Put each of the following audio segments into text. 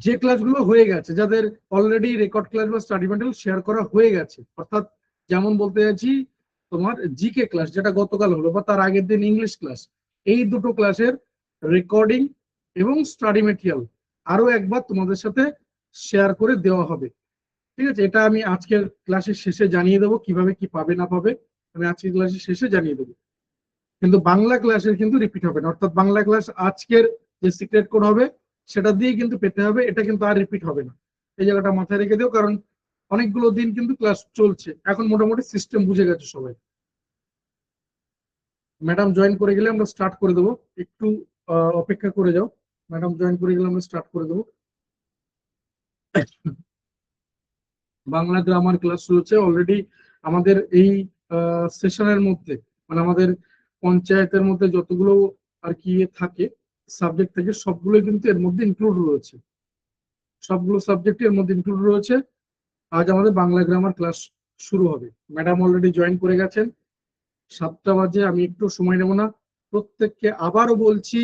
যে ক্লাসগুলো হয়ে গেছে, যাদের অলরেডি রেকর্ড ক্লাস বা স্টাডি মেটেরিয়াল শেয়ার করা হয়ে গেছে, অর্থাৎ যেমন বলতে চাইছি তোমার জিকে ক্লাস যেটা গতকাল হলো বা তার আগের দিন ইংলিশ ক্লাস, এই দুটো ক্লাসের রেকর্ডিং এবং স্টাডি মেটেরিয়াল আরো একবার তোমাদের সাথে শেয়ার করে দেওয়া হবে। ঠিক আছে, এটা আমি আজকের ক্লাসের শেষে জানিয়ে দেবো কিভাবে কি পাবে না পাবে, আমি আজকের ক্লাসের শেষে জানিয়ে দেবো। কিন্তু বাংলা ক্লাসের কিন্তু রিপিট হবে না, অর্থাৎ বাংলা ক্লাস আজকের যে সিক্রেট কোড হবে সেটা দিয়ে কিন্তু পেতে হবে, এটা কিন্তু আর রিপিট হবে না। এই জায়গাটা মাথায় রেখে দিও, কারণ অনেকগুলো দিন কিন্তু ক্লাস চলছে, এখন মোটামুটি সিস্টেম বুঝে গেছে সবাই। ম্যাডাম জয়েন করে গেলে আমরা স্টার্ট করে দেবো, একটু অপেক্ষা করে যাও। ম্যাডাম জয়েন করে গেলে আমরা স্টার্ট করে দেবো। বাংলা গ্রামার ক্লাস চলছে অলরেডি। আমাদের এই সেশনের মধ্যে মানে আমাদের পঞ্চায়েতের মধ্যে যতগুলো আর কি থাকে সাবজেক্ট থেকে সবগুলো কিন্তু এর মধ্যে ইনক্লুড রয়েছে, সবগুলো সাবজেক্ট এর মধ্যে ইনক্লুড রয়েছে। আজ আমাদের বাংলা গ্রামার ক্লাস শুরু হবে। ম্যাডাম অলরেডি জয়েন করে গেছেন। 7টা বাজে, আমি একটু সময় নেব না। প্রত্যেককে আবারও বলছি,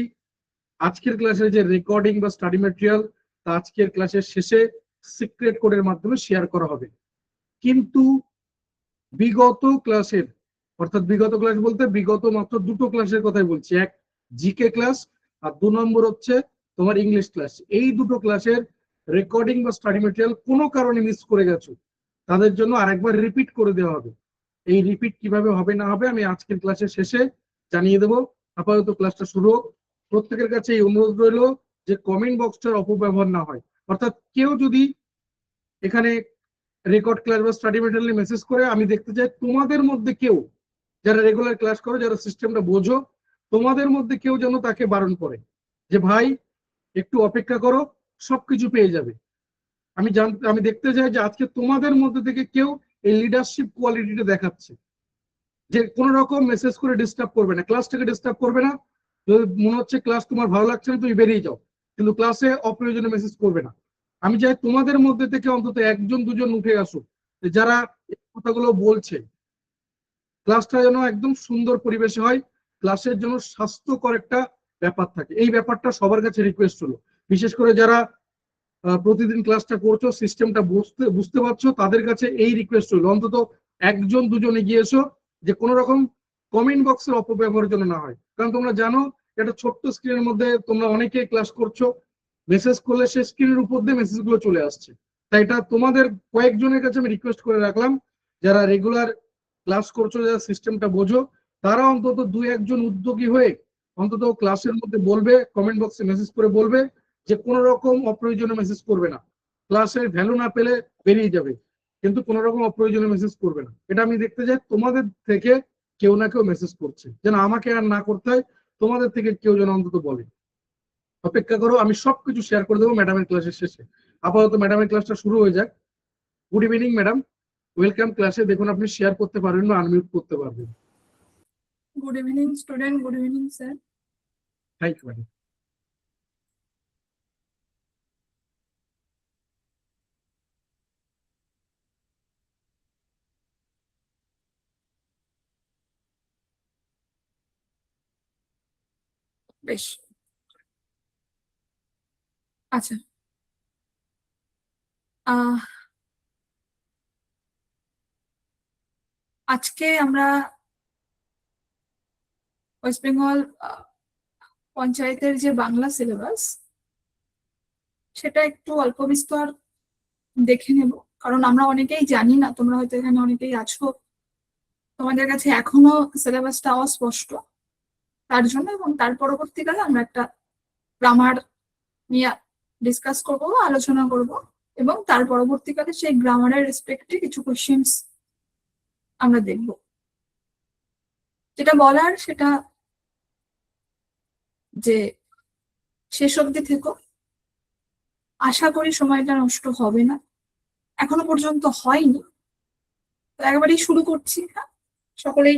আজকের ক্লাসের যে রেকর্ডিং বা স্টাডি ম্যাটেরিয়াল তা আজকের ক্লাসের শেষে সিক্রেট কোডের মাধ্যমে শেয়ার করা হবে। কিন্তু বিগত ক্লাসের, অর্থাৎ বিগত ক্লাস বলতে বিগত মাত্র দুটো ক্লাসের কথাই বলছি, এক জিকে ক্লাস আর 2 নম্বর হচ্ছে তোমার ইংলিশ ক্লাস। এই দুটো ক্লাসের রেকর্ডিং বা স্টাডি ম্যাটেরিয়াল কোনো কারণে মিস করে গেছো, তাদের জন্য আরেকবার রিপিট করে দেওয়া হবে। এই রিপিট কিভাবে হবে না হবে আমি আজকের ক্লাসের শেষে জানিয়ে দেবো। আপাতত ক্লাসটা শুরু হোক। প্রত্যেকের কাছে এই অনুরোধ রইল যে কমেন্ট বক্সটার অপব্যবহার না হয়, অর্থাৎ কেউ যদি এখানে রেকর্ড ক্লাস বা স্টাডি মেটেরিয়াল মেসেজ করে, আমি দেখতে চাই তোমাদের মধ্যে কেউ যারা রেগুলার ক্লাস করো, যারা সিস্টেমটা বোঝো, তোমাদের মধ্যে কেউ যেন তাকে বারণ করে যে ভাই একটু অপেক্ষা করো, সবকিছু পেয়ে যাবে। আমি দেখতে চাই যে আজকে তোমাদের মধ্যে থেকে কেউ এই লিডারশিপ কোয়ালিটিটা দেখাচ্ছে, যে কোনো রকম মেসেজ করে ডিস্টার্ব করবে না, ক্লাসটাকে ডিস্টার্ব করবে না। যদি মনে হচ্ছে ক্লাস তোমার ভালো লাগছে না তুমি বেরিয়ে যাও, কিন্তু ক্লাসে অপ্রয়োজনীয় মেসেজ করবে না। আমি চাই তোমাদের মধ্যে থেকে অন্তত একজন দুজন উঠে আসুক, যারা এই কথাগুলো বলছে। ক্লাসটা যেন একদম সুন্দর পরিবেশে হয়, ক্লাসের জন্য স্বাস্থ্যকর একটা ব্যাপার থাকে, এই ব্যাপারটা সবার কাছে রিকোয়েস্ট হলো। বিশেষ করে যারা প্রতিদিন ক্লাসটা করছো, সিস্টেমটা বুঝতে পারছো, তাদের কাছে এই রিকোয়েস্ট হলো অন্তত একজন দুজন এগিয়ে এসো, যে কোনো রকম কমেন্ট বক্সের অপব্যবহারের জন্য না হয়। কারণ তোমরা জানো একটা ছোট্ট স্ক্রিনের মধ্যে তোমরা অনেকেই ক্লাস করছো, মেসেজ করলে সেই স্ক্রিনের উপর দিয়ে মেসেজগুলো চলে আসছে। তাই এটা তোমাদের কয়েকজনের কাছে আমি রিকোয়েস্ট করে রাখলাম, যারা রেগুলার ক্লাস করছো, যারা সিস্টেমটা বোঝো, তারা অন্তত 2-1জন উদ্যোগী হয়ে অন্তত ক্লাসের মধ্যে বলবে, কমেন্ট বক্সে মেসেজ করে বলবে যে কোনো রকম অপ্রয়োজনীয় মেসেজ করবে না, ক্লাসের ভ্যালু না পেলে বেরিয়ে যাবে, কিন্তু কোনো রকম অপ্রয়োজনীয় মেসেজ করবে না। এটা আমি দেখতে চাই তোমাদের থেকে কেউ না কেউ মেসেজ করছে, যেন আমাকে আর না করতে হয়, তোমাদের থেকে কেউ যেন অন্তত বলে। অপেক্ষা করো, আমি সবকিছু শেয়ার করে দেবো ম্যাডামের ক্লাসের শেষে। আপাতত ম্যাডামের ক্লাসটা শুরু হয়ে যাক। গুড ইভিনিং ম্যাডাম, ওয়েলকাম ক্লাসে। দেখুন আপনি শেয়ার করতে পারবেন না আনমিউট করতে পারবেন। Good evening student, good evening sir. Thank you madam. বেশ, আচ্ছা। আজকে আমরা ওয়েস্ট বেঙ্গল পঞ্চায়েতের যে বাংলা সিলেবাস সেটা একটু অল্প বিস্তর দেখে নেব, কারণ আমরা অনেকেই জানি না, তোমরা হয়তো এখানে অনেকেই আছো, তোমাদের কাছে এখনো সিলেবাসটা অস্পষ্ট, তার জন্য। এবং তার পরবর্তীকালে আমরা একটা গ্রামার নিয়ে ডিসকাস করবো, আলোচনা করব, এবং তার পরবর্তীকালে সেই গ্রামারের রেসপেক্টে কিছু কোশ্চেন্স আমরা দেখব। যেটা বলার সেটা যে শেষ অবধি থেকো, আশা করি সময়টা নষ্ট হবে না, এখনো পর্যন্ত হয়নি, তো একেবারেই শুরু করছি। হ্যাঁ, সকলেই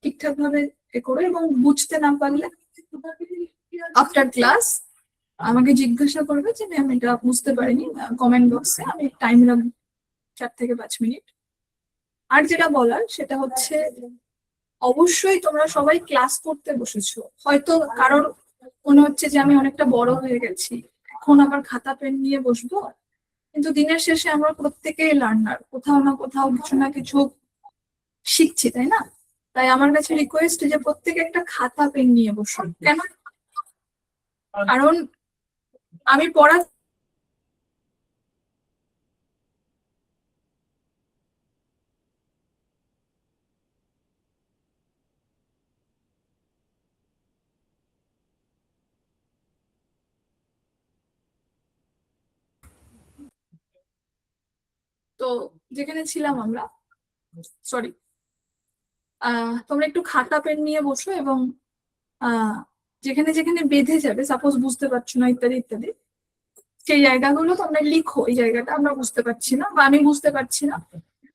ঠিকঠাক ভাবে করো, এবং বুঝতে না পারলে আফটার ক্লাস আমাকে জিজ্ঞাসা করবে যে ম্যাম এটা বুঝতে পারিনি, কমেন্ট বক্সে আমি টাইম রাখবো 4 থেকে 5 মিনিট। আর যেটা বলার সেটা হচ্ছে, অবশ্যই তোমরা সবাই ক্লাস করতে বসেছো, হয়তো কারোর মনে হচ্ছে যে আমি অনেকটা বড় হয়ে গেছি, সারাক্ষণ আবার খাতা পেন নিয়ে বসবো, কিন্তু দিনের শেষে আমরা প্রত্যেকেই লার্নার, কোথাও না কোথাও কিছু না কিছু শিখছি, তাই না? তাই আমার কাছে রিকোয়েস্ট যে প্রত্যেকে একটা খাতা পেন নিয়ে বসুন। কেন? কারণ আমি পড়া তো যেখানে ছিলাম আমরা, সরি, তোমরা একটু খাতা পেন নিয়ে বসো এবং যেখানে যেখানে বেঁধে যাবে, সাপোজ বুঝতে পারছো না ইত্যাদি ইত্যাদি, সেই জায়গাগুলো তোমরা লিখো, এই জায়গাটা আমরা বুঝতে পারছি না বা আমি বুঝতে পারছি না,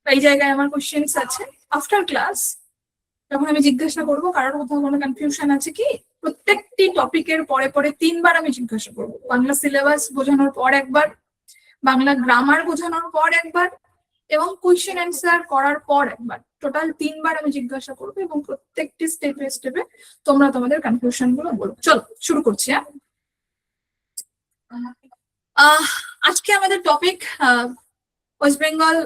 এই জায়গায় আমার কোশ্চেন্স আছে। আফটার ক্লাস যখন আমি জিজ্ঞাসা করবো কারোর কোথাও কোনো কনফিউশন আছে কি, প্রত্যেকটি টপিকের পরে পরে 3বার আমি জিজ্ঞাসা করবো। বাংলা সিলেবাস বোঝানোর পর একবার, বাংলা গ্রামার বোঝানোর পর একবার, এবং কোয়েশ্চেন অ্যান্সার করার পর একবার, টোটাল 3বার আমি জিজ্ঞাসা করবো এবং প্রত্যেকটি স্টেপে স্টেপে তোমরা তোমাদের কনফিউশন গুলো বলো। চলো শুরু করছি। আজকে আমাদের টপিক ওয়েস্ট বেঙ্গল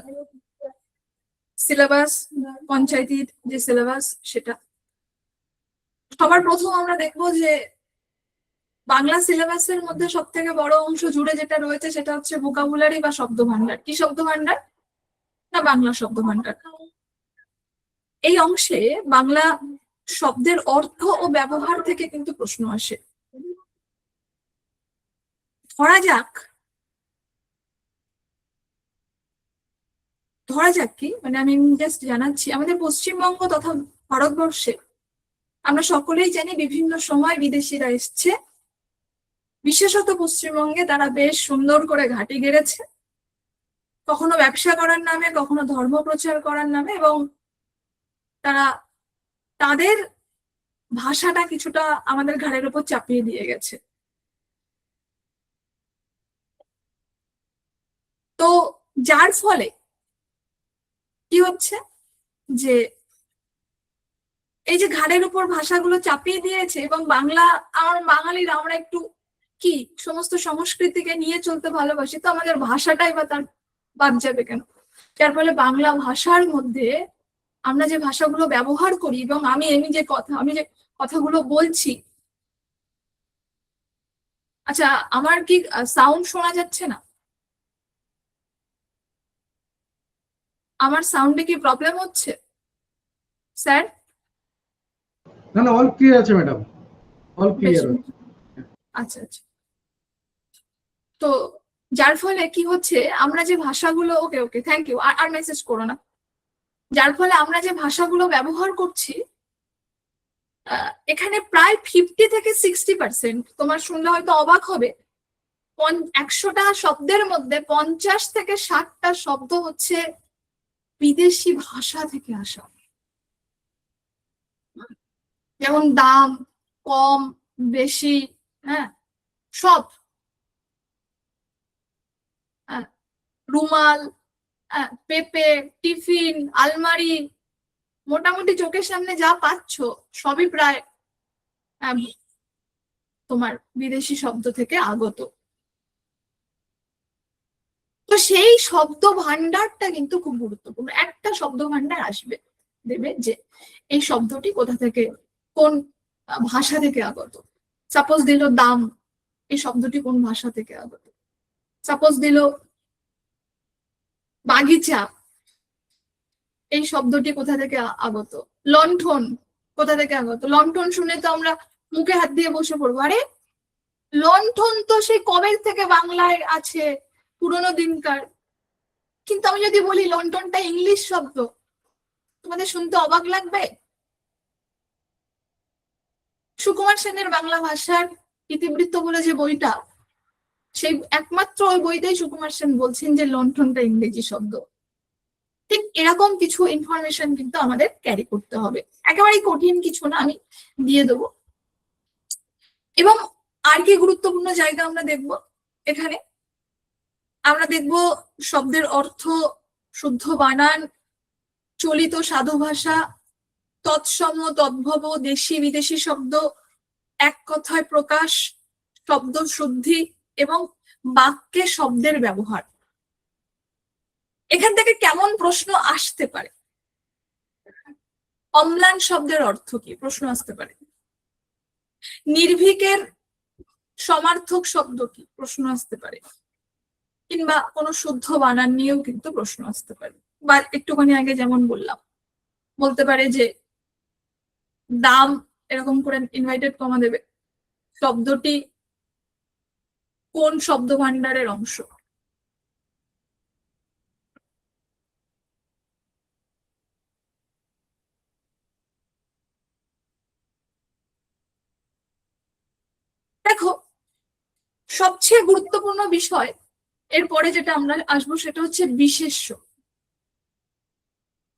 সিলেবাস, পঞ্চায়েতের যে সিলেবাস সেটা। সবার প্রথম আমরা দেখবো যে বাংলা সিলেবাসের মধ্যে সব থেকে বড় অংশ জুড়ে যেটা রয়েছে সেটা হচ্ছে ভোকাবুলারি বা শব্দ ভান্ডার। কি শব্দ ভান্ডার? না, বাংলা শব্দ ভান্ডার। এই অংশে বাংলা শব্দের অর্থ ও ব্যবহার থেকে কিন্তু প্রশ্ন আসে। ধরা যাক কি, মানে আমি জাস্ট জানাচ্ছি, আমাদের পশ্চিমবঙ্গ তথা ভারতবর্ষে আমরা সকলেই জানি বিভিন্ন সময় বিদেশিরা এসছে, বিশেষত পশ্চিমবঙ্গে তারা বেশ সুন্দর করে ঘাঁটি গেড়েছে, কখনো ব্যবসা করার নামে, কখনো ধর্ম প্রচার করার নামে, এবং তারা তাদের ভাষাটা কিছুটা আমাদের ঘাড়ের উপর চাপিয়ে দিয়ে গেছে। তো যার ফলে কি হচ্ছে যে এই যে ঘাড়ের উপর ভাষাগুলো চাপিয়ে দিয়েছে, এবং বাঙালিরা আমরা একটু কি সমস্ত সংস্কৃতিকে নিয়ে চলতে ভালোবাসি, তো আমাদের ভাষাটাই বা তার বাদ যাবে কেন? যার ফলে বাংলা ভাষার মধ্যে আমরা যে ভাষাগুলো ব্যবহার করি, এবং আমি যে কথাগুলো বলছি, আচ্ছা আমার কি সাউন্ড শোনা যাচ্ছে না? আমার সাউন্ডে কি প্রবলেম হচ্ছে স্যার? না না, অল ক্লিয়ার আছে ম্যাডাম, অল ক্লিয়ার। আচ্ছা আচ্ছা। তো যার ফলে কি হচ্ছে, আমরা যে ভাষাগুলো, ওকে ওকে থ্যাংক ইউ, আর মেসেজ করো না। যার ফলে আমরা যে ভাষাগুলো ব্যবহার করছি, এখানে প্রায় 50 থেকে 60%, তোমার শুনলে হয়তো অবাক হবে, 100টা শব্দের মধ্যে 50 থেকে 60টা শব্দ হচ্ছে বিদেশি ভাষা থেকে আসা। যেমন দাম, কম, বেশি, হ্যাঁ, সব, রুমাল, পেপে, টিফিন, আলমারি, মোটামুটি চোখের সামনে যা পাচ্ছ সবই প্রায় তোমার বিদেশি শব্দ থেকে আগত। তো সেই শব্দ ভান্ডারটা কিন্তু খুব গুরুত্বপূর্ণ। একটা শব্দ ভান্ডার আসবে, দেবে যে এই শব্দটি কোথা থেকে, কোন ভাষা থেকে আগত। সাপোজ দিল দাম, এই শব্দটি কোন ভাষা থেকে আগত। সাপোজ দিল বাগিচা, এই শব্দটি কোথা থেকে আগত। লণ্ঠন কোথা থেকে আগত। লণ্ঠন শুনে তো আমরা মুখে হাত দিয়ে বসে পড়বো, আরে লণ্ঠন তো সেই কবে থেকে বাংলায় আছে, পুরোনো দিনকার। কিন্তু আমি যদি বলি লণ্ঠনটা ইংলিশ শব্দ, তোমাদের শুনতে অবাক লাগবে। সুকুমার সেনের বাংলা ভাষার ইতিবৃত্ত বলে যে বইটা, সেই একমাত্র ওই বইটাই সুকুমার সেন বলছেন যে লণ্ঠনটা ইংরেজি শব্দ। ঠিক এরকম কিছু ইনফরমেশন কিন্তু আমাদের ক্যারি করতে হবে, একেবারেই কঠিন কিছু না, আমি দিয়ে দেবো। এবং আর কি গুরুত্বপূর্ণ জায়গা আমরা দেখব এখানে, আমরা দেখব শব্দের অর্থ, শুদ্ধ বানান, চলিত সাধু ভাষা, তৎসম তদ্ভব দেশি বিদেশি শব্দ, এক কথায় প্রকাশ, শব্দ শুদ্ধি, এবং বাক্যে শব্দের ব্যবহার, এখান থেকে কেমন প্রশ্ন আসতে পারে? অম্লান শব্দের অর্থ কি প্রশ্ন আসতে পারে। নির্ভীকের সমার্থক শব্দ কি প্রশ্ন আসতে পারে। কিংবা কোনো শুদ্ধ বানান নিয়েও কিন্তু প্রশ্ন আসতে পারে। বা একটুখানি আগে যেমন বললাম, বলতে পারে যে দাম, এরকম করে ইনভাইটেড কমা দেবে, শব্দটি কোন শব্দ ভান্ডারের অংশ। দেখো, সবচেয়ে গুরুত্বপূর্ণ বিষয় এরপরে যেটা আমরা আসবো সেটা হচ্ছে বিশেষ্য।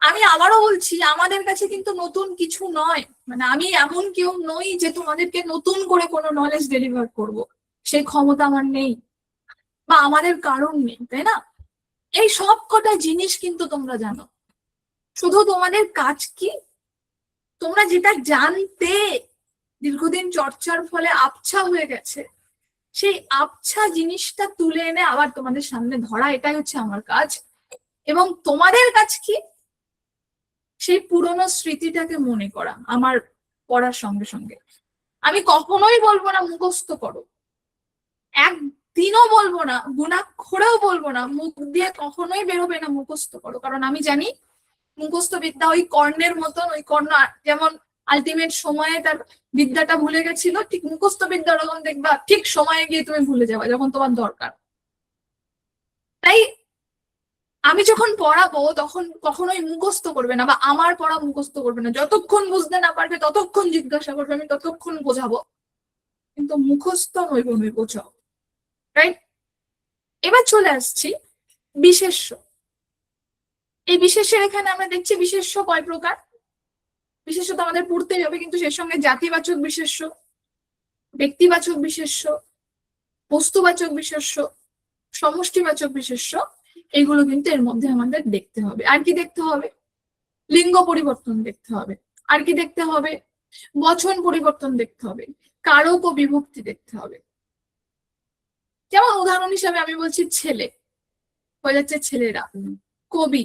আমি আবারও বলছি, আমাদের কাছে কিন্তু নতুন কিছু নয়, মানে আমি এমন কেউ নই যে তোমাদেরকে নতুন করে কোনো নলেজ ডেলিভার করব, সেই ক্ষমতা আমার নেই বা আমাদের কারণ নেই, তাই না? এই সব কটা জিনিস কিন্তু তোমরা জানো। শুধু তোমাদের কাজ কি, তোমরা যেটা জানতে দীর্ঘদিন চর্চার ফলে আবছা হয়ে গেছে, সেই আবছা জিনিসটা তুলে এনে আবার তোমাদের সামনে ধরা, এটাই হচ্ছে আমার কাজ। এবং তোমাদের কাজ কি, সেই পুরনো স্মৃতিটাকে মনে করা আমার পড়ার সঙ্গে সঙ্গে। আমি কখনোই বলবো না মুখস্থ করো, একদিনও বলবো না, গুণাক্ষরেও বলবো না, মুখ দিয়ে কখনোই বেরোবে না মুখস্থ করো। কারণ আমি জানি মুখস্থ বিদ্যা ওই কর্ণের মতন, ওই কর্ণ যেমন আলটিমেট সময়ে তার বিদ্যাটা ভুলে গেছিল, ঠিক মুখস্থ বিদ্যা ওরকম দেখবা ঠিক সময়ে গিয়ে তুমি ভুলে যাবে যখন তোমার দরকার। তাই আমি যখন পড়াবো তখন কখনোই মুখস্থ করবে না, বা আমার পড়া মুখস্থ করবে না। যতক্ষণ বুঝতে না পারবে ততক্ষণ জিজ্ঞাসা করবে, আমি ততক্ষণ বোঝাবো, কিন্তু মুখস্থ নৈব বোঝাও। রাইট? এবার চলে আসছি বিশেষ্য। এই বিশেষ্যের এখানে আমরা দেখছি বিশেষ্য কয় প্রকার। বিশেষ্য তো আমাদের পড়তেই হবে, কিন্তু সেই সঙ্গে জাতিবাচক বিশেষ্য, ব্যক্তিবাচক বিশেষ্য, বস্তুবাচক বিশেষ্য, সমষ্টিবাচক বিশেষ্য, এগুলো কিন্তু এর মধ্যে আমাদের দেখতে হবে। আর কি দেখতে হবে? লিঙ্গ পরিবর্তন দেখতে হবে। আর কি দেখতে হবে? বচন পরিবর্তন দেখতে হবে, কারক ও বিভক্তি দেখতে হবে। যেমন উদাহরণ হিসাবে আমি বলছি ছেলে, হয়ে যাচ্ছে ছেলেরা, কবি,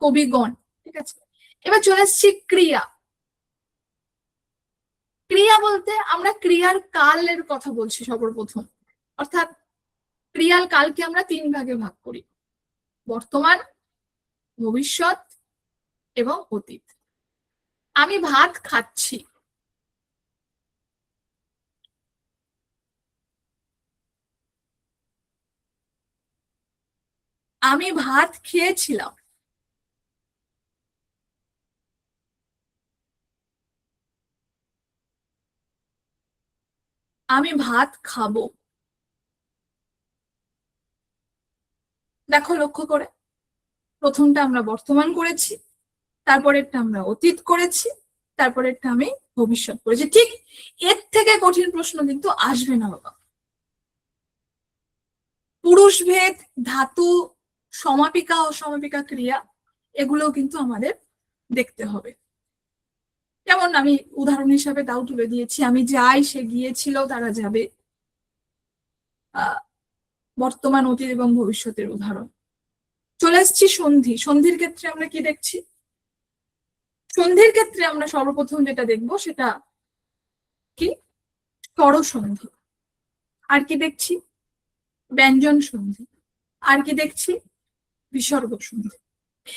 কবিগণ, ঠিক আছে? এবার চলে আসছি ক্রিয়া। ক্রিয়া বলতে আমরা ক্রিয়ার কালের কথা বলছি সর্বপ্রথম। অর্থাৎ ক্রিয়ার কালকে আমরা 3 ভাগে ভাগ করি: বর্তমান, ভবিষ্যৎ এবং অতীত। আমি ভাত খাচ্ছি, আমি ভাত খেয়েছিলাম, আমি ভাত খাবো। দেখো লক্ষ্য করে, প্রথমটা আমরা বর্তমান করেছি, তারপরেরটা আমরা অতীত করেছি, তারপরেরটা আমি ভবিষ্যৎ করেছি। ঠিক এর থেকে কঠিন প্রশ্ন কিন্তু আসবে না বাবা। পুরুষভেদ, ধাতু, সমাপিকা ও সমাপিকা ক্রিয়া, এগুলো কিন্তু আমাদের দেখতে হবে। যেমন আমি উদাহরণ হিসাবে তাও তুলে দিয়েছি, আমি যাই, সে গিয়েছিল, তারা যাবে। বর্তমান, অতীত এবং ভবিষ্যতের উদাহরণ। চলে আসছি সন্ধি। সন্ধির ক্ষেত্রে আমরা কি দেখছি? সন্ধির ক্ষেত্রে আমরা সর্বপ্রথম যেটা দেখবো সেটা কি? স্বরসন্ধি। আর কি দেখছি? ব্যঞ্জন সন্ধি। আর কি দেখছি? বিসর্গ সন্ধি।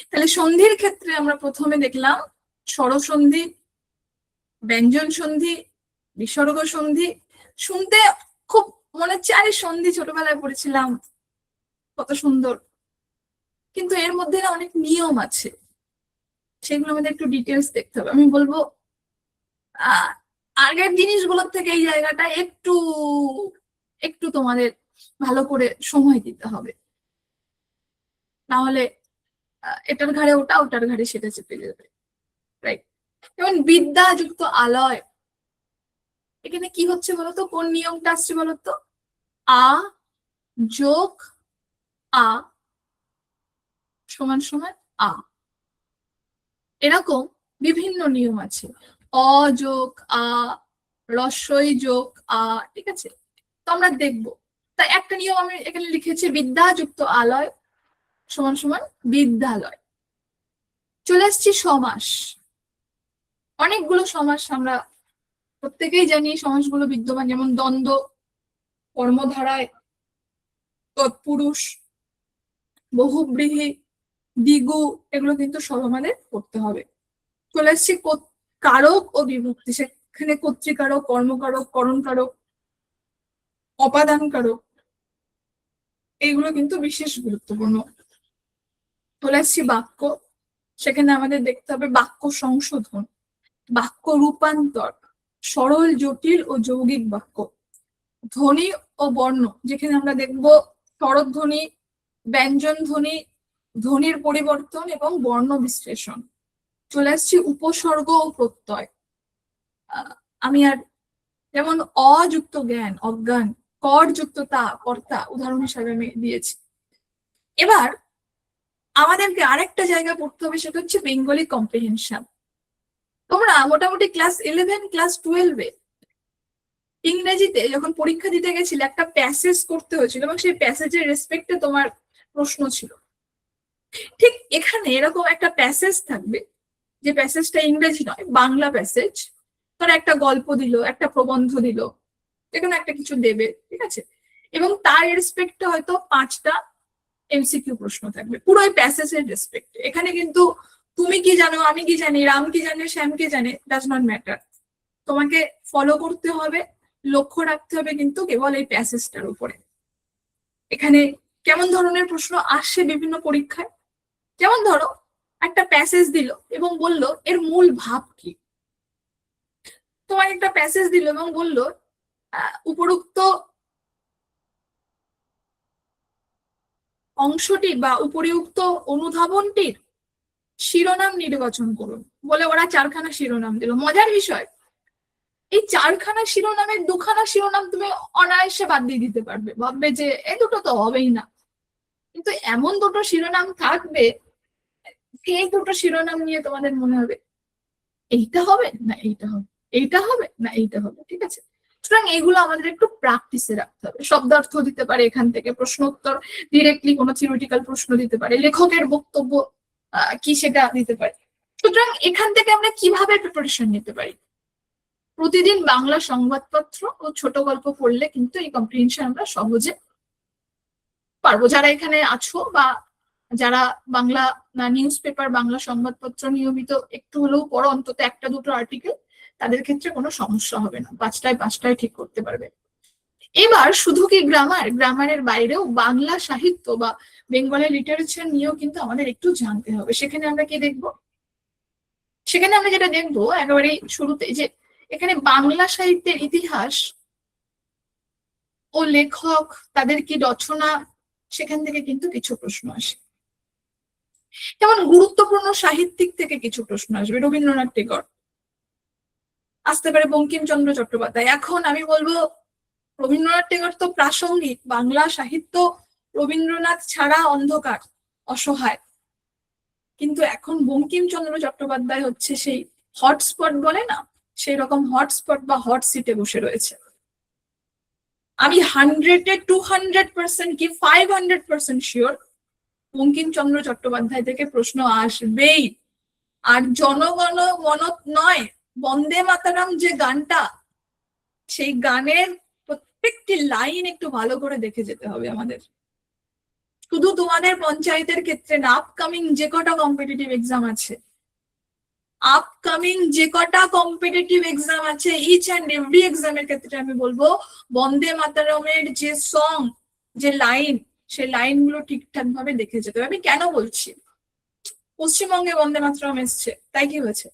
তাহলে সন্ধির ক্ষেত্রে আমরা প্রথমে দেখলাম স্বরসন্ধি, ব্যঞ্জন সন্ধি, বিসর্গ সন্ধি। শুনতে খুব মনে হচ্ছে আরে সন্ধি ছোটবেলায় পড়েছিলাম, কত সুন্দর, কিন্তু এর মধ্যে না অনেক নিয়ম আছে, সেগুলো আমাদের একটু ডিটেলস দেখতে হবে। আমি বলবো আগের জিনিসগুলোর থেকে এই জায়গাটা একটু একটু তোমাদের ভালো করে সময় দিতে হবে, নাহলে এটার ঘাড়ে ওটা, ওটার ঘাড়ে সেটা চেপে যাবে। রাইট? যেমন বিদ্যা যুক্ত আলয়, এখানে কি হচ্ছে বলতো? কোন নিয়মটা আসছে বলতো? আ যোগ আ সমান সমান আ। এরকম বিভিন্ন নিয়ম আছে। অ যোগ আ, রস্বই যোগ আ, ঠিক আছে? তো আমরা দেখবো। তা একটা নিয়ম আমি এখানে লিখেছি, বিদ্যাযুক্ত আলয় সমান সমান বিদ্যালয়। চলে আসছি সমাস। অনেকগুলো সমাস আমরা প্রত্যেকেই জানি, সমাসগুলো বিদ্যমান, যেমন দ্বন্দ্ব, কর্মধারায়, তৎপুরুষ, বহুব্রীহি, দ্বিগু, এগুলো কিন্তু সব আমাদের করতে হবে। চলে আসছি কারক ও বিভক্তি। সেখানে কর্তৃকারক, কর্মকারক, করণকারক, অপাদান কারক, এইগুলো কিন্তু বিশেষ গুরুত্বপূর্ণ। চলে আসছি বাক্য। সেখানে আমাদের দেখতে হবে বাক্য সংশোধন, বাক্য রূপান্তর, সরল, জটিল ও যৌগিক বাক্য, ধ্বনি ও বর্ণ, যেখানে আমরা দেখব স্বরধ্বনি, ব্যঞ্জন ধ্বনি, ধ্বনির পরিবর্তন এবং বর্ণ বিশ্লেষণ। চলে আসছি উপসর্গ ও প্রত্যয়। আমি আর যেমন অযুক্ত জ্ঞান, অজ্ঞান, কর যুক্ত তা, কর্তা, উদাহরণ হিসাবে আমি দিয়েছি। এবার আমাদেরকে আরেকটা জায়গা পড়তে হবে, সেটা হচ্ছে বেঙ্গলি কম্প্রিহেনশন। তোমরা মোটামুটি ক্লাস 11, ক্লাস 12-এ ইংরেজিতে যখন পরীক্ষা দিতে গেছিলে, একটা প্যাসেজ করতে হয়েছিল এবং সেই প্যাসেজের রেসপেক্টে তোমার প্রশ্ন ছিল। ঠিক এখানে এরকম একটা প্যাসেজ থাকবে, যে প্যাসেজটা ইংরেজি নয়, বাংলা প্যাসেজ। ধর একটা গল্প দিল, একটা প্রবন্ধ দিল, যেকোনো একটা কিছু দেবে, ঠিক আছে, এবং তার রেসপেক্টে হয়তো 5টা এমসিকিউ প্রশ্ন থাকবে, পুরো ওই প্যাসেজের রেসপেক্টে। এখানে কিন্তু তুমি কি জানো, আমি কি জানি, রাম কি জানে, শ্যাম কি জানে, ডাজ নট ম্যাটার। তোমাকে ফলো করতে হবে, লক্ষ্য রাখতে হবে কিন্তু কেবল এই প্যাসেজটার উপরে। এখানে কেমন ধরনের প্রশ্ন আসছে বিভিন্ন পরীক্ষায়, যেমন ধরো একটা প্যাসেজ দিল এবং বলল এর মূল ভাব কি। তোমার একটা প্যাসেজ দিল এবং বলল উপরোক্ত অংশটি বা উপরিউক্ত অনুধাবনটির শিরোনাম নির্বাচন করুন, বলে ওরা 4খানা শিরোনাম দিল। মজার বিষয়, এই 4খানা শিরোনামের 2খানা শিরোনাম তুমি অনায়াসে বাদ দিয়ে দিতে পারবে, ভাববে যে এই দুটো তো হবেই না। কিন্তু এমন দুটো শিরোনাম থাকবে, এই দুটো শিরোনাম নিয়ে তোমাদের মনে হবে এইটা হবে না এইটা হবে, এইটা হবে না এইটা হবে, ঠিক আছে। সুতরাং এগুলো আমাদের একটু প্র্যাকটিসে রাখতে হবে। শব্দার্থ দিতে পারে এখান থেকে, প্রশ্ন উত্তর ডিরেক্টলি কোনো থিওরিটিক্যাল প্রশ্ন দিতে পারে, লেখকের বক্তব্য কি সেটা দিতে পারে। সুতরাং এখান থেকে আমরা কিভাবে প্রিপারেশন নিতে পারি? প্রতিদিন বাংলা সংবাদপত্র ও ছোট গল্প পড়লে কিন্তু এই কম্প্রিহেনশন আমরা সহজে পারবো। যারা এখানে আছো বা যারা বাংলা নিউজ পেপার, বাংলা সংবাদপত্র নিয়মিত একটু হলেও পড়ো, অন্তত 1-2 আর্টিকেল, তাদের ক্ষেত্রে কোনো সমস্যা হবে না, 5টায় ঠিক করতে পারবে। এবার শুধু কি গ্রামারের বাইরেও বাংলা সাহিত্য বা বেঙ্গলি লিটারেচার নিয়েও কিন্তু আমাদের একটু জানতে হবে। সেখানে আমরা কি দেখবো? সেখানে আমরা যেটা দেখবো একেবারে শুরুতে, যে এখানে বাংলা সাহিত্যের ইতিহাস ও লেখক, তাদের কি রচনা, সেখান থেকে কিন্তু কিছু প্রশ্ন আসে। যেমন গুরুত্বপূর্ণ সাহিত্যিক থেকে কিছু প্রশ্ন আসবে, রবীন্দ্রনাথ টেগর, আসতে পারে বঙ্কিমচন্দ্র চট্টোপাধ্যায়। এখন আমি বলবো রবীন্দ্রনাথ টেগর তো প্রাসঙ্গিক, বাংলা সাহিত্য রবীন্দ্রনাথ ছাড়া অন্ধকার, অসহায়। কিন্তু এখন বঙ্কিমচন্দ্র চট্টোপাধ্যায় হচ্ছে সেই হটস্পট বলে না, সেই রকম হটস্পট বা হট সিটে বসে রয়েছে। আমি 100-এ 200% কি 500% শিওর বঙ্কিমচন্দ্র চট্টোপাধ্যায় থেকে প্রশ্ন আসবেই। আর জনগণ মন নয়, বন্দে মাতরম যে গানটা, সেই গানের প্রত্যেকটি লাইন একটু ভালো করে দেখে যেতে হবে আমাদের। শুধু তোমাদের পঞ্চায়েতের ক্ষেত্রে না, আপকামিং যে কটা কম্পিটিটিভ এক্সাম আছে, ইচ অ্যান্ড এভরি এক্সামের ক্ষেত্রে আমি বলবো বন্দে মাতরমের যে সং, যে লাইন, সেই লাইনগুলো ঠিকঠাক ভাবে দেখে যেতে হবে। আমি কেন বলছি? পশ্চিমবঙ্গে বন্দে মাতরম এসছে, তাই কি হয়েছে?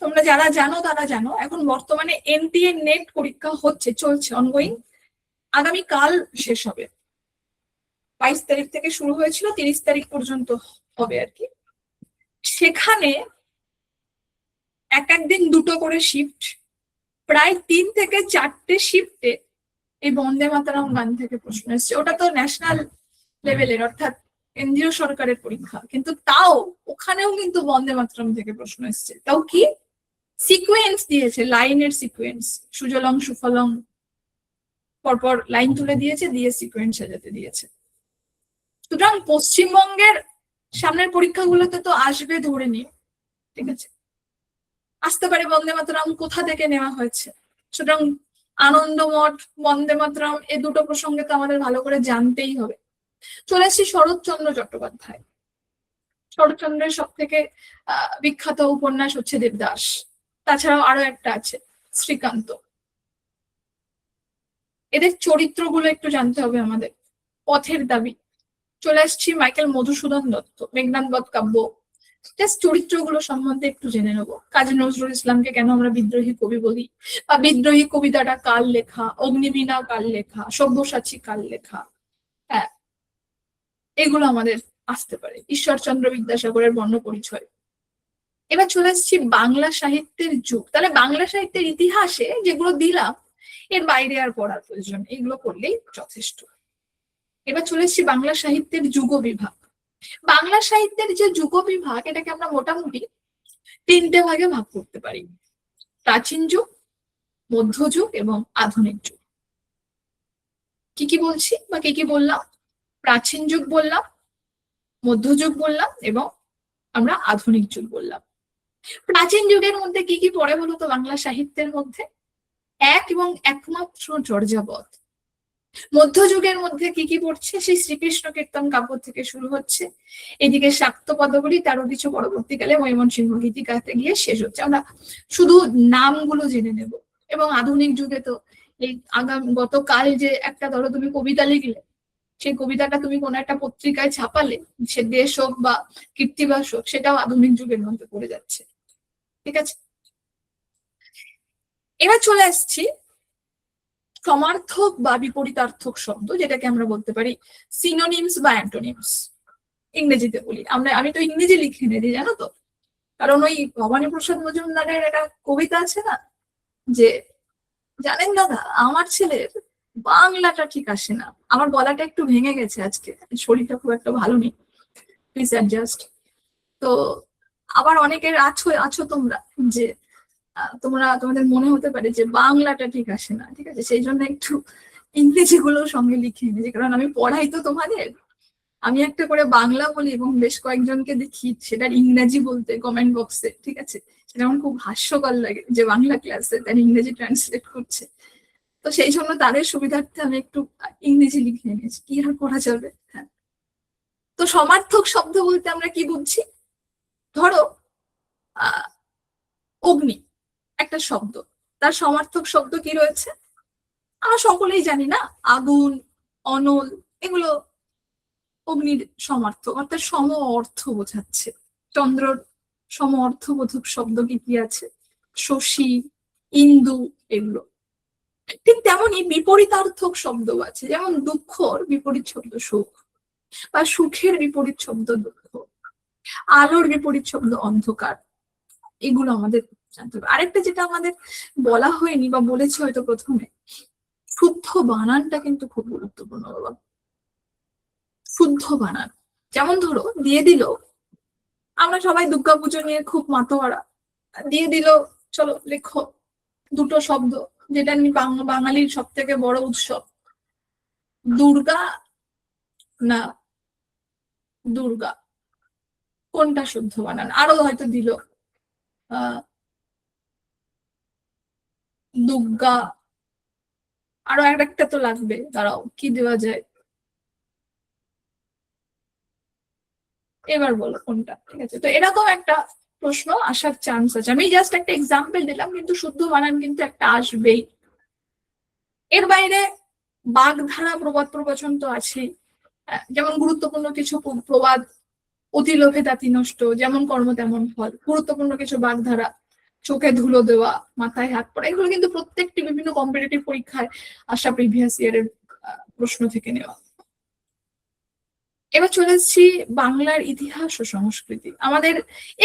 তোমরা যারা জানো তারা জানো, এখন বর্তমানে এনটিএ নেট পরীক্ষা হচ্ছে, চলছে, অনগোয়িং। আগামীকাল শেষ হবে, 22 তারিখ থেকে শুরু হয়েছিল, 30 তারিখ পর্যন্ত হবে আর কি। সেখানে এক দিন 2টো করে শিফট, প্রায় 3 থেকে 4টে শিফটে এই বন্দে মাতরম গান থেকে প্রশ্ন এসছে। ওটা তো ন্যাশনাল লেভেলের, অর্থাৎ কেন্দ্রীয় সরকারের পরীক্ষা, কিন্তু তাও ওখানেও কিন্তু বন্দে মাতরম থেকে প্রশ্ন এসছে। তাও কি সিকোয়েন্স দিয়েছে, লাইনের সিকোয়েন্স, সুজলং সুফলং, পরপর লাইন তুলে দিয়েছে, দিয়ে সিকোয়েন্স সাজাতে দিয়েছে। সুতরাং পশ্চিমবঙ্গের সামনের পরীক্ষাগুলোতে তো আসবে ধরে নিয়ে, ঠিক আছে, আসতে পারে বন্দে মাতরম কোথা থেকে নেওয়া হয়েছে। সুতরাং আনন্দমঠ, বন্দে মাতরম, এই দুটো প্রসঙ্গে তো আমাদের ভালো করে জানতেই হবে। চলে আসছি শরৎচন্দ্র চট্টোপাধ্যায়। শরৎচন্দ্রের সব থেকে বিখ্যাত উপন্যাস হচ্ছে দেবদাস। তাছাড়াও আরো একটা আছে শ্রীকান্ত। এদের চরিত্রগুলো একটু জানতে হবে আমাদের। পথের দাবি। চলে আসছি মাইকেল মধুসূদন দত্ত, মেঘনাদ বধ কাব্য। জাস্ট চরিত্রগুলো সম্বন্ধে একটু জেনে নেবো। কাজী নজরুল ইসলামকে কেন আমরা বিদ্রোহী কবি বলি, বা বিদ্রোহী কবিতাটা কার লেখা, অগ্নিবীণা কার লেখা, সব্যসাচী কার লেখা, হ্যাঁ, এগুলো আমাদের আসতে পারে। ঈশ্বরচন্দ্র বিদ্যাসাগরের বর্ণপরিচয়। এবার চলে আসছি বাংলা সাহিত্যের যুগ। তাহলে বাংলা সাহিত্যের ইতিহাসে যেগুলো দিলাম, এর বাইরে আর পড়ার প্রয়োজন, এগুলো করলেই যথেষ্ট। এবার চলে এসছি বাংলা সাহিত্যের যুগ বিভাগ। বাংলা সাহিত্যের যে যুগ বিভাগ, এটাকে আমরা মোটামুটি 3টে ভাগে ভাগ করতে পারি: প্রাচীন যুগ, মধ্যযুগ এবং আধুনিক যুগ। কি কি বলছি বা কি কি বললাম? প্রাচীন যুগ বললাম, মধ্যযুগ বললাম এবং আমরা আধুনিক যুগ বললাম। প্রাচীন যুগের মধ্যে কি কি পড়ে বলতো বাংলা সাহিত্যের মধ্যে? এক এবং একমাত্র চর্যাপদ। মধ্যযুগের মধ্যে কি কি পড়ছে? সেই শ্রীকৃষ্ণ কীর্তন কাব্য থেকে শুরু হচ্ছে, এদিকে শাক্ত পদগুলি, তারও কিছু পরবর্তীকালে ময়মনসিংহ গীতিকাতে গিয়ে শেষ হচ্ছে। আমরা শুধু নামগুলো জেনে নেব। এবং আধুনিক যুগে তো এই গতকাল যে একটা, ধরো তুমি কবিতা লিখলে, সেই কবিতাটা তুমি কোনো একটা পত্রিকায় ছাপালে, সে দেশ হোক বা কীর্তিবাস হোক, সেটাও আধুনিক যুগের মধ্যে পড়ে যাচ্ছে, ঠিক আছে। এবার চলে আসছি সমার্থক বা বিপরীতার্থক শব্দ, যেটাকে আমরা বলতে পারি সিনোনিমস বা অ্যান্টোনিমস। ইংরেজিতে বলি আমরা, আমি তো ইংরেজি লিখে এনেছি জানো তো, কারণ ওই ভবানী প্রসাদ মজুমদারের একটা কবিতা আছে না, যে জানেন দাদা আমার ছেলের বাংলাটা ঠিক আসে না। আমার গলাটা একটু ভেঙে গেছে আজকে, শরীরটা খুব একটা ভালো নেই, প্লিজ অ্যাডজাস্ট। তো আবার অনেকের আছো আছো তোমরা, যে তোমাদের মনে হতে পারে যে বাংলাটা ঠিক আসে না, ঠিক আছে, সেই জন্য একটু ইংরেজি গুলো সঙ্গে লিখে এনেছি, কারণ আমি পড়াই তো তোমাদের। আমি একটা করে বাংলা বলি এবং বেশ কয়েকজনকে দেখি সেটার ইংরেজি বলতে কমেন্ট বক্সে, ঠিক আছে। সেটা আমার খুব হাস্যকর লাগে যে বাংলা ক্লাসে তার ইংরেজি ট্রান্সলেট করছে। তো সেই জন্য তাদের সুবিধার্থে আমি একটু ইংরেজি লিখে এনেছি, কি আর করা যাবে। হ্যাঁ, তো সমার্থক শব্দ বলতে আমরা কি বুঝছি? ধরো অগ্নি একটা শব্দ, তার সমার্থক শব্দ কি রয়েছে? আমরা সকলেই জানি না, আগুন, অনল, এগুলো অগ্নির সমার্থক, অর্থাৎ সম অর্থ বোঝাচ্ছে। চন্দ্রর সম অর্থবোধক শব্দ কি কি আছে? শশী, ইন্দু, এগুলো। ঠিক তেমনই বিপরীতার্থক শব্দ আছে, যেমন দুঃখর বিপরীত শব্দ সুখ, বা সুখের বিপরীত শব্দ দুঃখ, আলোর বিপরীত শব্দ অন্ধকার। এগুলো আমাদের জানতে হবে। আরেকটা যেটা আমাদের বলা হয়নি বা বলেছে হয়তো প্রথমে, শুদ্ধ বানানটা কিন্তু খুব গুরুত্বপূর্ণ বাবা। শুদ্ধ বানান। যেমন ধরো দিয়ে দিল, আমরা সবাই দুর্গাপুজো নিয়ে খুব মাতোয়ারা, দিয়ে দিল চলো লেখো দুটো শব্দ, যেটা নিয়ে বাঙালির সব থেকে বড় উৎসব, দুর্গা না দুর্গা, কোনটা শুদ্ধ বানান? আরো হয়তো দিল দুর্গা, আরো একটা তো লাগবে, দাঁড়াও কি দেওয়া যায়, এবার বলো কোনটা, ঠিক আছে। তো এরকম একটা প্রশ্ন আসার চান্স আছে। আমি জাস্ট একটা এক্সাম্পল দিলাম, কিন্তু শুদ্ধ বানান কিন্তু একটা আসবেই। এর বাইরে বাগধারা, প্রবাদ প্রবচন তো আছেই। যেমন গুরুত্বপূর্ণ কিছু প্রবাদ, অতি লোভে তাঁতি নষ্ট, যেমন কর্ম তেমন ফল। গুরুত্বপূর্ণ কিছু বাগধারা, চোখে ধুলো দেওয়া, মাথায় হাত পড়া, এগুলো কিন্তু প্রত্যেকটি বিভিন্ন কম্পিটিটিভ পরীক্ষায় আসা প্রিভিয়াস ইয়ারের প্রশ্ন থেকে নেওয়া। এবার চলে আসছি বাংলার ইতিহাস ও সংস্কৃতি। আমাদের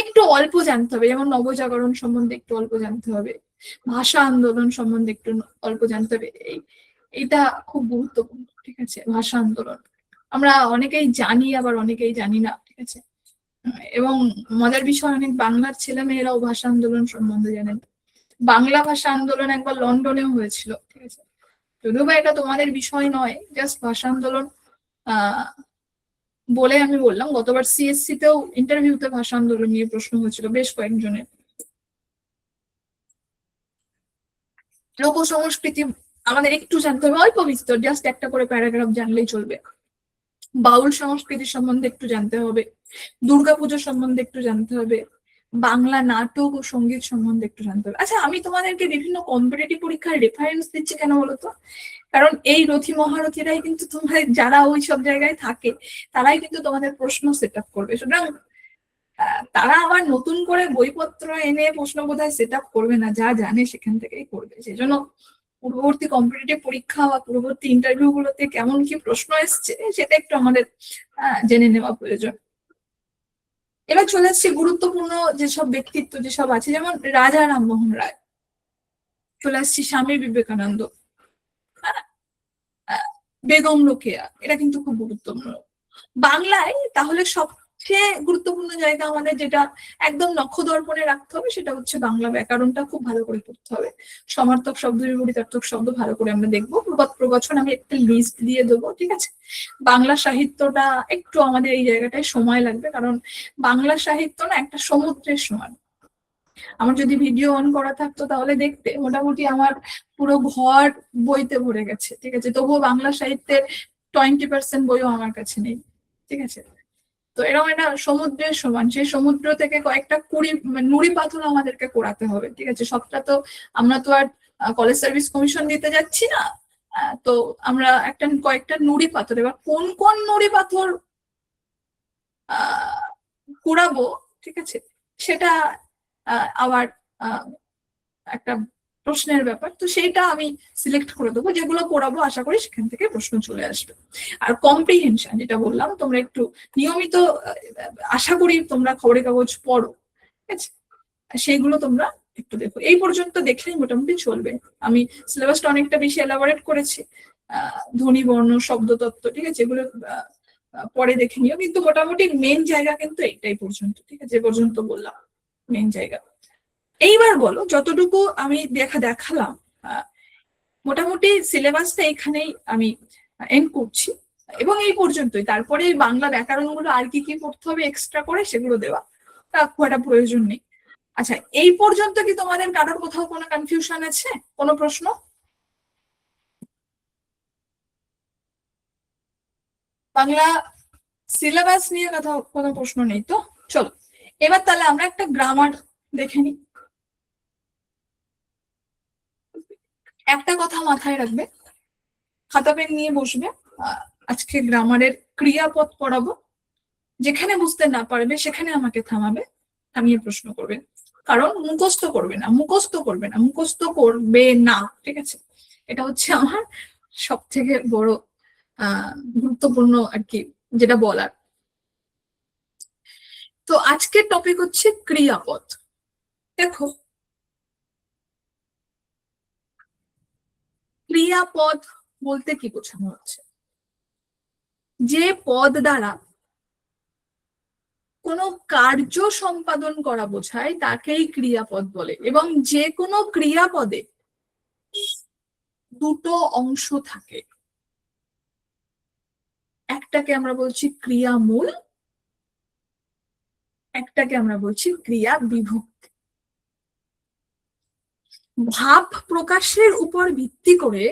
একটু অল্প জানতে হবে, যেমন নবজাগরণ সম্বন্ধে একটু অল্প জানতে হবে, ভাষা আন্দোলন সম্বন্ধে একটু অল্প জানতে হবে। এইটা খুব গুরুত্বপূর্ণ, ঠিক আছে। ভাষা আন্দোলন আমরা অনেকেই জানি, আবার অনেকেই জানি না, ঠিক আছে। এবং মজার বিষয়, অনেক বাংলার ছেলে মেয়েরাও ভাষা আন্দোলন সম্বন্ধে জানেন। বাংলা ভাষা আন্দোলন একবার লন্ডনেও হয়েছিল, ঠিক আছে। যদিও বা এটা তোমাদের বিষয় নয়, জাস্ট ভাষা আন্দোলন বলে আমি বললাম। গতবার সিএসসি তেও ইন্টারভিউতে ভাষা আন্দোলন নিয়ে প্রশ্ন হয়েছিল বেশ কয়েকজনের। লোক সংস্কৃতি আমাদের একটু জানতে হবে, অল্প বিস্তর, জাস্ট একটা করে প্যারাগ্রাফ জানলেই চলবে। বাউল সংস্কৃতি সম্বন্ধে একটু জানতে হবে, দুর্গাপুজো সম্বন্ধে একটু জানতে হবে, বাংলা নাটক ও সঙ্গীত সম্বন্ধে একটু জানতে হবে। আচ্ছা, আমি তোমাদেরকে বিভিন্ন কম্পিটিটিভ পরীক্ষার রেফারেন্স দিচ্ছি কেন বলতো? কারণ এই রথী মহারথীরাই কিন্তু তোমাদের, যারা ওই সব জায়গায় থাকে, তারাই কিন্তু তোমাদের প্রশ্ন সেট আপ করবে। সুতরাং তারা আবার নতুন করে বইপত্র এনে প্রশ্ন বোধহয় সেট আপ করবে না, যা জানে সেখান থেকেই করবে। সেই জন্য পূর্ববর্তী কম্পিটিটিভ পরীক্ষা বা পূর্ববর্তী ইন্টারভিউ গুলোতে কেমন কি প্রশ্ন এসছে সেটা একটু আমাদের জেনে নেওয়া প্রয়োজন। এবার চলে আসছে গুরুত্বপূর্ণ যেসব ব্যক্তিত্ব যেসব আছে, যেমন রাজা রামমোহন রায়, চলে আসছি স্বামী বিবেকানন্দ, বেগম রোকেয়া, এটা কিন্তু খুব গুরুত্বপূর্ণ। বাংলায় তাহলে সবচেয়ে গুরুত্বপূর্ণ জায়গা আমাদের যেটা একদম নখদর্পণে রাখতে হবে সেটা হচ্ছে বাংলা ব্যাকরণটা খুব ভালো করে পড়তে হবে। সমার্থক শব্দ, বিপরীতার্থক শব্দ ভালো করে আমরা দেখবো। প্রবাদ প্রবচন আমি একটা লিস্ট দিয়ে দেবো, ঠিক আছে? বাংলা সাহিত্যটা একটু আমাদের এই জায়গাটায় সময় লাগবে, কারণ বাংলা সাহিত্য না একটা সমুদ্রের সমান। আমার যদি ভিডিও অন করা থাকতো তাহলে দেখতে মোটামুটি আমার পুরো ঘর বইতে ভরে গেছে, ঠিক আছে? তবুও বাংলা সাহিত্যের 20% বইও আমার কাছে নেই, ঠিক আছে? তো এরকম একটা সমুদ্রের সমান, সেই সমুদ্র থেকে কয়েকটা নুড়ি পাথর আমাদেরকে কোড়াতে হবে, ঠিক আছে? সবটা তো আমরা তো আর কলেজ সার্ভিস কমিশন দিতে যাচ্ছি না। তো আমরা কয়েকটা নুড়ি পাথর, এবার কোন কোন নুড়ি পাথর কুড়াবো, ঠিক আছে, সেটা আবার একটা প্রশ্নের ব্যাপার। তো সেইটা আমি সিলেক্ট করে দেবো, যেগুলো পড়াবো আশা করি সেখান থেকে প্রশ্ন চলে আসবে। আর কম্প্রিহেনশন যেটা বললাম, তোমরা একটু নিয়মিত, আশা করি তোমরা খবরের কাগজ পড়ো, ঠিক আছে? সেইগুলো তোমরা একটু দেখো, এই পর্যন্ত দেখলেই মোটামুটি চলবে। আমি সিলেবাসটা অনেকটা বেশি এলাবোরেট করেছি, ধ্বনি বর্ণ শব্দতত্ত্ব, ঠিক আছে, এগুলো পরে দেখে নিও, কিন্তু মোটামুটি মেন জায়গা কিন্তু এইটাই পর্যন্ত, ঠিক আছে? যে পর্যন্ত বললাম মেন জায়গা। এইবার বলো, যতটুকু আমি দেখালাম, মোটামুটি সিলেবাসটা এখানেই আমি এন্ড করছি, এবং এই পর্যন্তই। তারপরে বাংলা ব্যাকরণ গুলো আর কি কি পড়তে হবে এক্সট্রা করে সেগুলো দেওয়া খুব একটা প্রয়োজন নেই। আচ্ছা, এই পর্যন্ত কি তোমাদের কারোর কোথাও কোনো কনফিউশন আছে, কোনো প্রশ্ন? বাংলা সিলেবাস নিয়ে কথা কোনো প্রশ্ন নেই তো? চলো এবার তাহলে আমরা একটা গ্রামার দেখে নিই। একটা কথা মাথায় রাখবে, খাতা পেন নিয়ে বসবে, আজকে গ্রামারের ক্রিয়াপদ পড়াবো। যেখানে বুঝতে না পারবে সেখানে আমাকে থামাবে, থামিয়ে প্রশ্ন করবে। কারণ মুখস্থ করবে না, মুখস্থ করবে না, মুখস্থ করবে না, ঠিক আছে? এটা হচ্ছে আমার সব থেকে বড় গুরুত্বপূর্ণ আর কি যেটা বলার। তো আজকের টপিক হচ্ছে ক্রিয়াপদ। দেখো, ক্রিয়াপদ বলতে কি বোঝানো হচ্ছে? যে পদ দ্বারা কোনো কার্য সম্পাদন করা বোঝায় তাকেই ক্রিয়াপদ বলে। এবং যে কোনো ক্রিয়াপদে দুটো অংশ থাকে, একটাকে আমরা বলছি ক্রিয়ামূল, একটাকে আমরা বলছি ক্রিয়া বিভক্তি। ভাব প্রকাশের উপর ভিত্তি করে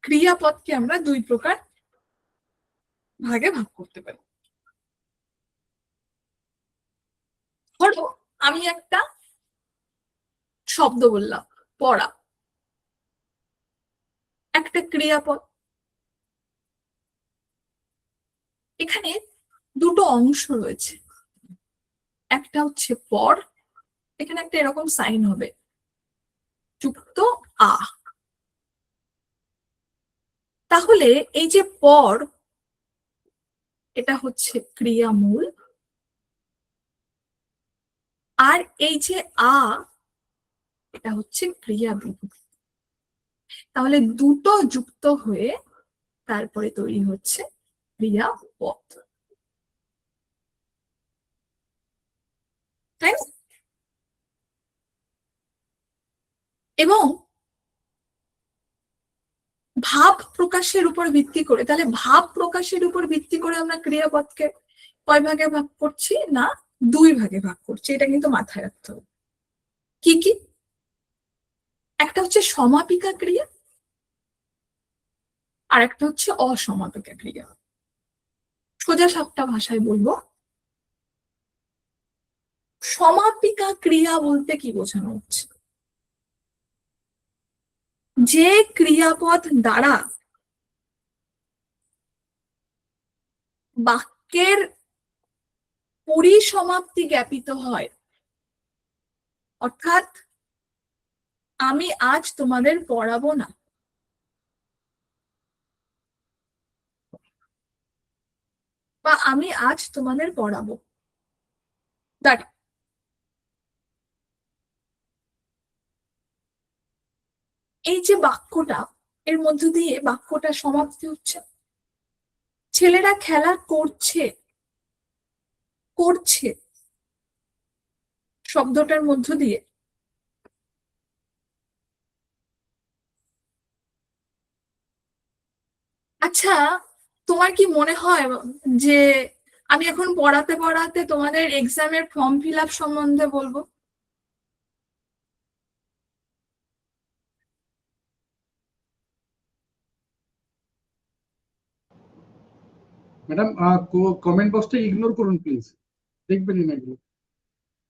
ক্রিয়াপদকে আমরা দুই প্রকার ভাগে ভাগ করতে পারি। ধরো আমি একটা শব্দ বললাম, পড়া, একটা ক্রিয়াপদ। এখানে দুটো অংশ রয়েছে, একটা হচ্ছে পর, এখানে একটা এরকম সাইন হবে যুক্ত আ। তাহলে এই যে পর, এটা হচ্ছে ক্রিয়ামূল, আর এই যে আ, এটা হচ্ছে ক্রিয়া বিভক্তি। তাহলে দুটো যুক্ত হয়ে তারপরে তৈরি হচ্ছে ক্রিয়াপদ, তাই না? এবং ভাব প্রকাশের উপর ভিত্তি করে, তাহলে ভাব প্রকাশের উপর ভিত্তি করে আমরা ক্রিয়াপদকে কয় ভাগে ভাগ করছি? না, 2 ভাগে ভাগ করছি। এটা কিন্তু মাথায় রাখতে হবে। কি কি? একটা হচ্ছে সমাপিকা ক্রিয়া, আর একটা হচ্ছে অসমাপিকা ক্রিয়া। সোজা সাপটা ভাষায় বলবো, সমাপিকা ক্রিয়া বলতে কি বোঝানো হচ্ছে? যে ক্রিয়াপদ দ্বারা বাক্যের পরিসমাপ্তি জ্ঞাপিত হয়। অর্থাৎ আমি আজ তোমাদের পড়াবো না, বা আমি আজ তোমাদের পড়াবো, দ্যাট এই যে বাক্যটা, এর মধ্য দিয়ে বাক্যটা সমাপ্তি হচ্ছে। ছেলেরা খেলা করছে, করছে শব্দটার মধ্য দিয়ে আচ্ছা, তোমার কি মনে হয় যে আমি এখন পড়াতে পড়াতে তোমাদের এক্সামের ফর্ম ফিল আপ সম্বন্ধে বলবো? ম্যাডাম, কমেন্ট বক্সটা ইগনোর করুন প্লিজ, দেখবেন না এগুলো।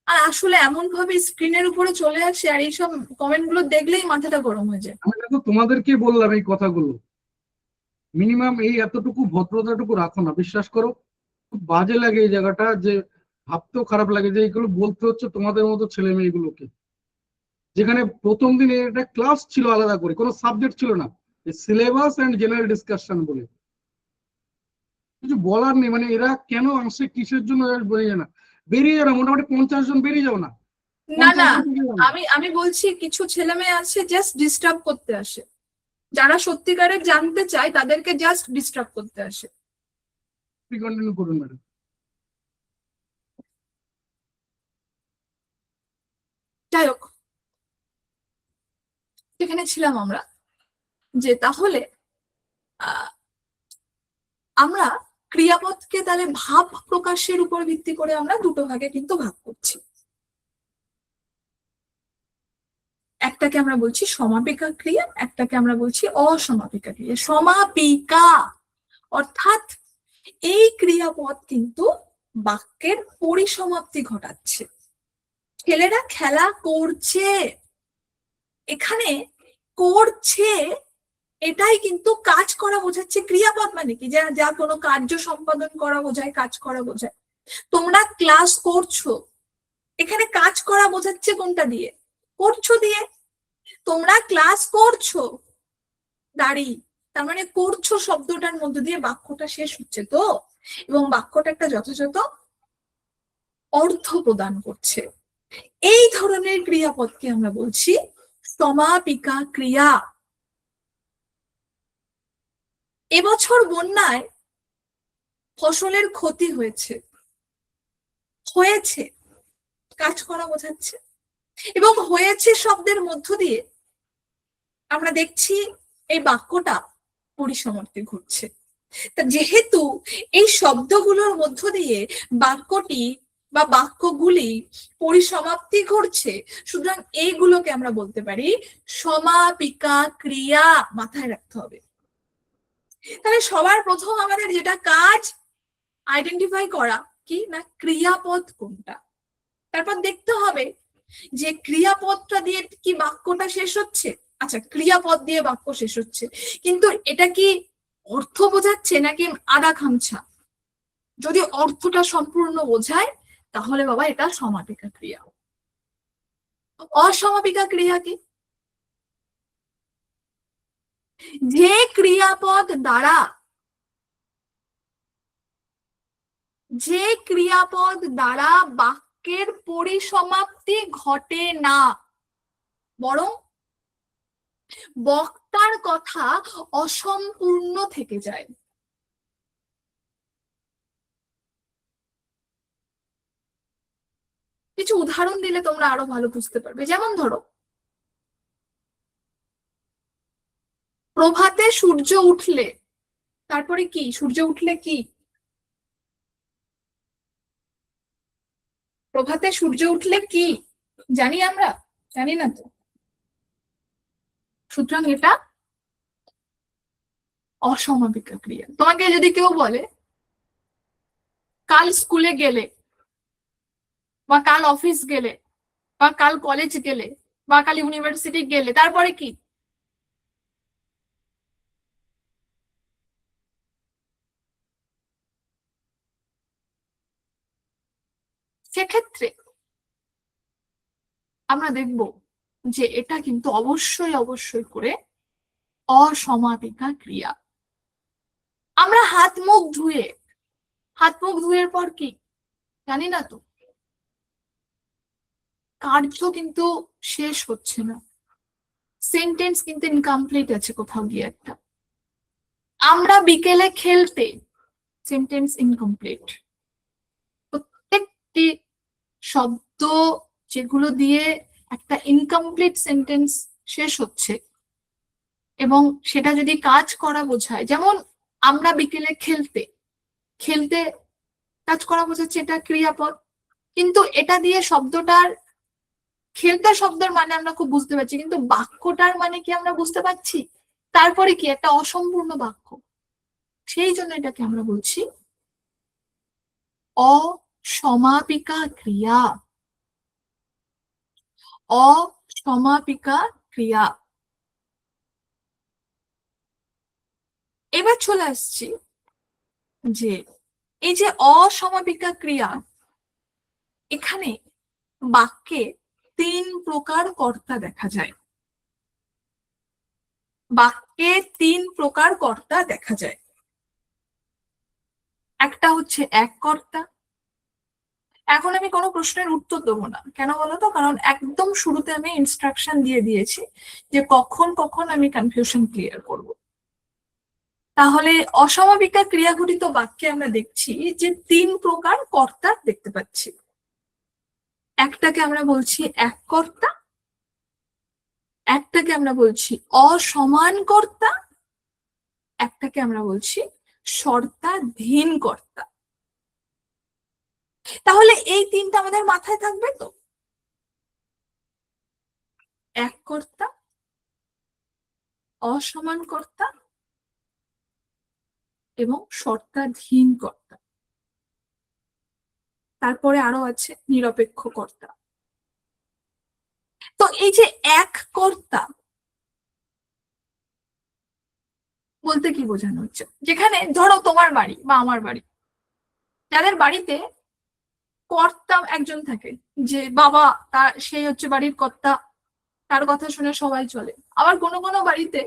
আর আসলে এমন ভাবে স্ক্রিনের উপরে চলে আসে, আর এইসব কমেন্ট গুলো দেখলেই মাথাটা গরম হয়ে যায়। আমি দেখো তোমাদেরকে বললাম এই কথাগুলো, মিনিমাম এই এতটুকু ভদ্রতাটুকু রাখো না, বিশ্বাস করো। খুব বাজে লাগে এই জায়গাটা, যে ভাবতেও খারাপ লাগে যে এগুলো বলতে হচ্ছে তোমাদের মতো ছেলে মেয়েগুলোকে, যেখানে প্রথম দিনে একটা ক্লাস ছিল আলাদা করে, কোনো সাবজেক্ট ছিল না, সিলেবাস এন্ড জেনারেল ডিসকাশন বলে কিছু বলার নেই। মানে এরা কেন আসে, কিসের জন্য বেরিয়ে না, বেরিয়ে যাও না, মোটামুটি 50 জন বেরিয়ে যাও না, না 50 না, জন বেরিয়ে যাও না। আমি বলছি কিছু ছেলে মেয়ে আছে জাস্ট ডিস্টার্ব করতে আসে, যারা সত্যিকারের জানতে চায় তাদেরকে জাস্ট ডিস্টার্ব করতে আসে। কন্টিনিউ করুন ম্যাডাম। যাই হোক, সেখানে ছিলাম আমরা, যে তাহলে আহ, আমরা ক্রিয়াপদকে তাহলে ভাব প্রকাশের উপর ভিত্তি করে আমরা 2 ভাগে কিন্তু ভাগ করছি। একটাকে আমরা বলছি সমাপিকা ক্রিয়া, একটাকে আমরা বলছি অসমাপিকা ক্রিয়া। সমাপিকা অর্থাৎ এই ক্রিয়াপদ কিন্তু বাক্যের পরিসমাপ্তি ঘটাচ্ছে। ছেলেরা খেলা করছে, এখানে করছে এটাই কিন্তু কাজ করা বোঝাচ্ছে। ক্রিয়াপদ মানে কি? যা যা কোনো কার্য সম্পাদন করা বোঝায়, কাজ করা বোঝায়। তোমরা ক্লাস করছো, এখানে কাজ করা বোঝাচ্ছে কোনটা দিয়ে? করছো দিয়ে। তোমরা ক্লাস করছো, দাঁড়িয়ে, তার মানে করছো শব্দটার মধ্যে দিয়ে বাক্যটা শেষ হচ্ছে তো, এবং বাক্যটা একটা যথাযথ অর্থ প্রদান করছে। এই ধরনের ক্রিয়াপদকে আমরা বলছি সমাপিকা ক্রিয়া। এবছর বন্যায় ফসলের ক্ষতি হয়েছে, হয়েছে কাজ করা বোঝাচ্ছে, এবং হয়েছে শব্দের মধ্য দিয়ে আমরা দেখছি এই বাক্যটা পরিসমাপ্তি ঘটছে। তা যেহেতু এই শব্দগুলোর মধ্য দিয়ে বাক্যটি বা বাক্যগুলি পরিসমাপ্তি ঘটছে, সুতরাং এইগুলোকে আমরা বলতে পারি সমাপিকা ক্রিয়া। মাথায় রাখতে হবে। তাহলে সবার প্রথম আমাদের যেটা কাজ, আইডেন্টিফাই করা কি না ক্রিয়াপদ কোনটা। তারপর দেখতে হবে যে ক্রিয়াপদটা দিয়ে কি বাক্যটা শেষ হচ্ছে। আচ্ছা, ক্রিয়াপদ দিয়ে বাক্য শেষ হচ্ছে, কিন্তু এটা কি অর্থ বোঝাচ্ছে নাকি আদা খামছা? যদি অর্থটা সম্পূর্ণ বোঝায় তাহলে বাবা এটা সমাপিকা ক্রিয়া। অসমাপিকা ক্রিয়া কি? যে ক্রিয়াপদ দ্বারা, যে ক্রিয়াপদ দ্বারা বাক্যের পরিসমাপ্তি ঘটে না, বরং বক্তার কথা অসম্পূর্ণ থেকে যায়। কিছু উদাহরণ দিলে তোমরা আরো ভালো বুঝতে পারবে। যেমন ধরো, প্রভাতে সূর্য উঠলে, তারপরে কি? সূর্য উঠলে কি? প্রভাতে সূর্য উঠলে কি জানি আমরা? জানি না তো। সুতরাং এটা অসমাপিকা ক্রিয়া। তোমাকে যদি কেউ বলে কাল স্কুলে গেলে, বা কাল অফিস গেলে, বা কাল কলেজ গেলে, বা কাল ইউনিভার্সিটি গেলে, তারপরে কি? সেক্ষেত্রে আমরা দেখব যে এটা কিন্তু অবশ্যই অবশ্যই করে অসমাপিকা ক্রিয়া। আমরা হাত মুখ ধুয়ে পর কি জানি না তো, কার্য কিন্তু শেষ হচ্ছে না, সেন্টেন্স কিন্তু ইনকমপ্লিট আছে কোথাও গিয়ে একটা। আমরা বিকেলে খেলতে, সেন্টেন্স ইনকমপ্লিট। প্রত্যেকটি শব্দ যেগুলো দিয়ে একটা ইনকমপ্লিট সেন্টেন্স শেষ হচ্ছে, এবং সেটা যদি কাজ করা বোঝায়, যেমন আমরা বিকেলে খেলতে, খেলতে কাজ করা বোঝাচ্ছে, এটা ক্রিয়াপদ, কিন্তু এটা দিয়ে শব্দটার, খেলতে শব্দের মানে আমরা খুব বুঝতে পারছি, কিন্তু বাক্যটার মানে কি আমরা বুঝতে পারছি? তারপরে কি একটা অসম্পূর্ণ বাক্য। সেই জন্য এটাকে আমরা বলছি অসমাপিকা ক্রিয়া। অসমাপিকা ক্রিয়া। এবার চলে আসছি যে এই যে অসমাপিকা ক্রিয়া, এখানে বাক্যে 3 প্রকার কর্তা দেখা যায়। বাক্যে 3 প্রকার কর্তা দেখা যায়। একটা হচ্ছে এক কর্তা। এখন আমি কোনো প্রশ্নের উত্তর দেবো না, কেন বলতো? কারণ একদম শুরুতে আমি ইনস্ট্রাকশন দিয়ে দিয়েছি যে কখন কখন আমি কনফিউশন ক্লিয়ার করব। তাহলে অসমাপিকা ক্রিয়াঘটিত বাক্যে আমরা দেখছি যে 3 প্রকার কর্তা দেখতে পাচ্ছি। একটাকে আমরা বলছি এক কর্তা, একটাকে আমরা বলছি অসমান কর্তা, একটাকে আমরা বলছি শর্তাধীন কর্তা। তাহলে এই 3টা আমাদের মাথায় থাকবে তো, এক কর্তা, অসমান কর্তা এবং শর্তাধীন কর্তা। তারপরে আরো আছে নিরপেক্ষ কর্তা। তো এই যে এক কর্তা বলতে কি বোঝানো হচ্ছে? যেখানে ধরো তোমার বাড়ি বা আমার বাড়ি, যাদের বাড়িতে কর্তা একজন থাকে, যে বাবা, তার সেই হচ্ছে বাড়ির কর্তা, তার কথা শুনে সবাই চলে। আবার কোনো কোনো বাড়িতে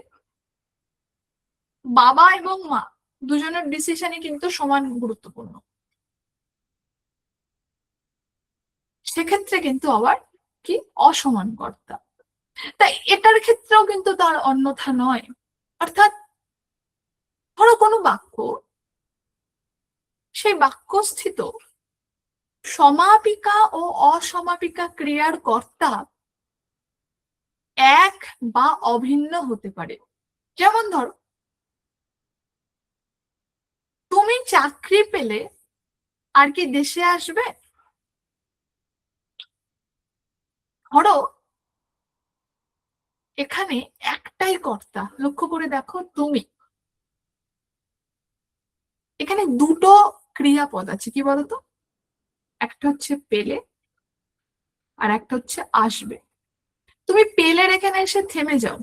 বাবা এবং মা দুজনের ডিসিশনই কিন্তু সমান গুরুত্বপূর্ণ। সেক্ষেত্রে কিন্তু আবার কি অসমান কর্তা। তাই এটার ক্ষেত্রেও কিন্তু তার অন্যথা নয়। অর্থাৎ ধরো কোনো বাক্য, সেই বাক্যস্থিত সমাপিকা ও অসমাপিকা ক্রিয়ার কর্তা এক বা অভিন্ন হতে পারে। যেমন ধরো, তুমি চাকরি পেলে আর কি দেশে আসবে? ধরো এখানে একটাই কর্তা, লক্ষ্য করে দেখো, তুমি। এখানে দুটো ক্রিয়াপদ আছে, কি বলতো? একটা হচ্ছে পেলে, আর একটা হচ্ছে আসবে। তুমি পেলের এখানে এসে থেমে যাও,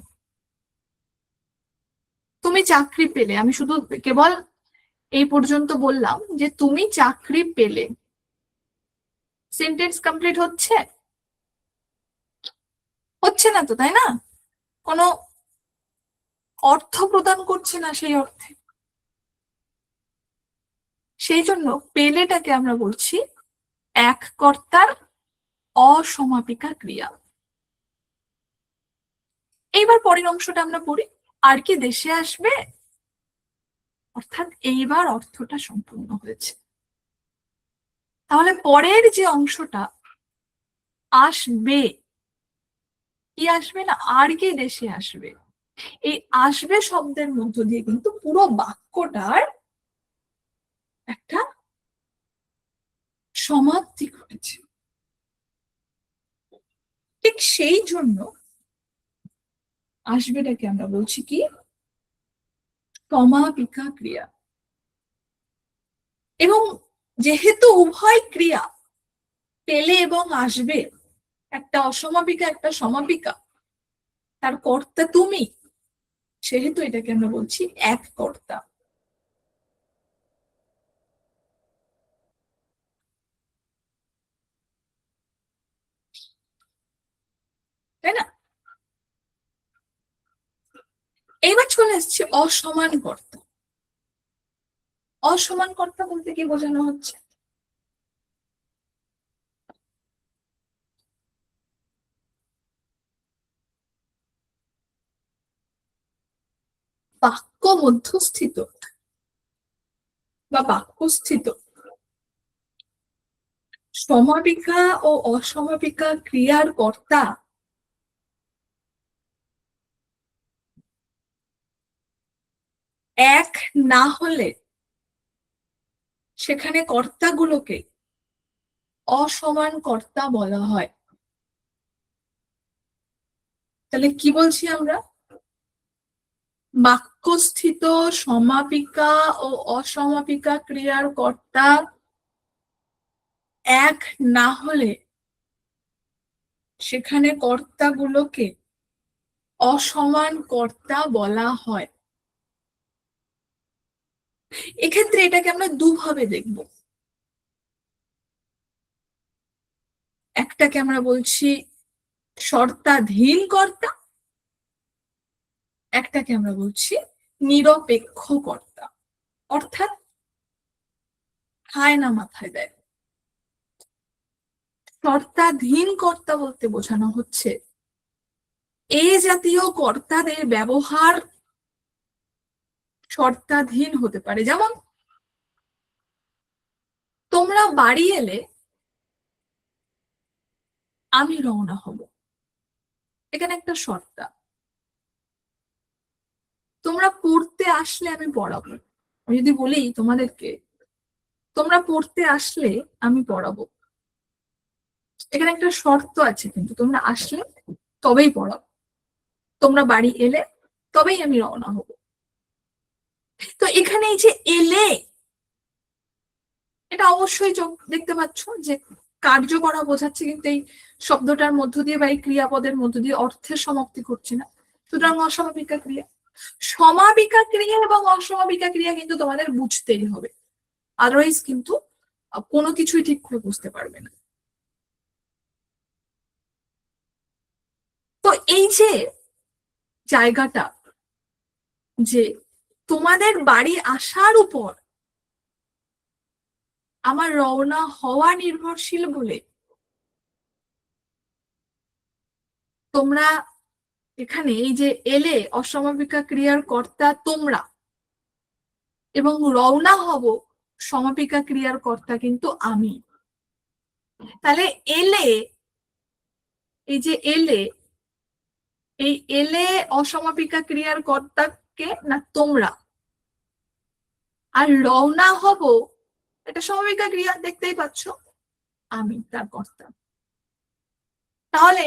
তুমি চাকরি পেলে, আমি শুধু কেবল এই পর্যন্ত বললাম যে তুমি চাকরি পেলে, সেন্টেন্স কমপ্লিট হচ্ছে? হচ্ছে না তো, তাই না? কোনো অর্থ প্রদান করছে না সেই অর্থে। সেই জন্য পেলেটাকে আমরা বলছি এক কর্তার অসমাপিকা ক্রিয়া। এইবার পরের অংশটা আমরা পড়ি, আর কি দেশে আসবে, অর্থাৎ এইবার অর্থটা সম্পূর্ণ হয়েছে। তাহলে পরের যে অংশটা আসবে, কি আসবে না, আর কি দেশে আসবে, এই আসবে শব্দের মধ্য দিয়ে কিন্তু পুরো বাক্যটার একটা সমাপ্তি ঘটেছে। ঠিক সেই জন্য আসবেটাকে আমরা বলছি কি সমাপিকা ক্রিয়া। এবং যেহেতু উভয় ক্রিয়া পেলে এবং আসবে, একটা অসমাপিকা একটা সমাপিকা, তার কর্তা তুমি, সেহেতু এটাকে আমরা বলছি এক কর্তা। তাই না? এইবার চলে এসছে অসমান কর্তা। অসমান কর্তা বলতে কি বোঝানো হচ্ছে? বাক্য মধ্যস্থিত বা বাক্যস্থিত সমাপিকা ও অসমাপিকা ক্রিয়ার কর্তা এক না হলে সেখানে কর্তাগুলোকে অসমান কর্তা বলা হয়। তাহলে কি বলছি আমরা? বাক্যস্থিত সমাপিকা ও অসমাপিকা ক্রিয়ার কর্তা এক না হলে সেখানে কর্তাগুলোকে অসমান কর্তা বলা হয়। এক্ষেত্রে এটাকে আমরা দুভাবে দেখব। একটাকে আমরা বলছি শর্তাধীন কর্তা, একটাকে আমরা বলছি নিরপেক্ষ কর্তা। অর্থাৎ খায় না মাথায় দেয়। শর্তাধীন কর্তা বলতে বোঝানো হচ্ছে এই জাতীয় কর্তাদের ব্যবহার শর্তাধীন হতে পারে। যেমন তোমরা বাড়ি এলে আমি রওনা হব, এখানে একটা শর্তা। তোমরা পড়তে আসলে আমি পড়াবো। আমি যদি বলি তোমাদেরকে তোমরা পড়তে আসলে আমি পড়াবো, এখানে একটা শর্ত আছে, কিন্তু তোমরা আসলে তবেই পড়াবো, তোমরা বাড়ি এলে তবেই আমি রওনা হব। তো এখানে এই যে এলে, এটা অবশ্যই দেখতে পাচ্ছ যে কার্য করা বোঝাচ্ছে, কিন্তু এই শব্দটার মধ্য দিয়ে বা এই ক্রিয়াপদের মধ্য দিয়ে অর্থের সমাপ্তি ঘটছে না। সুতরাং অসমাপিকা ক্রিয়া। সমাপিকা ক্রিয়া এবং অসমাপিকা ক্রিয়া কিন্তু তোমাদের বুঝতেই হবে, আদারওয়াইজ কিন্তু কোনো কিছুই ঠিক করে বুঝতে পারবে না। তো এই যে জায়গাটা, যে তোমাদের বাড়ি আসার উপর আমার রওনা হওয়া নির্ভরশীল বলে তোমরা এখানে এই যে এলে অসমাপিকা ক্রিয়ার কর্তা তোমরা, এবং রওনা হব সমাপিকা ক্রিয়ার কর্তা কিন্তু আমি। তাহলে এলে, এই যে এলে, এই এলে অসমাপিকা ক্রিয়ার কর্তাকে না তোমরা, আর রওনা হব এটা সমাপিকা ক্রিয়া, দেখতেই পাচ্ছ আমি তার কর্তা। তাহলে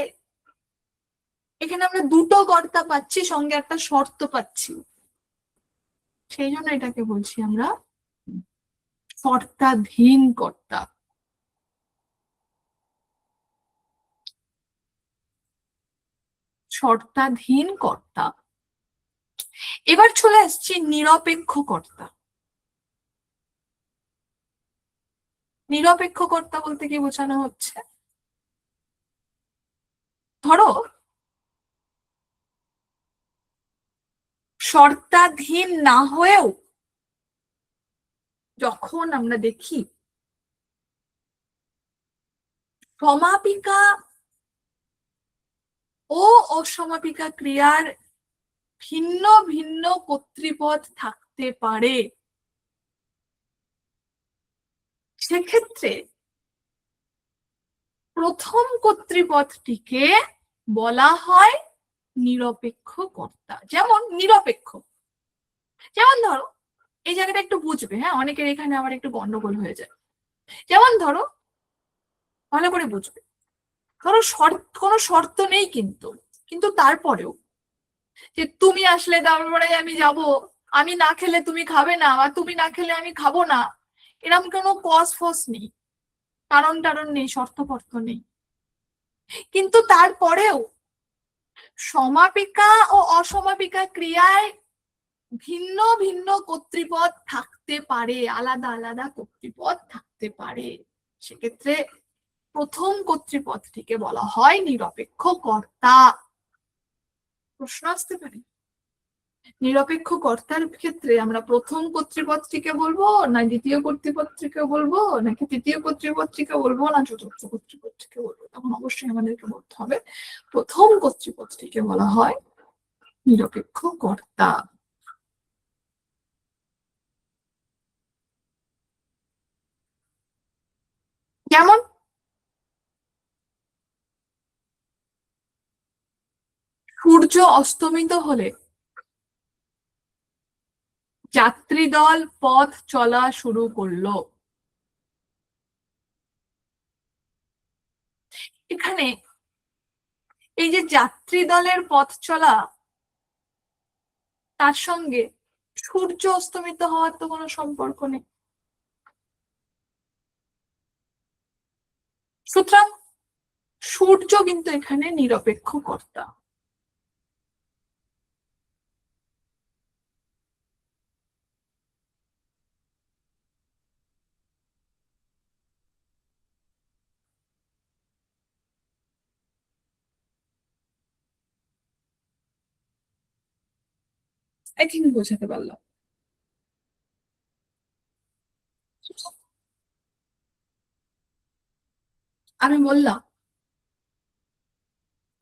এখানে আমরা দুটো কর্তা পাচ্ছি, সঙ্গে একটা শর্ত পাচ্ছি, সেই জন্য এটাকে বলছি আমরা শর্তাধীন কর্তা। শর্তাধীন কর্তা। এবার চলে আসছি নিরপেক্ষ কর্তা। নিরপেক্ষ কর্তা বলতে কি বোঝানো হচ্ছে? ধরো শর্তাধীন না হয়েও যখন আমরা দেখি সমাপিকা ও অসমাপিকা ক্রিয়ার ভিন্ন ভিন্ন কর্তৃপদ থাকতে পারে, সেক্ষেত্রে প্রথম কর্তৃপদটিকে বলা হয় নিরপেক্ষ কর্তা। যেমন নিরপেক্ষ, যেমন ধরো এই জায়গাটা একটু বুঝবে, হ্যাঁ, অনেকের এখানে আবার একটু গন্ডগোল হয়ে যায়। যেমন ধরো, ভালো করে বুঝবে, ধরো কোনো শর্ত নেই, কিন্তু কিন্তু তারপরেও যে তুমি আসলে তারপরে আমি যাব, আমি না খেলে তুমি খাবে না, বা তুমি না খেলে আমি খাবো না, এরকম কোনো কস ফস নেই, কারণ টারণ নেই, শর্ত ফর্ত নেই। কিন্তু তারপরেও সমাপিকা ও অসমাপিকা ক্রিয়ায় ভিন্ন ভিন্ন কর্তৃপদ থাকতে পারে, আলাদা আলাদা কর্তৃপদ থাকতে পারে। সেক্ষেত্রে প্রথম কর্তৃপদটিকে বলা হয় নিরপেক্ষ কর্তা। প্রশ্ন আসতে পারে, নিরপেক্ষ কর্তার ক্ষেত্রে আমরা প্রথম কর্তৃপদটিকে বলবো, না দ্বিতীয় কর্তৃপদটিকে বলবো, নাকি তৃতীয় কর্তৃপদটিকে বলবো, না চতুর্থ কর্তৃপদটিকে বলবো? তখন অবশ্যই আমাদেরকে বলতে হবে প্রথম কর্তৃপদটিকে বলা হয় নিরপেক্ষ কর্তা। যেমন সূর্য অস্তমিত হলে যাত্রীদল পথ চলা শুরু করলো। এখানে এই যে যাত্রী দলের পথ চলা, তার সঙ্গে সূর্য অস্তমিত হওয়ার তো কোনো সম্পর্ক নেই। সুতরাং সূর্য কিন্তু এখানে নিরপেক্ষ কর্তা। আই থিঙ্ক বোঝাতে পারলাম। আমি বললাম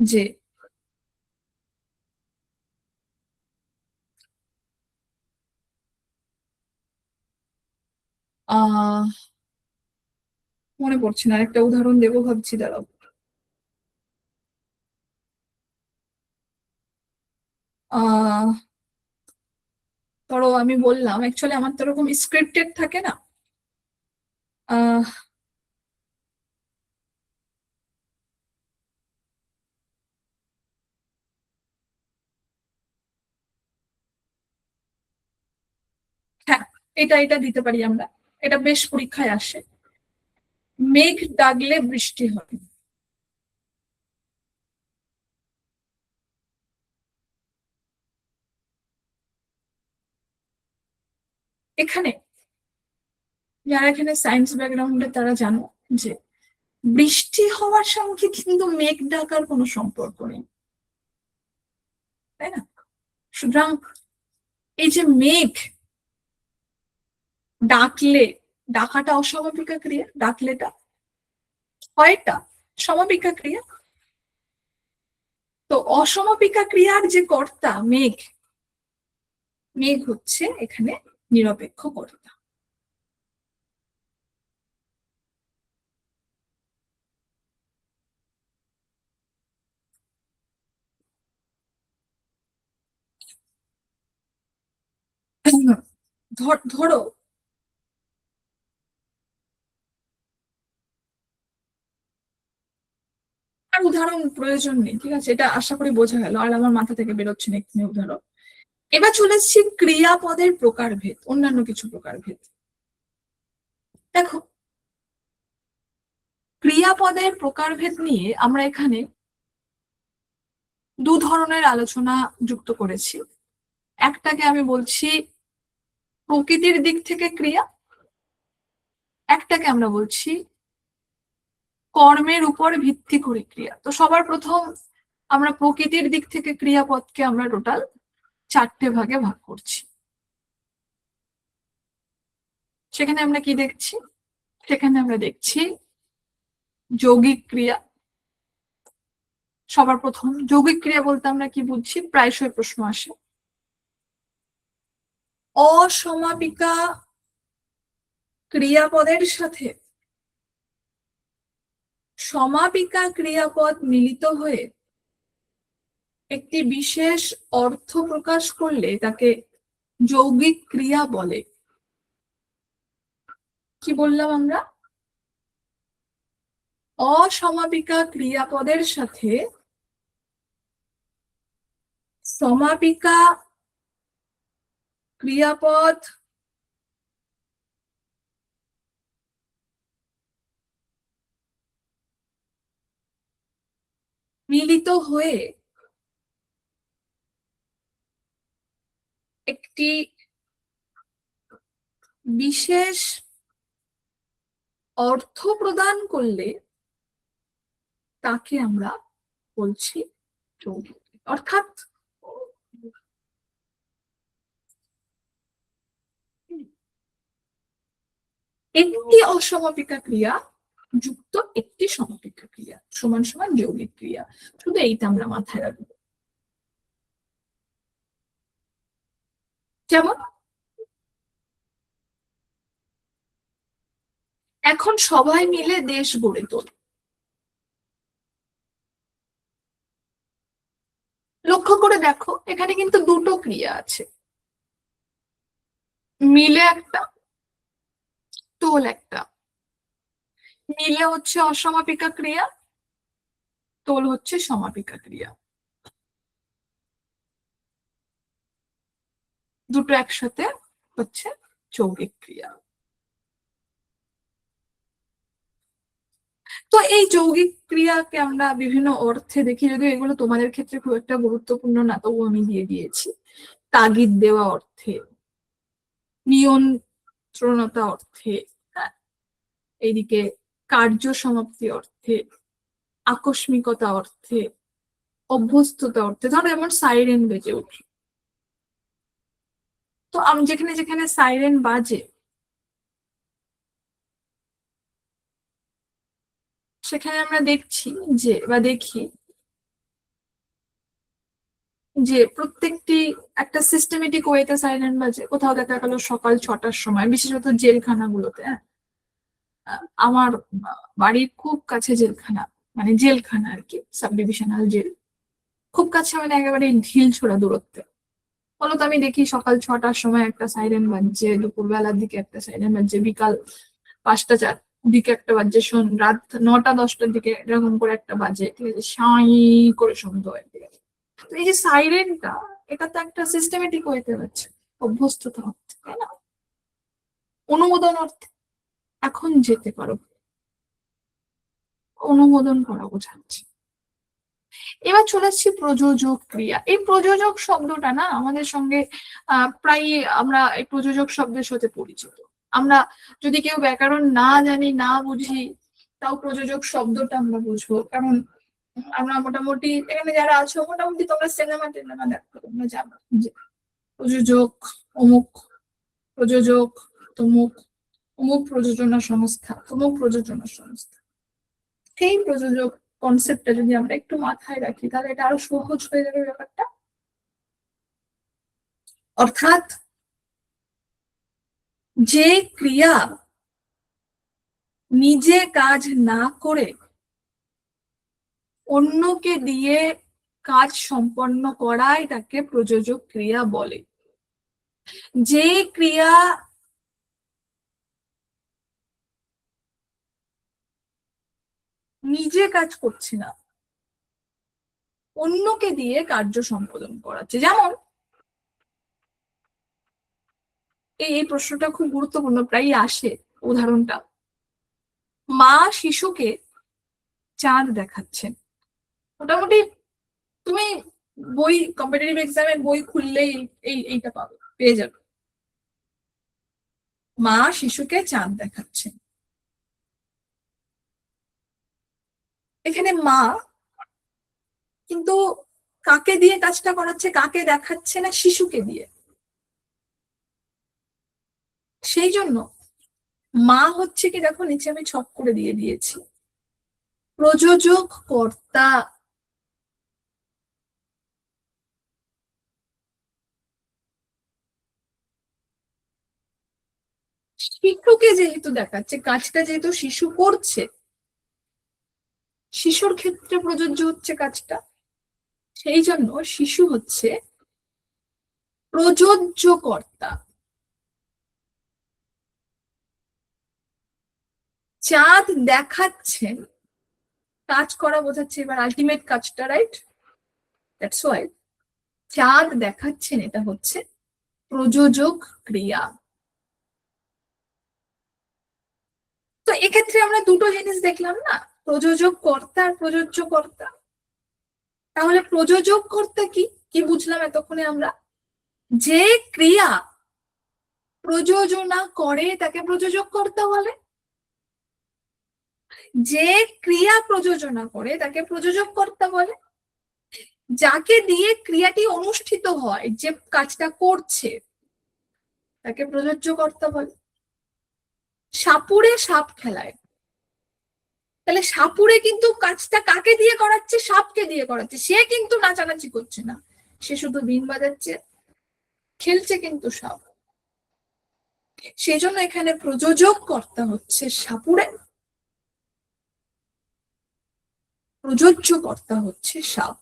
যে আহ মনে পড়ছে না, একটা উদাহরণ দেবো ভাবছি, দাঁড়াও। আহ ধরো আমি বললাম, অ্যাকচুয়ালি আমার তো এরকম স্ক্রিপ্টেড থাকে না। আহ হ্যাঁ, এটা এটা দিতে পারি আমরা, এটা বেশ পরীক্ষায় আসে। মেঘ ডাকলে বৃষ্টি হয়। এখানে যারা এখানে সায়েন্স ব্যাকগ্রাউন্ডে তারা জানো যে বৃষ্টি হওয়ার সঙ্গে কিন্তু মেঘ ডাকার কোনো সম্পর্ক নেই, তাই না? সুতরাং এই যে মেঘ ডাকলে, ডাকাটা অস্বাভাবিকা ক্রিয়া, ডাকলেটা হয়টা সমাপিকা ক্রিয়া। তো অসমাপিকা ক্রিয়ার যে কর্তা মেঘ, মেঘ হচ্ছে এখানে নিরপেক্ষ কর্তা। ধরো আর উদাহরণ প্রয়োজন নেই, ঠিক আছে, এটা আশা করি বোঝা গেল, আর আমার মাথা থেকে বেরোচ্ছে না এক্ষুনি উদাহরণ। এবার চলে এসেছি ক্রিয়াপদের প্রকারভেদ, অন্যান্য কিছু প্রকারভেদ। দেখো, ক্রিয়াপদের প্রকারভেদ নিয়ে আমরা এখানে দু ধরনের আলোচনা যুক্ত করেছি। একটাকে আমি বলছি প্রকৃতির দিক থেকে ক্রিয়া, একটাকে আমরা বলছি কর্মের উপর ভিত্তি করে ক্রিয়া। তো সবার প্রথম আমরা প্রকৃতির দিক থেকে ক্রিয়াপদকে আমরা টোটাল 4টে ভাগে ভাগ করছি। সেখানে আমরা কি দেখছি? সেখানে আমরা দেখছি যৌগিক ক্রিয়া। সবার প্রথম যৌগিক ক্রিয়া বলতে আমরা কি বুঝছি? প্রায়শই প্রশ্ন আসে, অসমাপিকা ক্রিয়াপদের সাথে সমাপিকা ক্রিয়াপদ মিলিত হয়ে একটি বিশেষ অর্থ প্রকাশ করলে তাকে যৌগিক ক্রিয়া বলে। কি বললাম আমরা? অসমাপিকা ক্রিয়াপদের সাথে সমাপিকা ক্রিয়াপদ মিলিত হয়ে একটি বিশেষ অর্থ প্রদান করলে তাকে আমরা বলছি যৌগিক। অর্থাৎ একটি অসমাপিকা ক্রিয়া যুক্ত একটি সমাপিকা ক্রিয়া সমান সমান যৌগিক ক্রিয়া। শুধু এইটা আমরা মাথায় রাখবো। যেমন এখন সবাই মিলে দেশ গড়ে তোল। লক্ষ্য করে দেখো এখানে কিন্তু দুটো ক্রিয়া আছে, মিলে একটা, তোল একটা। মিলে হচ্ছে অসমাপিকা ক্রিয়া, তোল হচ্ছে সমাপিকা ক্রিয়া। দুটো একসাথে হচ্ছে যৌগিক ক্রিয়া। তো এই যৌগিক ক্রিয়াকে আমরা বিভিন্ন অর্থে দেখি, যদিও এগুলো তোমাদের ক্ষেত্রে খুব একটা গুরুত্বপূর্ণ না, তবু আমি দিয়ে দিয়েছি। তাগিদ দেওয়া অর্থে, নিয়ন্ত্রণতা অর্থে, হ্যাঁ, এইদিকে কার্য সমাপ্তি অর্থে, আকস্মিকতা অর্থে, অভ্যস্ততা অর্থে। ধরো যেমন সাইরেন বেজে উঠল, তো আমি যেখানে যেখানে সাইরেন বাজে সেখানে আমরা দেখছি যে বা দেখি যে প্রত্যেকটি একটা সিস্টেমেটিক ওয়েতে সাইরেন বাজে। কোথাও দেখা গেল সকাল 6টার সময়, বিশেষত জেলখানাগুলোতে। হ্যাঁ, আমার বাড়ির খুব কাছে জেলখানা, মানে জেলখানা আর কি, সাব ডিভিশনাল জেল খুব কাছে, মানে একেবারে ঢিল ছোড়া দূরত্বে। ফলত আমি দেখি সকাল 6টার সময় একটা সাইরেন বাজছে, দুপুর বেলার দিকে একটা সাইরেন বাজছে, বিকাল 5টা 4 দিকে একটা বাজছে, রাত 9টা 10টার দিকে এরকম করে একটা বাজে, ঠিক আছে, সাঁই করে শব্দ হয়। ঠিক আছে, তো এই যে সাইরেনটা, এটা তো একটা সিস্টেমেটিক ওয়েতে হচ্ছে, অভ্যস্ততা হচ্ছে, তাই না? অনুমোদন অর্থে এখন যেতে পারো, অনুমোদন করা বোঝাচ্ছে। এবার চলে আসছি প্রযোজক ক্রিয়া। এই প্রযোজক শব্দটা না আমাদের সঙ্গে প্রায় আমরা এই প্রযোজক শব্দের সাথে পরিচিত। আমরা যদি কেউ ব্যাকরণ না জানি, না বুঝি, তাও প্রযোজক শব্দটা আমরা বুঝবো। কারণ আমরা মোটামুটি এখানে যারা আছো, মোটামুটি তোমরা সিনেমা টিনেমা দেখো, তোমরা জানো যে প্রযোজক অমুক, প্রযোজক তমুক, অমুক প্রযোজনা সংস্থা, তমুক প্রযোজনা সংস্থা। সেই প্রযোজক কনসেপ্টটা যদি আমরা একটু মাথায় রাখি, তাহলে এটা আরো সহজ হয়ে যাবে ব্যাপারটা। অর্থাৎ যে ক্রিয়া নিজে কাজ না করে অন্যকে দিয়ে কাজ সম্পন্ন করায় তাকে প্রযোজক ক্রিয়া বলে। যে ক্রিয়া নিজে কাজ করছে না, অন্যকে দিয়ে কার্য সম্পাদন করাচ্ছে। যেমন এই প্রশ্নটা খুব গুরুত্বপূর্ণ, প্রায় আসে উদাহরণটা। মা শিশুকে চাঁদ দেখাচ্ছেন। মোটামুটি তুমি বই, কম্পিটিটিভ এক্সামের বই খুললেই এইটা পাবে, পেয়ে যাবে। মা শিশুকে চাঁদ দেখাচ্ছেন। এখানে মা কিন্তু কাকে দিয়ে কাজটা করাচ্ছে, কাকে দেখাচ্ছে না, শিশুকে দিয়ে। সেই জন্য মা হচ্ছে কি, দেখো নিচে আমি ছক করে দিয়ে দিয়েছি, প্রযোজক কর্তা। শিশুকে যেহেতু দেখাচ্ছে, কাজটা যেহেতু শিশু করছে, শিশুর ক্ষেত্রে প্রযোজ্য হচ্ছে কাজটা। সেই জন্য শিশু হচ্ছে প্রযোজ্য কর্তা। চাঁদ দেখাচ্ছেন, কাজ করা বোঝাচ্ছে এবার আলটিমেট কাজটা, রাইট? দ্যাটস ওয়াই চাঁদ দেখাচ্ছেন এটা হচ্ছে প্রযোজক ক্রিয়া। তো এক্ষেত্রে আমরা দুটো জিনিস দেখলাম না, প্রযোজক কর্তা আর প্রযোজ্য কর্তা। তাহলে প্রযোজক কর্তা কি কি বুঝলাম এতক্ষণে আমরা? যে ক্রিয়া প্রযোজনা করে তাকে প্রযোজক কর্তা বলে, যে ক্রিয়া প্রযোজনা করে তাকে প্রযোজক কর্তা বলে, যাকে দিয়ে ক্রিয়াটি অনুষ্ঠিত হয়, যে কাজটা করছে তাকে প্রযোজ্য কর্তা বলে। সাপুড়ে সাপ খেলায়, তাহলে সাপুড়ে কিন্তু কাজটা কাকে দিয়ে করাচ্ছে? সাপকে দিয়ে করাচ্ছে। সে কিন্তু নাচানাচি করছে না, সে শুধু বিন বাজাচ্ছে, খেলছে কিন্তু সাপ। সেই জন্য এখানে প্রযোজক কর্তা হচ্ছে সাপুড়ে, প্রযোজ্য কর্তা হচ্ছে সাপ।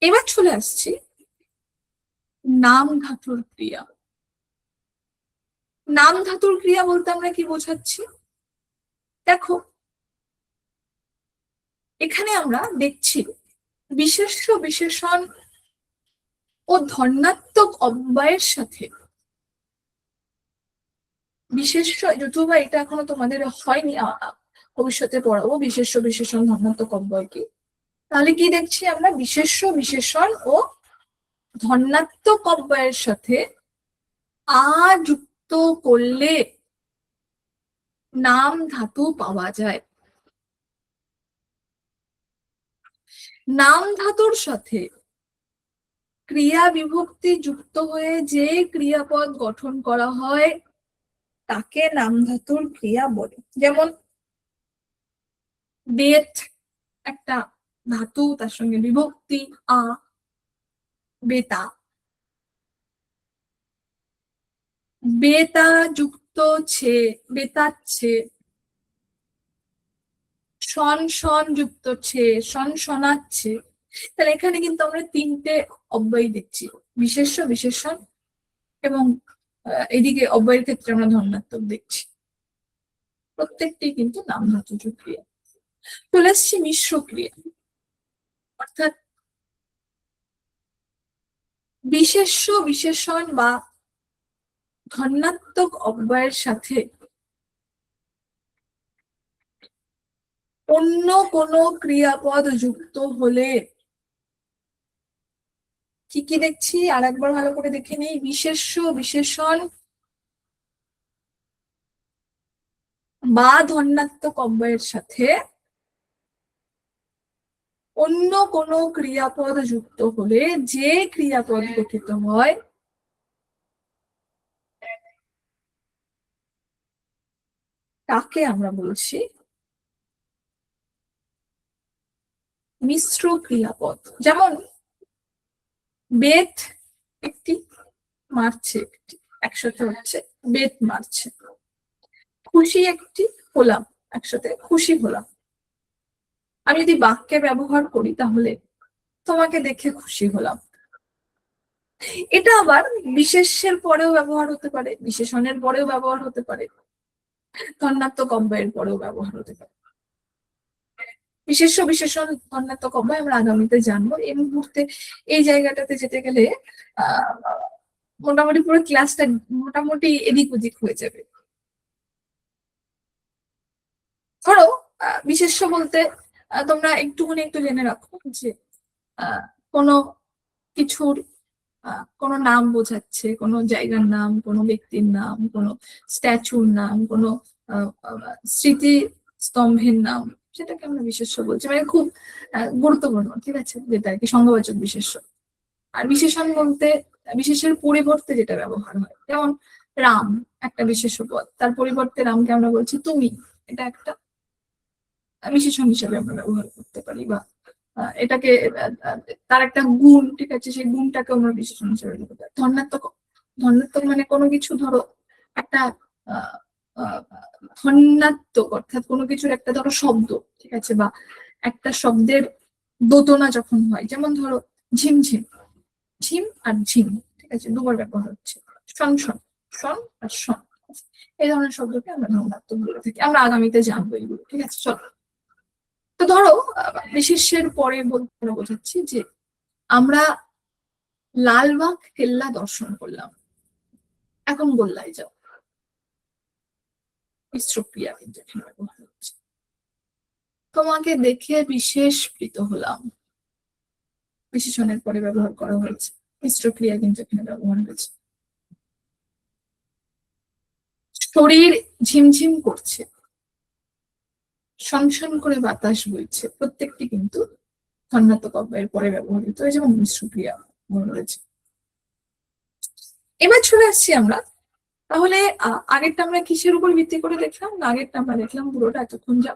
এবার চলে আসছি নাম ধাতুর ক্রিয়া। নাম ধাতুর ক্রিয়া বলতে আমরা কি বোঝাচ্ছি? দেখো, এখানে আমরা দেখছি বিশেষ্য বিশেষণ ও ধনাত্মক অব্যয়ের সাথে, বিশেষ্য যদিও এটা এখনো তোমাদের হয়নি, ভবিষ্যতে পড়াবো বিশেষ্য বিশেষণ ধনাত্মক অব্যয় কি। তাহলে কি দেখছি আমরা? বিশেষ্য বিশেষণ ও ধনাত্মক অব্যয়ের সাথে আ যুক্ত করলে নাম ধাতু পাওয়া যায়। নাম ধাতুর সাথে ক্রিয়া বিভক্তি যুক্ত হয়ে যে ক্রিয়াপদ গঠন করা হয় তাকে নাম ধাতুর ক্রিয়া বলে। যেমন বেত একটা ধাতু, তার সঙ্গে বিভক্তি আ, বেতা। বেতা যুক্ত ছে, বেতাচ্ছে। শন শন যুক্ত ছে, শন শোনাচ্ছে। তাহলে এখানে কিন্তু আমরা তিনটে অব্যয় দেখছি, বিশেষ্য বিশেষণ এবং এদিকে অব্যয়ের ক্ষেত্রে আমরা ধনাত্মক দেখছি। প্রত্যেকটি কিন্তু নাম ধাতুজ ক্রিয়া। চলে আসছি মিশ্র ক্রিয়া, অর্থাৎ বিশেষ্য বিশেষণ বা ধনাত্মক অব্যয়ের সাথে অন্য কোনো ক্রিয়াপদ যুক্ত হলে কি কি দেখছি আর একবার ভালো করে দেখে নেই। বিশেষ্য বিশেষণ বা ধনাত্মক অব্যয়ের সাথে অন্য কোনো ক্রিয়াপদ যুক্ত হলে যে ক্রিয়াপদ গঠিত হয় তাকে আমরা বলছি মিশ্র ক্রিয়াপদ। যেমন বেত একটি, মারছে একটি, একসাথে হচ্ছে বেত মারছে। খুশি একটি, হলাম, একসাথে খুশি হলাম। আমি যদি বাক্যে ব্যবহার করি তাহলে তোমাকে দেখে খুশি হলাম। এটা আবার বিশেষ্যের পরেও ব্যবহার হতে পারে, বিশেষণের পরেও ব্যবহার হতে পারে, ধনাত্মক অব্যয়ের পরেও ব্যবহার হতে পারে। বিশেষ্য বিশেষণ ধনাত্মক অব্যয় আমরা আগামীতে জানবো। এই মুহূর্তে এই জায়গাটাতে যেতে গেলে মোটামুটি পুরো ক্লাসটা মোটামুটি এদিক ওদিক হয়ে যাবে। ধরো বিশেষ্য বলতে তোমরা একটুখানি একটু জেনে রাখো যে কোনো কিছুর কোনো নাম বোঝাচ্ছে, কোনো জায়গার নাম, কোনো ব্যক্তির নাম, কোনো স্ট্যাচুর নাম, কোনো স্মৃতি স্তম্ভের নাম, সেটাকে আমরা বিশেষ্য বলছি। মানে খুব গুরুত্বপূর্ণ, ঠিক আছে, যেটা আর কি সংজ্ঞাবাচক বিশেষ্য। আর বিশেষণ বলতে বিশেষের পরিবর্তে যেটা ব্যবহার হয়, যেমন রাম একটা বিশেষ্য পদ, তার পরিবর্তে রামকে আমরা বলছি তুমি, এটা একটা বিশেষণ হিসেবে আমরা ব্যবহার করতে পারি। বা এটাকে তার একটা গুণ, ঠিক আছে, সেই গুণটাকে আমরা বিশেষণ হিসেবে ব্যবহার করি। ধনাত্মক, ধনাত্মক মানে কোনো কিছু ধরো একটা ধ্বন্যাত্মক, অর্থাৎ কোনো কিছুর একটা ধরো শব্দ, ঠিক আছে, বা একটা শব্দের দোতনা যখন হয়, যেমন ধরো ঝিমঝিম, ঝিম আর ঝিম, ঠিক আছে, দুবার ব্যবহার হচ্ছে, শন শন, শন আর শন, এই ধরনের শব্দকে আমরা ধ্বন্যাত্মক বলে থাকি। আমরা আগামীতে জানবো এগুলো, ঠিক আছে। চলো, তো ধরো বিশেষের পরে বলতে বোঝাচ্ছি যে আমরা লালবাগ কেল্লা দর্শন করলাম, এখন গোল্লায় যাও, মিশ্র ক্রিয়া কিন্তু এখানে ব্যবহার হচ্ছে। তোমাকে দেখে বিশেষ প্রীত হলাম, বিশেষণের পরে ব্যবহার করা হয়েছে, মিশ্র ক্রিয়া কিন্তু এখানে ব্যবহার হয়েছে। শরীর ঝিমঝিম করছে, শনশন করে বাতাস বইছে, প্রত্যেকটি কিন্তু ধ্বন্যাত্মক অব্যয়ের পরে ব্যবহৃত হয়েছে এবং মিশ্র ক্রিয়া ব্যবহার হয়েছে। এবার চলে আসছি আমরা, তাহলে আগেরটা আমরা কিসের উপর ভিত্তি করে দেখলাম না, আগেরটা আমরা দেখলাম পুরোটা এতক্ষণ যা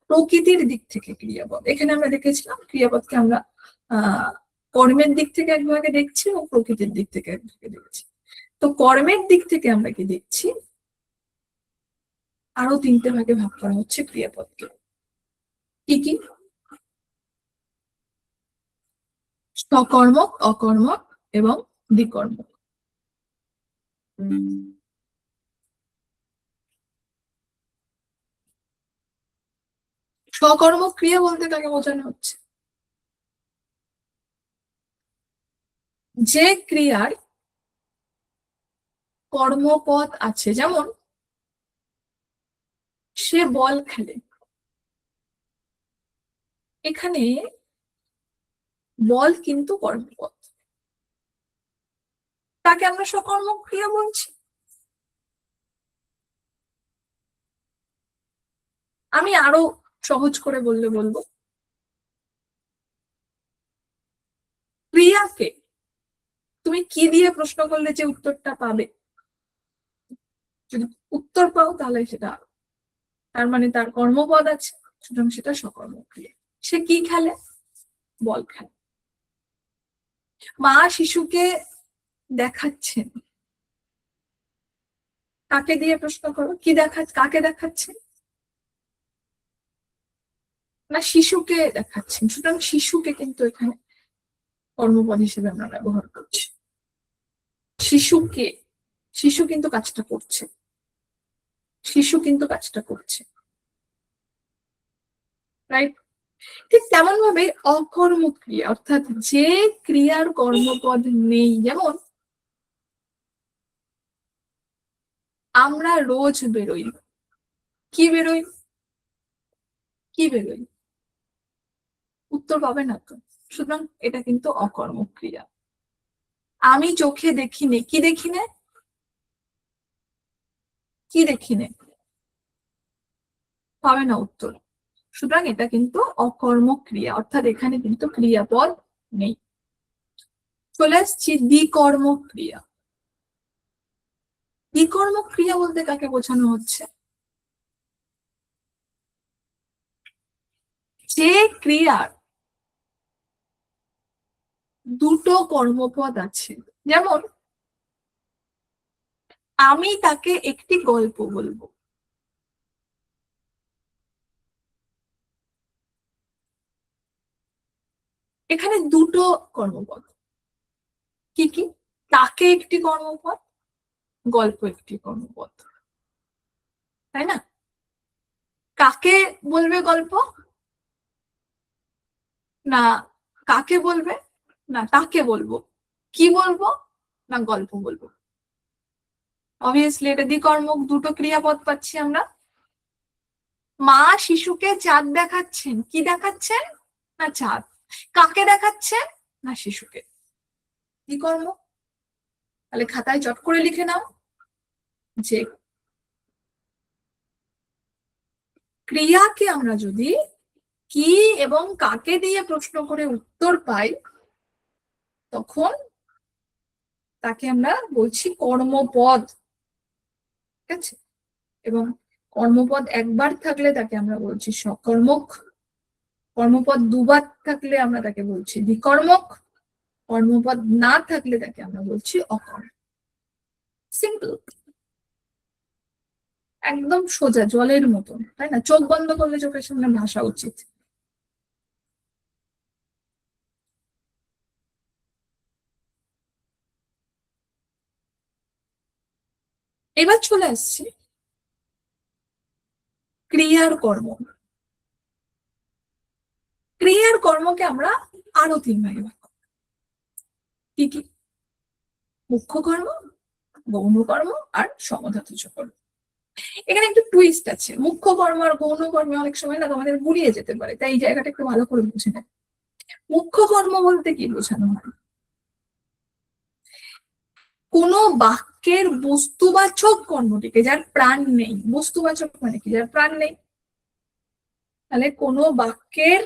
প্রকৃতির দিক থেকে ক্রিয়াপদ। এখানে আমরা দেখেছিলাম ক্রিয়াপদকে আমরা কর্মের দিক থেকে এক ভাগে দেখছি এবং প্রকৃতির দিক থেকে এক ভাগে দেখছি। তো কর্মের দিক থেকে আমরা কি দেখছি, আরো 3টে ভাগে ভাগ করা হচ্ছে ক্রিয়াপদকে। কি কি? সকর্মক, অকর্মক এবং দ্বিকর্মক। সকর্মক ক্রিয়া বলতে কাকে বোঝানো হচ্ছে? যে ক্রিয়ার কর্মপদ আছে, যেমন সে বল খেলে, এখানে বল কিন্তু কর্মপদ, তাকে আমরা সকর্মক ক্রিয়া বলছি। আমি আরো সহজ করে বলবো, ক্রিয়াকে তুমি কি দিয়ে প্রশ্ন করলে যে উত্তরটা পাবে, যদি উত্তর পাও তাহলে সেটা, তার মানে তার কর্মপদ আছে, সুতরাং সেটা সকর্মক ক্রিয়া। সে কি খেলে? বল খেলে। মা শিশুকে দেখাচ্ছেন, কাকে দিয়ে প্রশ্ন করো, কি কাকে দেখাচ্ছেন? না, শিশুকে দেখাচ্ছেন, সুতরাং শিশুকে কিন্তু এখানে কর্মপদ হিসেবে আমরা ব্যবহার করছি। শিশুকে, শিশু কিন্তু কাজটা করছে, শিশু কিন্তু কাজটা করছে, রাইট? ঠিক তেমন ভাবে অকর্মক ক্রিয়া, অর্থাৎ যে ক্রিয়ার কর্মপদ নেই, যেমন আমরা রোজ বেরোই, কি বেরোই, কি বেরোই, উত্তর পাবে না তো, সুতরাং এটা কিন্তু অকর্মক ক্রিয়া। আমি চোখে দেখি নে, কি দেখি নে, কি দেখি নে, পাবে না উত্তর, সুতরাং এটা কিন্তু অকর্মক ক্রিয়া, অর্থাৎ এখানে কিন্তু ক্রিয়াপদ নেই। চলে আসছি দ্বিকর্মক ক্রিয়া। দ্বিকর্মক ক্রিয়া বলতে কাকে বোঝানো হচ্ছে? যে ক্রিয়ার দুটো কর্মপদ আছে, যেমন আমি তাকে একটি গল্প বলবো, এখানে দুটো কর্মপদ। কি কি? তাকে একটি কর্মপদ, গল্প একটি কর্মপদ, তাই না? কাকে বলবে গল্প, না কাকে বলবে, না তাকে বলবো, কি বলবো, না গল্প বলবো। অবভিয়াসলি এটা দ্বিকর্মক, দুটো ক্রিয়াপদ পাচ্ছি আমরা। মা শিশুকে চাঁদ দেখাচ্ছেন, কি দেখাচ্ছেন, না চাঁদ, কাকে দেখাচ্ছেন, না শিশুকে, দ্বিকর্মক। তাহলে খাতায় চট করে লিখে নাও যে ক্রিয়াকে আমরা যদি কি এবং কাকে দিয়ে প্রশ্ন করে উত্তর পাই, তখন তাকে আমরা বলছি কর্মপদ, ঠিক আছে? এবং কর্মপদ একবার থাকলে তাকে আমরা বলছি সকর্মক, কর্মপদ দুবার থাকলে আমরা তাকে বলছি দ্বিকর্মক, কর্মপদ না থাকলে তাকে আমরা বলছি অকর্মক। সিম্পল। একদম সোজা জলের মতন, তাই না? চোখ বন্ধ করলে চোখের সামনে ভাসা উচিত। এবার চলে আসছি ক্রিয়ার কর্ম। ক্রিয়ার কর্মকে আমরা আরো তিন ভাগে ভাগ করি। কি কি? মুখ্য কর্ম, গৌণ কর্ম আর সমধাতুজ কর্ম। এখানে একটু টুইস্ট আছে, মুখ্য কর্ম আর গৌণ কর্মে অনেক সময় না আমাদের গুলিয়ে যেতে পারে, তাই এই জায়গাটা একটু ভালো করে বুঝে নেয়। মুখ্য কর্ম বলতে কি বোঝানো হয়? কোন বাক্যের বস্তুবাচক কর্মটিকে, যার প্রাণ নেই, বস্তুবাচক মানে কি? যার প্রাণ নেই। তাহলে কোন বাক্যের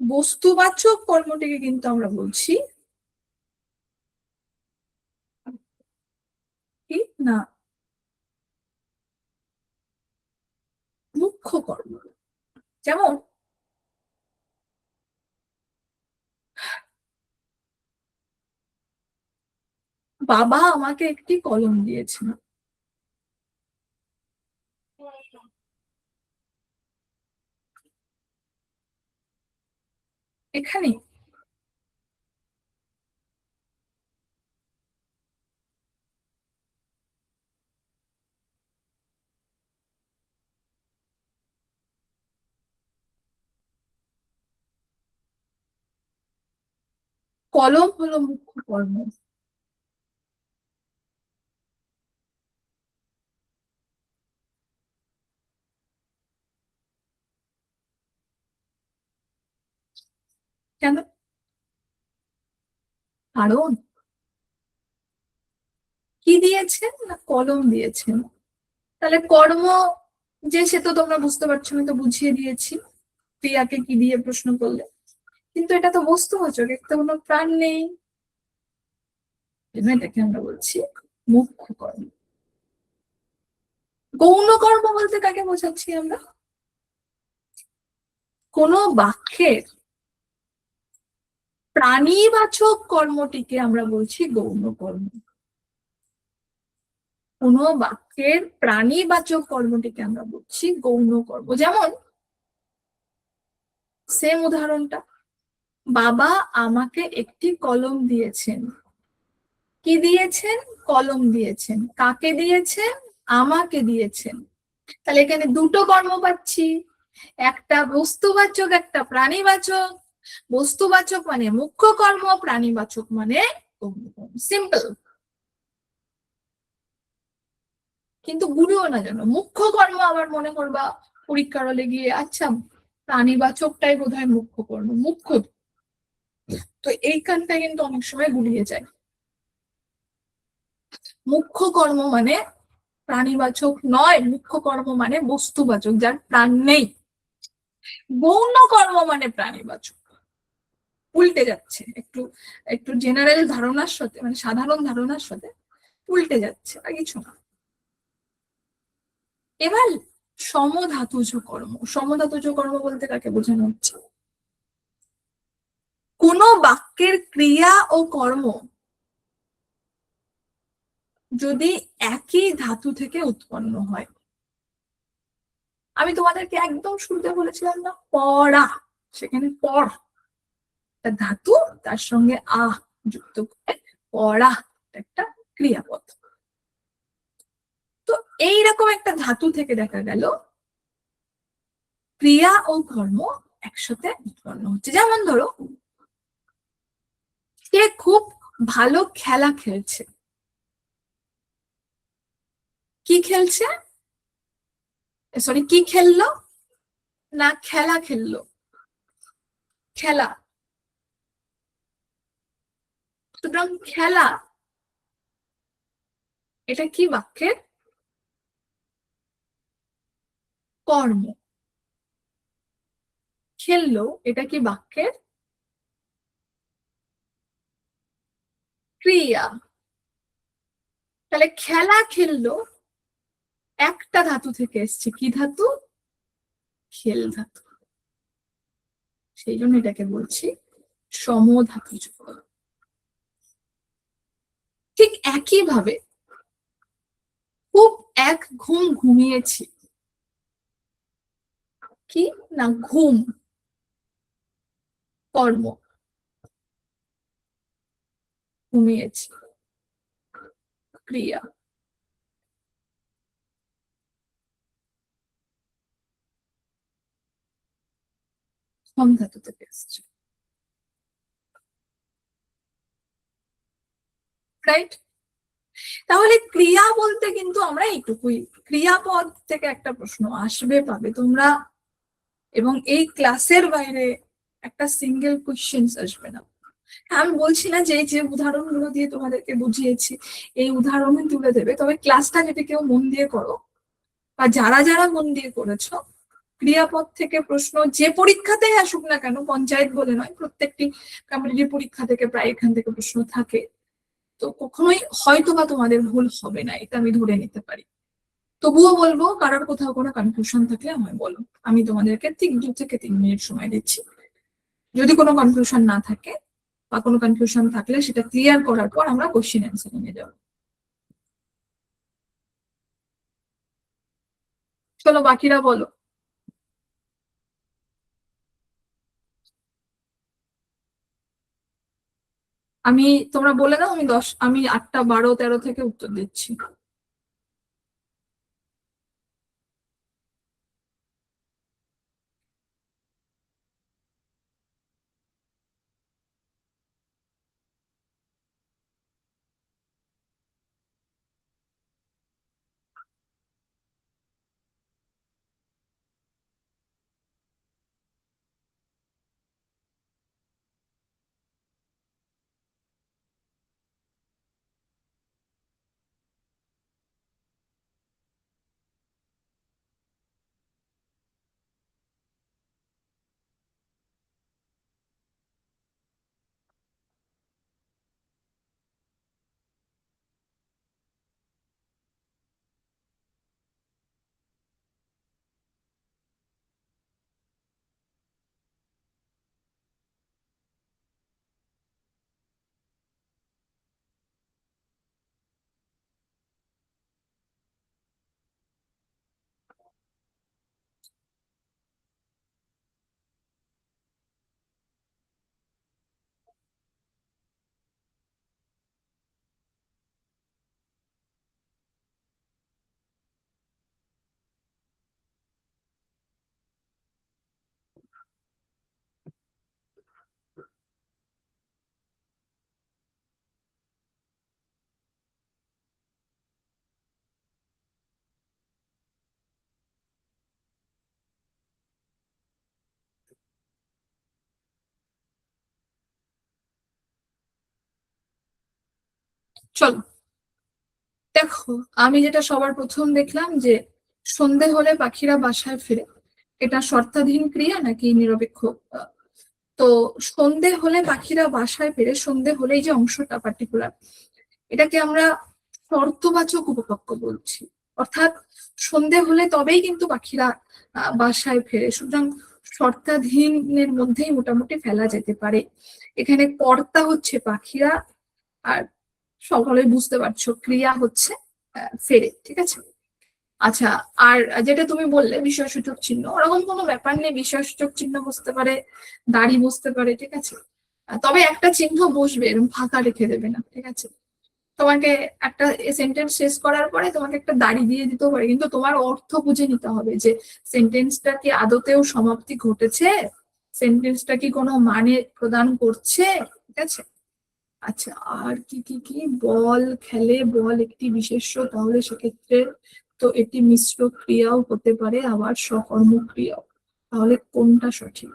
বস্তুবাচক কর্মটিকে কিন্তু আমরা বলছি কি না মুখ্য কর্ম। যেমন বাবা আমাকে একটি কলম দিয়েছেন। এখানে কলম হলো মুখ্য কর্ম। কেন? কারণ কি দিয়েছেন না কলম দিয়েছেন। তাহলে কর্ম যে সে তো তোমরা বুঝতে পারছো, আমি তো বুঝিয়ে দিয়েছি ক্রিয়াকে কি দিয়ে প্রশ্ন করলে। কিন্তু এটা তো বস্তুবাচক, একটা কোনো প্রাণ নেই, এটাকে আমরা বলছি মুখ্য কর্ম। গৌণ কর্ম বলতে কাকে বোঝাচ্ছি আমরা? কোন বাক্যের প্রাণীবাচক কর্মটিকে আমরা বলছি গৌণ কর্ম। কোন বাক্যের প্রাণীবাচক কর্মটিকে আমরা বলছি গৌণ কর্ম। যেমন সেম উদাহরণটা, বাবা আমাকে একটি কলম দিয়েছেন। কি দিয়েছেন? কলম দিয়েছেন। কাকে দিয়েছেন? আমাকে দিয়েছেন। তাহলে এখানে দুটো কর্ম পাচ্ছি, একটা বস্তুবাচক, একটা প্রাণীবাচক। বস্তুবাচক মানে মুখ্য কর্ম, প্রাণীবাচক মানে গৌণ কর্ম। সিম্পল। কিন্তু গুলিও না যেন। মুখ্য কর্ম আবার মনে করবা পরীক্ষার হলে গিয়ে, আচ্ছা প্রাণীবাচকটাই বোধহয় মুখ্য কর্ম, মুখ্য, তো এইখানটা কিন্তু অনেক সময় গুলিয়ে যায়। মুখ্য কর্ম মানে প্রাণীবাচক নয়, মুখ্য কর্ম মানে বস্তুবাচক, যার প্রাণ নেই। গৌণ কর্ম মানে প্রাণীবাচক। উল্টে যাচ্ছে একটু, একটু জেনারেল ধারণার সাথে, মানে সাধারণ ধারণার সাথে উল্টে যাচ্ছে, আর কিছু না। এবার সমধাতুজ কর্ম। সমধাতুজ কর্ম বলতে কাকে বোঝানো হচ্ছে? কোন বাক্যের ক্রিয়া ও কর্ম যদি একই ধাতু থেকে উৎপন্ন হয়। আমি তোমাদেরকে একদম শুরুতে বলেছিলাম না, পড়া, সেখানে পড় ধাতু, তার সঙ্গে আহ যুক্ত করে পড়া একটা ক্রিয়াপদ। তো এইরকম একটা ধাতু থেকে দেখা গেল ক্রিয়া ও কর্ম একসাথে উৎপন্ন হচ্ছে। যেমন ধরো সে খুব ভালো খেলা খেলছে। কি খেলছে? সরি, কি খেললো না খেলা খেললো? খেলা। সুতরাং খেলা এটা কি বাক্যের কর্ম। খেললো এটা কি বাক্যের ক্রিয়া। তাহলে খেলা খেললো একটা ধাতু থেকে এসছে, কি ধাতু? খেল ধাতু। সেই জন্য এটাকে বলছি সমধাতুজ কর্ম। ঠিক একইভাবে খুব এক ঘুম ঘুমিয়েছি। কি না, ঘুম কর্ম, ঘুমিয়েছি ক্রিয়া। হম ধাতু থেকে এসছে, রাইট? তাহলে ক্রিয়া বলতে কিন্তু আমরা এইটুকুই, ক্রিয়াপদ থেকে একটা প্রশ্ন আসবে পাবে তোমরা, এবং এই ক্লাসের বাইরে একটা সিঙ্গেল কোশ্চেন আসবে না। আমি বলছি না যে এই যে উদাহরণগুলো দিয়ে তোমাদেরকে বুঝিয়েছি এই উদাহরণে তুলে দেবে, তবে ক্লাসটা যদি কেউ মন দিয়ে করো বা যারা যারা মন দিয়ে করেছো, ক্রিয়াপদ থেকে প্রশ্ন যে পরীক্ষাতেই আসুক না কেন, পঞ্চায়েত বলে নয়, প্রত্যেকটি কম্পিটিটিভ পরীক্ষা থেকে প্রায় এখান থেকে প্রশ্ন থাকে, তো কখনোই হয়তো বা তোমাদের ভুল হবে না, এটা আমি ধরে নিতে পারি। তবুও বলবো, কারোর কোথাও কোনো কনফিউশন থাকলে আমায় বলো, আমি তোমাদেরকে ঠিক 2 থেকে 3 মিনিট সময় দিচ্ছি। যদি কোনো কনফিউশন না থাকে বা কোনো কনফিউশন থাকলে সেটা ক্লিয়ার করার পর আমরা কোশ্চেন অ্যান্সার নিয়ে যাবো। চলো বাকিরা বলো। আমি, তোমরা বলে দাও, আমি 8টা 12 13 থেকে উত্তর দিচ্ছি। চলো দেখো, আমি যেটা সবার প্রথম দেখলাম যে সন্ধে হলে পাখিরা বাসায় ফিরে, এটা শর্তাধীন ক্রিয়া নাকি নিরপেক্ষ? আহ, তো সন্ধে হলে পাখিরা বাসায় ফিরে, সন্ধে হলে এই যে অংশটা পার্টিকুলার, এটাকে আমরা শর্তবাচক উপপক্ষ বলছি। অর্থাৎ সন্ধে হলে তবেই কিন্তু পাখিরা বাসায় ফেরে, সুতরাং শর্তাধীনের মধ্যেই মোটামুটি ফেলা যেতে পারে। এখানে কর্তা হচ্ছে পাখিরা, আর সকলে বুঝতে পারছো ক্রিয়া হচ্ছে ফেরে, ঠিক আছে? আচ্ছা, আর যেটা তুমি বললে বিষয়সূচক চিহ্ন, ওরকম কোনো ব্যাপার নেই, বিষয়সূচক চিহ্ন বসতে পারে, দাড়ি বসতে পারে, ঠিক আছে? তবে একটা চিহ্ন বসবে, এরকম ফাঁকা রেখে দেবে না, ঠিক আছে? তোমাকে একটা সেন্টেন্স শেষ করার পরে তোমাকে একটা দাড়ি দিয়ে দিতে পারে, কিন্তু তোমার অর্থ বুঝে নিতে হবে যে সেন্টেন্সটা কি আদতেও সমাপ্তি ঘটেছে, সেন্টেন্সটা কি কোনো মানে প্রদান করছে, ঠিক আছে? আচ্ছা, আর কি কি কি, বল খেলে, বল একটি বিশেষ্য, তাহলে সেক্ষেত্রে তো এটি মিশ্র ক্রিয়াও হতে পারে, আবার সকর্ম ক্রিয়াও, তাহলে কোনটা সঠিক?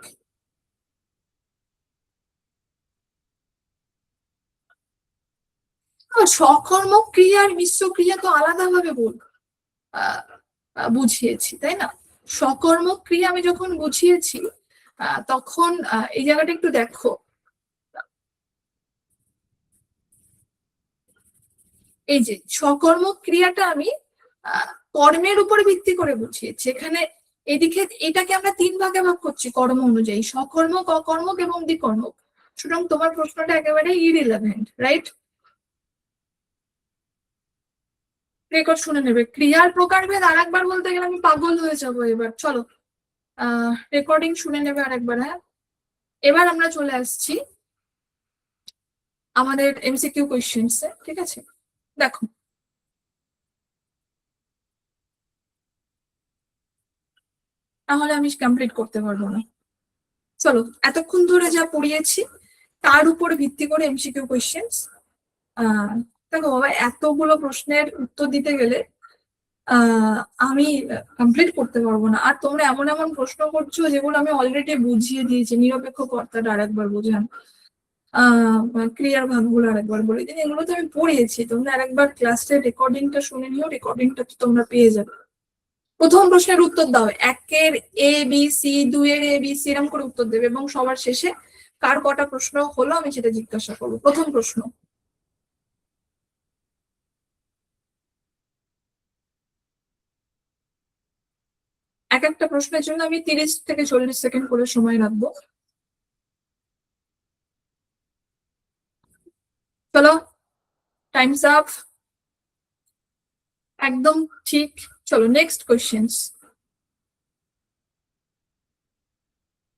সকর্মক ক্রিয়া আর মিশ্র ক্রিয়া তো আলাদাভাবে বলবো, বুঝিয়েছি তাই না? সকর্মক ক্রিয়া আমি যখন বুঝিয়েছি তখন এই জায়গাটা একটু দেখো, এই যে সকর্মক ক্রিয়াটা আমি কর্মের উপরে ভিত্তি করে বুঝিয়েছি। এখানে এদিকে এটাকে আমরা 3 ভাগে ভাগ করছি কর্ম অনুযায়ী, সকর্মক, অকর্মক এবং দ্বিকর্মক। সুতরাং তোমার প্রশ্নটা একেবারে ইরিলেভেন্ট, রাইট? রেকর্ড শুনে নেবে। ক্রিয়ার প্রকারভেদ আর একবার বলতে গেলে আমি পাগল হয়ে যাবো এবার। চলো রেকর্ডিং শুনে নেবে আরেকবার। হ্যাঁ, এবার আমরা চলে আসছি আমাদের এমসিকিউ কোয়েশ্চেন্স এ, ঠিক আছে? দেখো, তাহলে আমি কমপ্লিট করতে পারবো না। চলো, এতক্ষণ ধরে যা পড়িয়েছি তার উপর ভিত্তি করে এমসিকিউ কোয়েশ্চেন্স। দেখো বাবা, এতগুলো প্রশ্নের উত্তর দিতে গেলে আহ আমি কমপ্লিট করতে পারবো না। আর তোমরা এমন এমন প্রশ্ন করছো যেগুলো আমি অলরেডি বুঝিয়ে দিয়েছি। নিরপেক্ষ কর্তাটা আরেকবার বোঝান, ক্রিয়ার ভাগগুলো আরেকবার বলে দিন, এগুলো তো আমি পড়িয়েছি। তোমরা আরেকবার ক্লাসের রেকর্ডিংটা শুনে নিও, রেকর্ডিংটা তো তোমরা পেয়ে যাবে। প্রথম প্রশ্নের উত্তর দাও, একের এ বি সি, দুইয়ের এ বি সি, এরকম করে উত্তর দেবে, এবং সবার শেষে কার কটা প্রশ্ন হলো আমি সেটা জিজ্ঞাসা করবো। প্রথম প্রশ্ন, এক একটা প্রশ্নের জন্য আমি 30 থেকে 40 সেকেন্ড করে সময় রাখবো। চলো, টাইমস আপ। একদম ঠিক। চলো, নেক্সট কোয়েশ্চেন্স।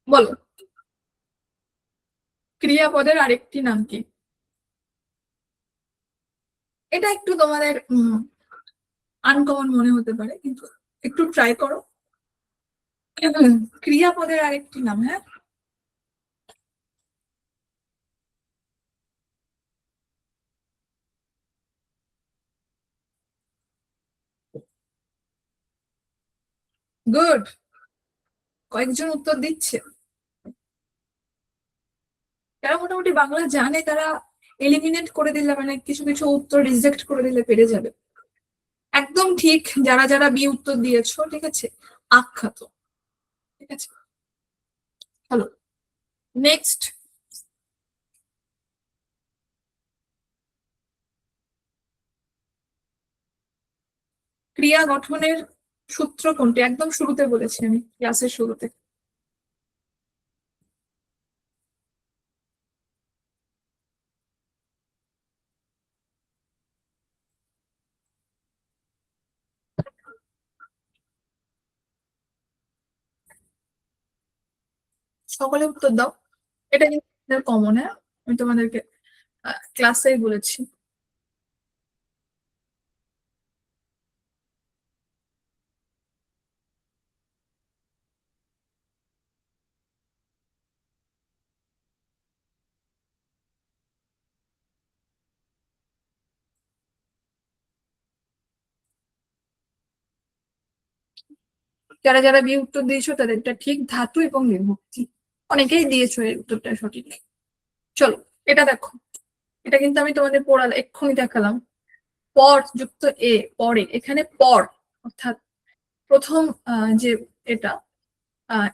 বলো, ক্রিয়াপদের আরেকটি নাম কি? এটা একটু তোমাদের আনকমন মনে হতে পারে, কিন্তু একটু ট্রাই করো। ক্রিয়াপদের আরেকটি নাম, হ্যাঁ? গুড, কয়েকজন উত্তর দিচ্ছে। যারা মোটামুটি বাংলা জানে তারা এলিমিনেট করে দিলে, মানে কিছু কিছু উত্তর রিজেক্ট করে দিলে পেরে যাবে। একদম ঠিক। যারা যারা বি উত্তর দিয়েছো, ঠিক আছে, আখ্যাত। ঠিক আছে, চলো নেক্সট। ক্রিয়া গঠনের সূত্র কোনটি? একদম শুরুতে বলেছি আমি, ক্লাসের শুরুতে। সকলে উত্তর দাও। এটা কিন্তু কমন, হ্যাঁ, আমি তোমাদেরকে ক্লাসেই বলেছি। যারা যারা বি উত্তর দিয়েছো তাদেরটা ঠিক, ধাতু এবং বিভক্তি। অনেকেই দিয়েছো এই উত্তরটা সঠিক। চলো, এটা দেখো, এটা কিন্তু আমি তোমাদের পড়ালাম, এক্ষুনি দেখালাম। পর যুক্ত এ, পরে, এখানে পর অর্থাৎ প্রথম যে এটা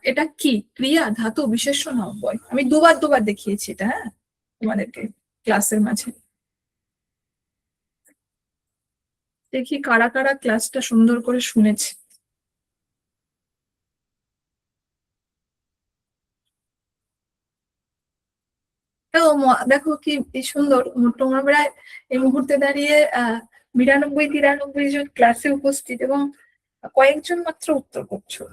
এটা কি? ক্রিয়া, ধাতু, বিশেষ্য না অব্যয়? আমি দুবার দুবার দেখিয়েছি এটা, হ্যাঁ, তোমাদেরকে ক্লাসের মাঝে। দেখি কারা কারা ক্লাসটা সুন্দর করে শুনেছে। দেখো কি কি সুন্দর, তোমরা প্রায় এই মুহূর্তে দাঁড়িয়ে 92-93 জন ক্লাসে উপস্থিত, এবং কয়েকজন মাত্র উত্তর করছো।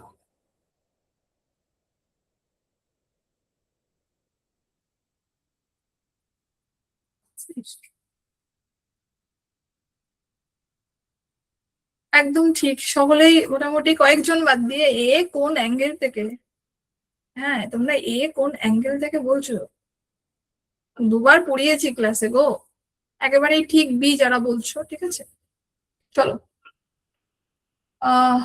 একদম ঠিক, সকলেই মোটামুটি, কয়েকজন বাদ দিয়ে। এ কোন অ্যাঙ্গেল থেকে? হ্যাঁ, তোমরা এ কোন অ্যাঙ্গেল থেকে বলছো? দুবার পড়িয়েছি ক্লাসে গো। একেবারেই ঠিক বি যারা বলছো, ঠিক আছে। চলো, আহ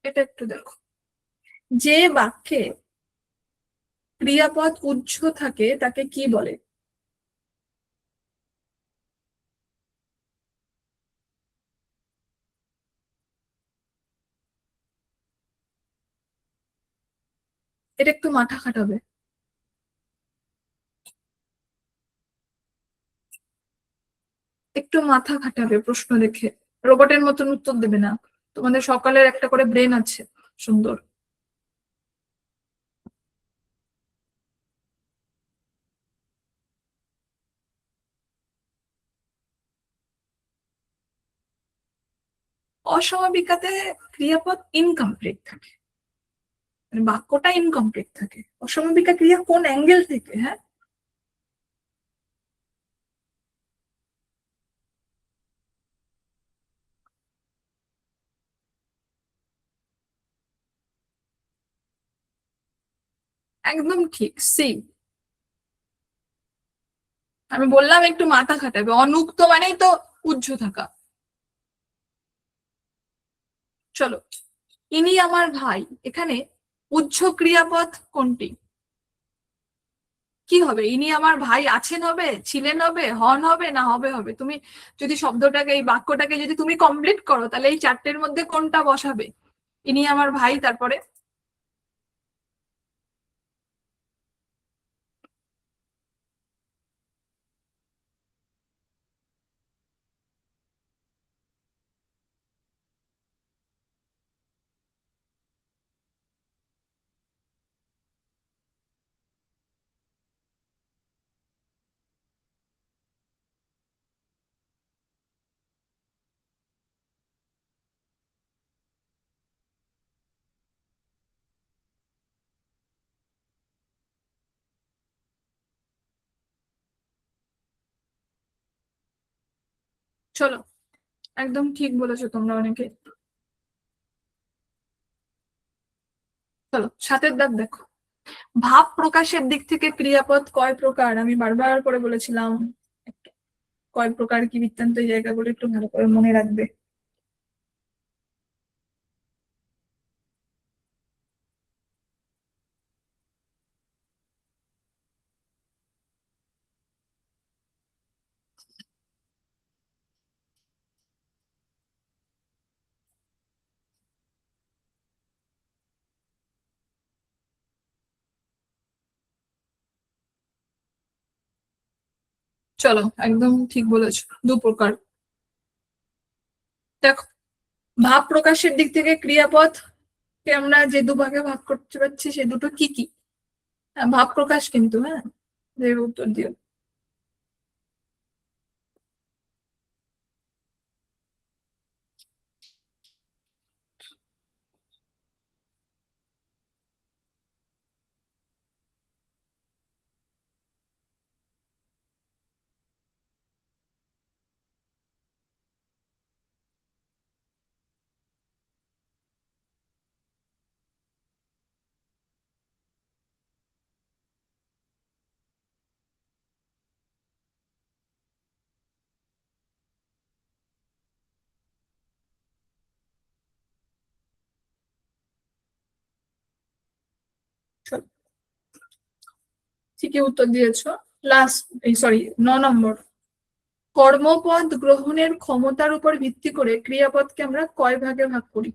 এটা একটু দেখো। যে বাক্যে ক্রিয়াপদ উহ্য থাকে তাকে কি বলে? এটা একটু মাথা খাটাবে, একটু মাথা খাটাবে প্রশ্ন দেখে। রোবটের মতন উত্তর দেবে না। তোমাদের সকালের একটা করে ব্রেন আছে, সুন্দর। অসমাপিকাতে ক্রিয়াপদ ইনকমপ্লিট থাকে, মানে বাক্যটা ইনকমপ্লিট থাকে। অসমাপিকা ক্রিয়া কোন অ্যাঙ্গেল থেকে? হ্যাঁ, একদম ঠিক। সি, আমি বললাম একটু মাথা খাটাবে। অনুক্ত মানেই তো উহ্য থাকা। চলো, ইনি আমার ভাই, এখানে উহ্য ক্রিয়াপদ কোনটি? কি হবে? ইনি আমার ভাই আছেন হবে, ছিলেন হবে, হন হবে, না হবে হবে? তুমি যদি শব্দটাকে, এই বাক্যটাকে যদি তুমি কমপ্লিট করো, তাহলে এই চারটের মধ্যে কোনটা বসাবে? ইনি আমার ভাই, তারপরে চলো, একদম ঠিক বলেছো তোমরা অনেকে। চলো, সাতের দাগ দেখো। ভাব প্রকাশের দিক থেকে ক্রিয়াপদ কয় প্রকার? আমি বারবার করে বলেছিলাম, কয় প্রকার কি বৃত্তান্ত, এই জায়গাগুলো একটু ভালো করে মনে রাখবে। চলো, একদম ঠিক বলেছো, দু প্রকার। দেখো, ভাব প্রকাশের দিক থেকে ক্রিয়াপদ কে আমরা যে দুভাগে ভাগ করতে পারছি, সে দুটো কি কি? হ্যাঁ, ভাব প্রকাশ কিন্তু, হ্যাঁ, যে উত্তর দিও। চলো, ঠিকই উত্তর দিয়েছো। লাস্ট, এই সরি, 9 নম্বর। কর্মপদ গ্রহণের ক্ষমতার উপর ভিত্তি করে ক্রিয়াপদকে আমরা কয় ভাগে ভাগ করি?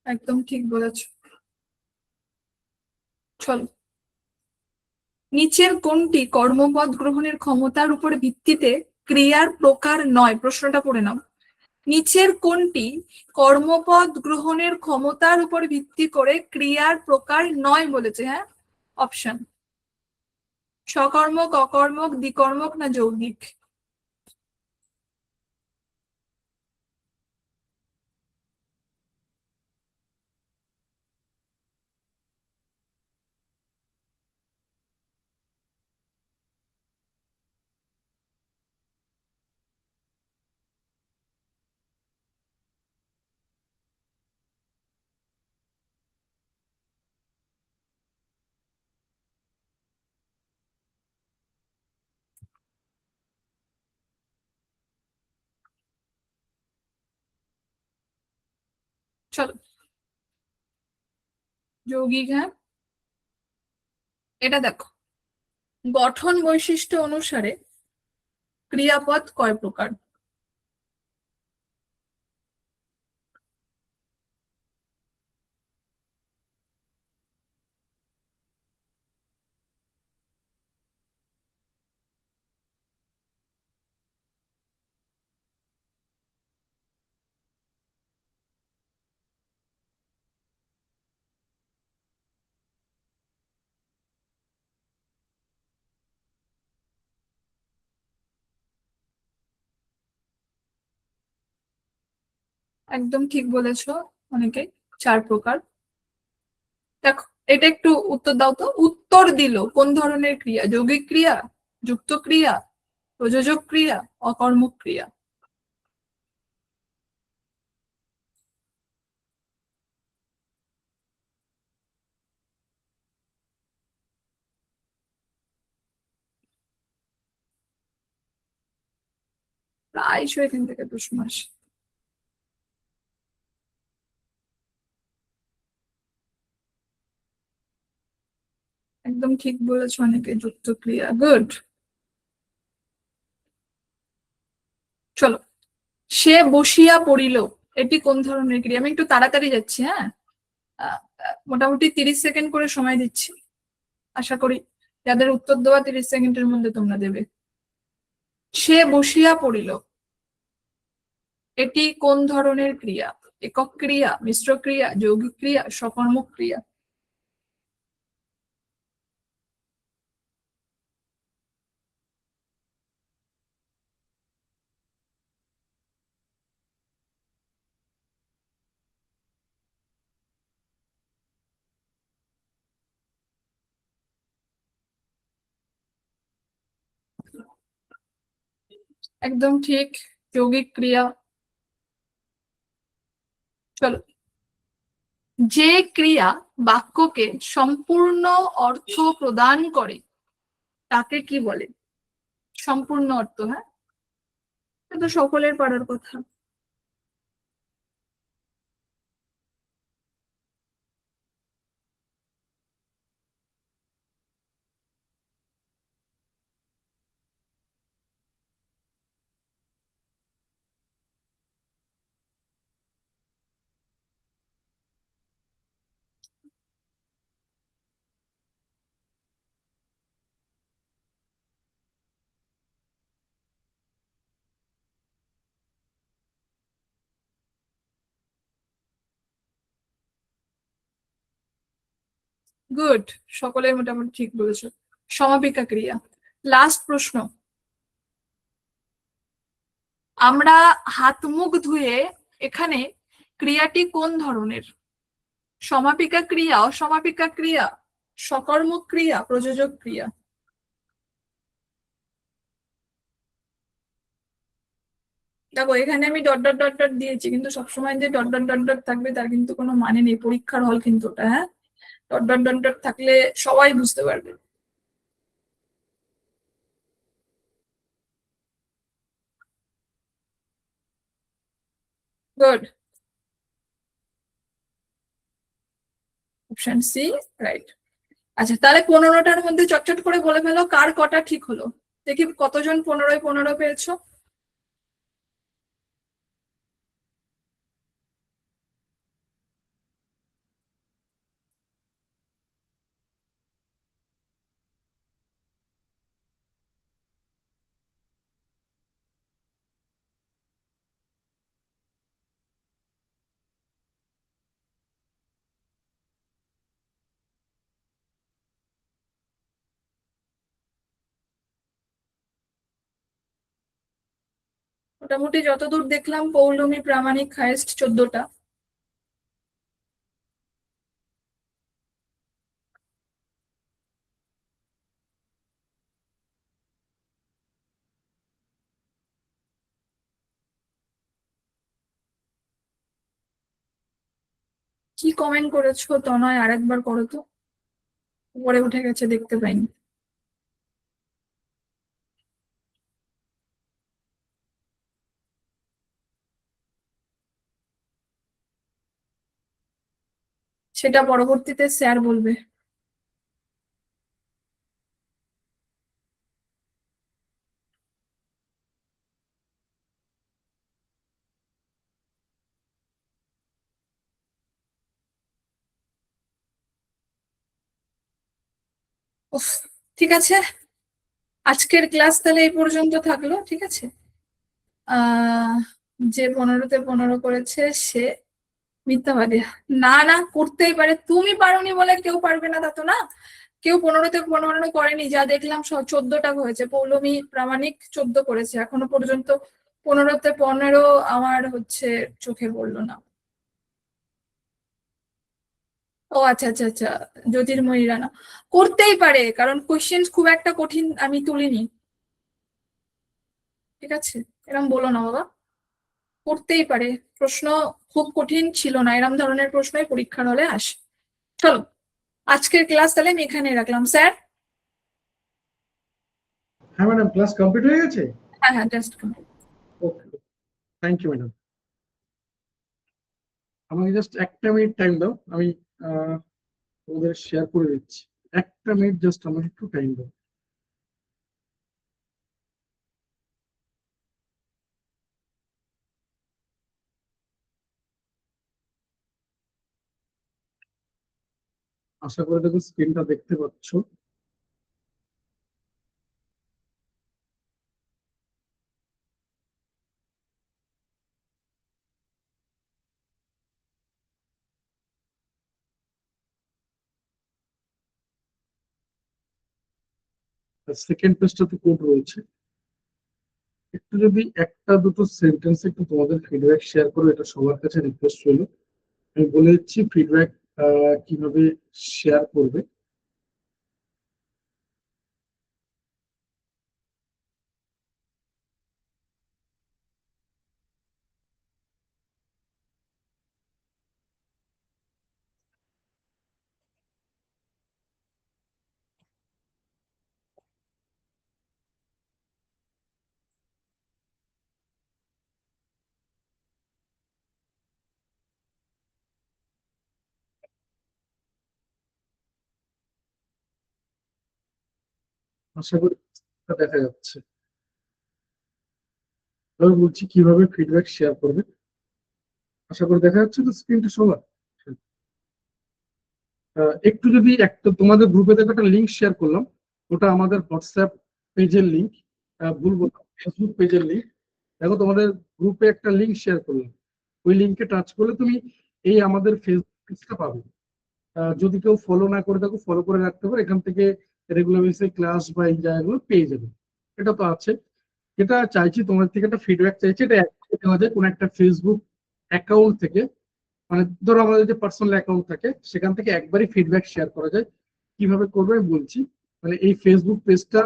একদম ঠিক বলেছো। চলো, নিচের কোনটি কর্মপদ গ্রহণের ক্ষমতার উপর ভিত্তিতে ক্রিয়ার প্রকার নয়? প্রশ্নটা পড়ে নাও। নিচের কোনটি কর্মপদ গ্রহণের ক্ষমতার উপর ভিত্তি করে ক্রিয়ার প্রকার নয় বলেছে? হ্যাঁ, অপশন: সকর্মক, অকর্মক, দ্বিকর্মক, না যৌগিক? চলো, যৌগিক। হ্যাঁ, এটা দেখো, গঠন বৈশিষ্ট্য অনুসারে ক্রিয়াপদ কয় প্রকার? একদম ঠিক বলেছো, অনেকে 4 প্রকার। দেখো, এটা একটু উত্তর দাও তো। উত্তর দিল কোন ধরনের ক্রিয়া? যৌগিক ক্রিয়া, যুক্ত ক্রিয়া, প্রযোজক ক্রিয়া, অকর্মক ক্রিয়া? প্রায়শই এখান থেকে প্রশ্ন আসে। একদম ঠিক বলেছো, অনেকে যুক্ত ক্রিয়া। গুড। চলো, সে বসিয়া পড়িল, এটি কোন ধরনের ক্রিয়া? আমি একটু তাড়াতাড়ি যাচ্ছি, হ্যাঁ। মোটামুটি 30 সেকেন্ড করে সময় দিচ্ছি। আশা করি যাদের উত্তর দেওয়া 30 সেকেন্ডের মধ্যে তোমরা দেবে। সে বসিয়া পড়িল, এটি কোন ধরনের ক্রিয়া? একক ক্রিয়া, মিশ্র ক্রিয়া, যৌগিক ক্রিয়া, সকর্মক ক্রিয়া? একদম ঠিক, যৌগিক ক্রিয়া। চলো, যে ক্রিয়া বাক্যকে সম্পূর্ণ অর্থ প্রদান করে তাকে কি বলে? সম্পূর্ণ অর্থ, হ্যাঁ, এটা তো সকলের পারার কথা। গুড, সকলের মোটামুটি ঠিক বলেছো। সমাপিকা ক্রিয়া। লাস্ট প্রশ্ন। আমরা হাত মুখ ধুয়ে, এখানে ক্রিয়াটি কোন ধরনের? সমাপিকা ক্রিয়া, অসমাপিকা ক্রিয়া, সকর্মক ক্রিয়া, প্রযোজক ক্রিয়া? দেখো, এখানে আমি ডট ডট ডট ডট দিয়েছি, কিন্তু সবসময় যে ডট ডট ডট ডট থাকবে তার কিন্তু কোনো মানে নেই। পরীক্ষার হল কিন্তু ওটা, হ্যাঁ। ডট ডট ডট ডট থাকলে সবাই বুঝতে পারবে। গুড। Option C right. আচ্ছা, তাহলে 15টার মধ্যে চটচট করে বলে ফেলো কার কটা ঠিক হলো। দেখি কতজন 15-15 পেয়েছো। মোটামুটি যতদূর দেখলাম পৌলমী, প্রামাণিক, হাইয়েস্ট 14টা। কি কমেন্ট করেছো তনয়, আরেকবার করো তো। উপরে উঠে গেছে, দেখতে পাইনি। সেটা পরবর্তীতে স্যার বলবে। উফ, ঠিক আছে, আজকের ক্লাস তাহলে এই পর্যন্ত থাকলো। ঠিক আছে, আহ যে 15-তে 15 করেছে সে মিথ্যাবাদী। না না, করতেই পারে, তুমি পারোনি বলে কেউ পারবে না তা তো না। কেউ 15-তে 15 করেনি, যা দেখলাম 14টা হয়েছে। পৌলমী প্রামাণিক 14 করেছে, এখনো পর্যন্ত 15-তে 15 আমার হচ্ছে চোখে পড়লো না। ও আচ্ছা আচ্ছা আচ্ছা, জ্যোতির্ময়ী রানা করতেই পারে, কারণ কোশ্চেন খুব একটা কঠিন আমি তুলিনি। ঠিক আছে, এরকম বলো না বাবা, করতেই পারে। প্রশ্ন খুব কঠিন ছিল না, এরকম ধরনের প্রশ্নই পরীক্ষার হলে আসে। চলো, আজকের ক্লাস তাহলে আমি এখানে রাখলাম স্যার। হ্যাঁ ম্যাডাম, ক্লাস কমপ্লিট হয়ে গেছে। হ্যাঁ হ্যাঁ, just okay, thank you madam. আমাকে জাস্ট একটা মিনিট টাইম দাও, আমি ওদের শেয়ার করে দিচ্ছি। একটা মিনিট জাস্ট আমাকে একটু টাইম দাও। আশা করে দেখো স্ক্রিনটা দেখতে পাচ্ছ। সেকেন্ড পেজটাতে কোড রয়েছে। একটু যদি একটা দুটো সেন্টেন্স একটু তোমাদের ফিডব্যাক শেয়ার করো, এটা সবার কাছে রিকোয়েস্ট রইল। আমি বলে দিচ্ছি ফিডব্যাক কিভাবে শেয়ার করবে। আশা করি দেখা যাচ্ছে। আমি বলছি কিভাবে ফিডব্যাক শেয়ার করবে। আশা করি দেখা যাচ্ছে তো স্ক্রিনটা সবার। একটু যদি একটা তোমাদের গ্রুপে দেখো একটা লিঙ্ক শেয়ার করলাম, ওটা আমাদের হোয়াটসঅ্যাপ পেজের লিঙ্ক, ভুলবো না, ফেসবুক পেজের লিঙ্ক। দেখো তোমাদের গ্রুপে একটা লিঙ্ক শেয়ার করলাম, ওই লিঙ্কে টাচ করলে তুমি এই আমাদের ফেসবুক পেজটা পাবে। যদি কেউ ফলো না করে থাকো ফলো করে রাখতে পারো, এখান থেকে রেগুলার বেসিসে ক্লাস বা এই জায়গাগুলো পেয়ে যাবে। এটা তো আছে। যেটা চাইছি তোমার থেকে একটা ফিডব্যাক চাইছি, এটা দেওয়া যায় কোনো একটা ফেসবুক অ্যাকাউন্ট থেকে। মানে ধরো আমাদের যে পার্সোনাল অ্যাকাউন্ট থাকে সেখান থেকে একবারই ফিডব্যাক শেয়ার করা যায়। কিভাবে করবে আমি বলছি। মানে এই ফেসবুক পেজটা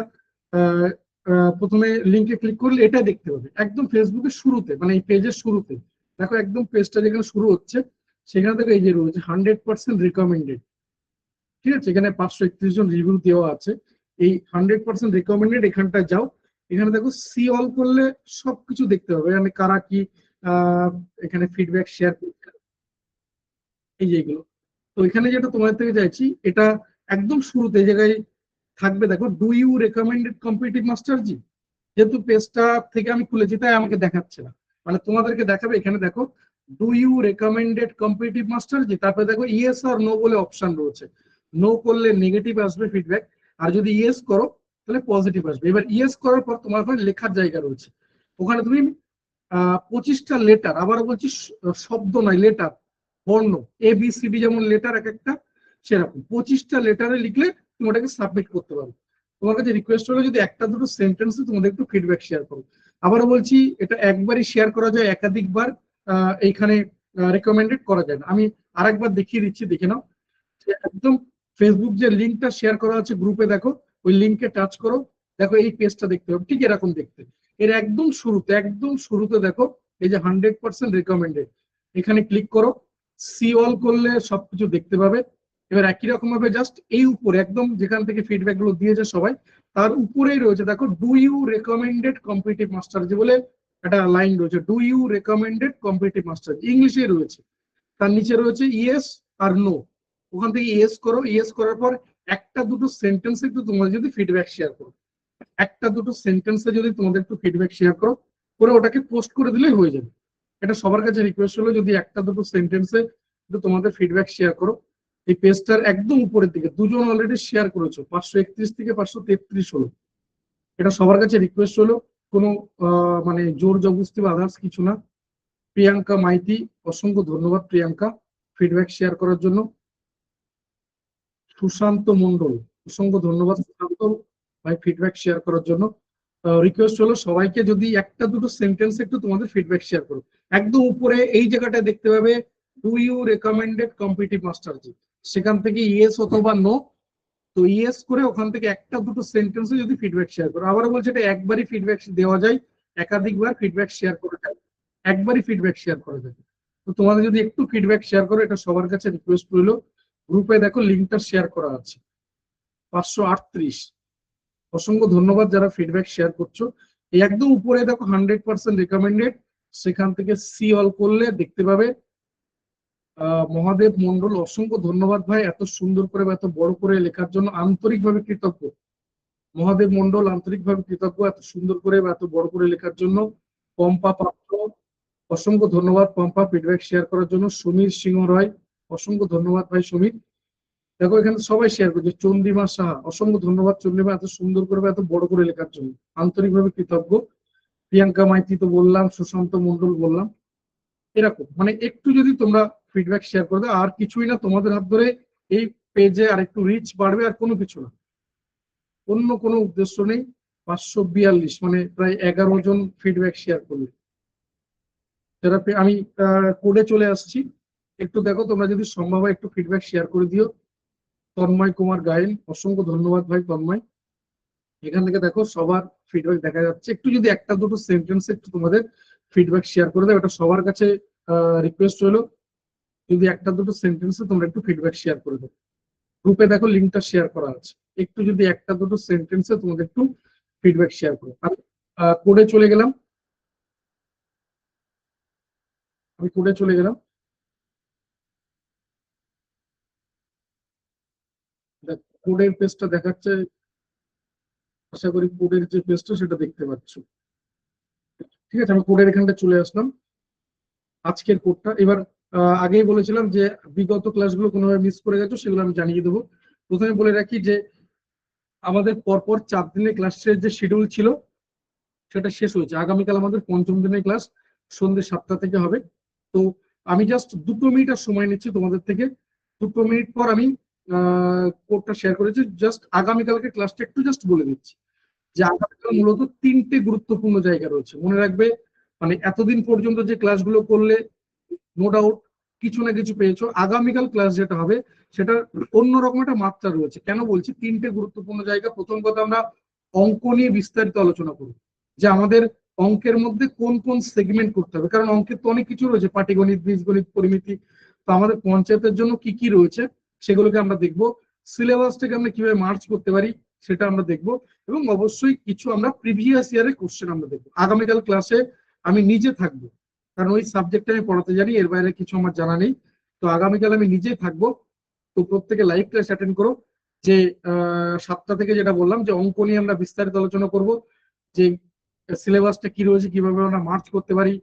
প্রথমে লিঙ্কে ক্লিক করলে এটা দেখতে পাবে একদম ফেসবুকের শুরুতে, মানে এই পেজের শুরুতে। দেখো একদম পেজটা যেখানে শুরু হচ্ছে সেখানে দেখো এই যে রয়েছে 100% রিকমেন্ডেড। ঠিক আছে, এখানে 531 জন রিভিউ দেওয়া আছে। এই 100% রিকমেন্ডেড এখানটা যাও, এখানে দেখো সি অল করলে সবকিছু দেখতে পাবে, এখানে কারা কি এখানে ফিডব্যাক শেয়ার করছে, এই যেগুলো। তো এখানে যেটা তোমাদের থেকে চাইছি, এটা একদম শুরুতে এই জায়গায় থাকবে, দেখো do you recommended competitive master ji. যেহেতু পেজটা থেকে আমি খুলেছি তাই আমাকে দেখাচ্ছে না, মানে তোমাদেরকে দেখাবে। এখানে দেখো do you recommended competitive master ji, তারপরে দেখো ইয়েস আর নো বলে অপশন রয়েছে। নো করলে নেগেটিভ আসবে ফিডব্যাক, আর যদি ইয়েস করো তাহলে পজিটিভ আসবে। এবার ইয়েস করার পর তোমার ওখানে লেখার জায়গা রয়েছে, ওখানে তুমি 25টা লেটার, আবারও বলছি শব্দ নয় লেটার, বর্ণ এ বি সি ডি যেমন লেটার এক একটা, সেরকম 25টা লেটারে লিখলে তুমি ওটাকে সাবমিট করতে পারো। তোমার কাছে রিকোয়েস্ট হলো যদি একটা দুটো সেন্টেন্সে তোমাদের একটু ফিডব্যাক শেয়ার করো। আবারও বলছি এটা একবারই শেয়ার করা যায়, একাধিকবার এইখানে রেকমেন্ডেড করা যায় না। আমি আরেকবার দেখিয়ে দিচ্ছি, দেখে নাও। একদম ফেসবুক যে লিঙ্কটা শেয়ার করা আছে গ্রুপে, দেখো ওই লিঙ্কে টাচ করো, দেখো এই পেজটা দেখতে হবে ঠিক এরকম দেখতে। এর একদম শুরুতে দেখো এই যে 100% রিকমেন্ডেড, এখানে ক্লিক করো। সি অল করলে সবকিছু দেখতে পাবে। এবার একই রকম ভাবে জাস্ট এই উপরে একদম যেখান থেকে ফিডব্যাক গুলো দিয়েছে সবাই, তার উপরেই রয়েছে দেখো do you recommended competitive master যে বলে একটা লাইন রয়েছে, do you recommended competitive master, ইংলিশে রয়েছে। তার নিচে রয়েছে ইয়েস আর নো, ওখান থেকে ইয়েস করো। ইয়েস করার পর একটা দুটো সেন্টেন্সে একটু তোমাদের যদি ফিডব্যাক শেয়ার করো, একটা দুটো সেন্টেন্সে যদি তোমাদের একটু ফিডব্যাক শেয়ার করো, করে ওটাকে পোস্ট করে দিলেই হয়ে যাবে। এটা সবার কাছে রিকোয়েস্ট হলো যদি একটা দুটো সেন্টেন্সে একটু তোমাদের ফিডব্যাক শেয়ার করো। এই পেজটার একদম উপরের দিকে দুজন অলরেডি শেয়ার করেছো, 531 থেকে 533 হলো। এটা সবার কাছে রিকোয়েস্ট হলো, কোনো মানে জোর জবরদস্তি বা আদার্স কিছু না। প্রিয়াঙ্কা মাইতি, অসংখ্য ধন্যবাদ প্রিয়াঙ্কা ফিডব্যাক শেয়ার করার জন্য। সুশান্ত মন্ডল, অসংখ্য ধন্যবাদ সুশান্ত ভাই ফিডব্যাক শেয়ার করার জন্য। রিকোয়েস্ট হলো সবাইকে যদি একটা দুটো সেন্টেন্স একটু তোমাদের ফিডব্যাক শেয়ার করো। একদম উপরে এই জায়গাটা দেখতে পাবে ডু ইউ রেকমেন্ডেড কম্পিটিটিভ মাস্টারজি, সেখান থেকে ইয়েস অথবা নো, তো ইয়েস করে ওখান থেকে একটা দুটো সেন্টেন্সে যদি ফিডব্যাক শেয়ার করো। আবারও বলছি এটা একবারই ফিডব্যাক দেওয়া যায়, একাধিকবার ফিডব্যাক শেয়ার করা যায়, একবারই ফিডব্যাক শেয়ার করা যায়। তো তোমাদের যদি একটু ফিডব্যাক শেয়ার করো, এটা সবার কাছে রিকোয়েস্ট রইলো। গ্রুপে দেখো লিঙ্কটা শেয়ার করা আছে 538। অসংখ্য ধন্যবাদ যারা ফিডব্যাক শেয়ার করছো। এই একদম উপরে দেখো 100% রেকমেন্ডেড, সেখান থেকে সি অল করলে দেখতে পাবে মহাদেব মন্ডল, অসংখ্য ধন্যবাদ ভাই এত সুন্দর করে বা এত বড় করে লেখার জন্য, আন্তরিকভাবে কৃতজ্ঞ। মহাদেব মন্ডল আন্তরিকভাবে কৃতজ্ঞ এত সুন্দর করে বা এত বড় করে লেখার জন্য। পম্পা পাত্র, অসংখ্য ধন্যবাদ পম্পা ফিডব্যাক শেয়ার করার জন্য। সমীর সিংহ রায়, অসংখ্য ধন্যবাদ ভাই সমীর। দেখো এখানে সবাই শেয়ার করছে। চন্দ্রিমা সাহা, অসংখ্য ধন্যবাদ চন্দ্রিমা এত সুন্দর করে বা এত বড় করে লেখার জন্য, আন্তরিকভাবে কৃতজ্ঞ। প্রিয়াঙ্কা মাইতি তো বললাম, সুশান্ত মন্ডল বললাম। এরকম মানে একটু যদি তোমরা ফিডব্যাক শেয়ার করে দাও, আর কিছুই না, তোমাদের হাত ধরে এই পেজে আর একটু রিচ বাড়বে, আর কোনো কিছু না, অন্য কোনো উদ্দেশ্য নেই। 542 মানে প্রায় 11 জন ফিডব্যাক শেয়ার করবে। যারা আমি কোডে চলে আসছি, একটু দেখো তোমরা যদি সম্ভব হয় একটু ফিডব্যাক শেয়ার করে দিও। তন্ময় কুমার গায়েন, অসংখ্য ধন্যবাদ ভাই তন্ময়। এখান থেকে দেখো সবার ফিডব্যাক দেখা যাচ্ছে, একটু যদি একটা দুটো সেন্টেন্স একটু তোমাদের ফিডব্যাক শেয়ার করে দাও, এটা সবার কাছে রিকোয়েস্ট হলো। যদি একটা দুটো সেন্টেন্সে তোমরা একটু ফিডব্যাক শেয়ার করে দাও। গ্রুপে দেখো লিঙ্কটা শেয়ার করা আছে, একটু যদি একটা দুটো সেন্টেন্সে তোমাদের একটু ফিডব্যাক শেয়ার করো। আমি কোডে চলে গেলাম, কোডের পেজটা দেখাচ্ছে, আশা করি কোডের যে পেজটা সেটা দেখতে পাচ্ছ। ঠিক আছে, আমি কোডের এখানটা চলে আসলাম। আজকের কোডটা এবার আগেই বলেছিলাম যে বিগত ক্লাসগুলো কোনোভাবে মিস করে গেছো সেগুলো আমি জানিয়ে দেবো। প্রথমে বলে রাখি যে আমাদের পরপর 4 দিনের ক্লাসের যে শিডিউল ছিল সেটা শেষ হয়েছে। আগামীকাল আমাদের 5ম দিনের ক্লাস সন্ধ্যে 7টা থেকে হবে। তো আমি জাস্ট 2 মিনিট সময় নিচ্ছি তোমাদের থেকে। 2 মিনিট পর আমি কোডটা শেয়ার করেছি। জাস্ট আগামীকালকে ক্লাসটা একটু জাস্ট বলে দিচ্ছি যে আগামীকাল মূলত 3টে গুরুত্বপূর্ণ জায়গা রয়েছে, মনে রাখবে। মানে এতদিন পর্যন্ত যে ক্লাসগুলো করলে নো ডাউট কিছু না কিছু পেয়েছো, আগামীকাল ক্লাস যেটা হবে সেটা অন্যরকম একটা মাত্রা রয়েছে। কেন বলছি 3টে গুরুত্বপূর্ণ জায়গা? প্রথম কথা আমরা অঙ্ক নিয়ে বিস্তারিত আলোচনা করব, যে আমাদের অঙ্কের মধ্যে কোন কোন সেগমেন্ট করতে হবে, কারণ অঙ্কের তো অনেক কিছু রয়েছে, পাটিগণিত, বীজগণিত, পরিমিতি। তো আমাদের পঞ্চায়েতের জন্য কি কি রয়েছে সেগুলোকে আমরা দেখবো। সিলেবাসটাকে আমরা কিভাবে মার্চ করতে পারি সেটা আমরা দেখবো, এবং অবশ্যই কিছু আমরা প্রিভিয়াস ইয়ারের কোশ্চেন আমরা দেখবো। আগামীকাল ক্লাসে আমি নিজে থাকবো, কারণ ওই সাবজেক্টে আমি পড়াতে জানি, এর বাইরে কিছু আমার জানা নেই। তো আগামীকাল আমি নিজেই থাকবো। তো প্রত্যেকে লাইভ ক্লাস অ্যাটেন্ড করো। যে 7টা থেকে যেটা বললাম যে অঙ্ক নিয়ে আমরা বিস্তারিত আলোচনা করব, যে সিলেবাসটা কি রয়েছে, কিভাবে আমরা মার্চ করতে পারি।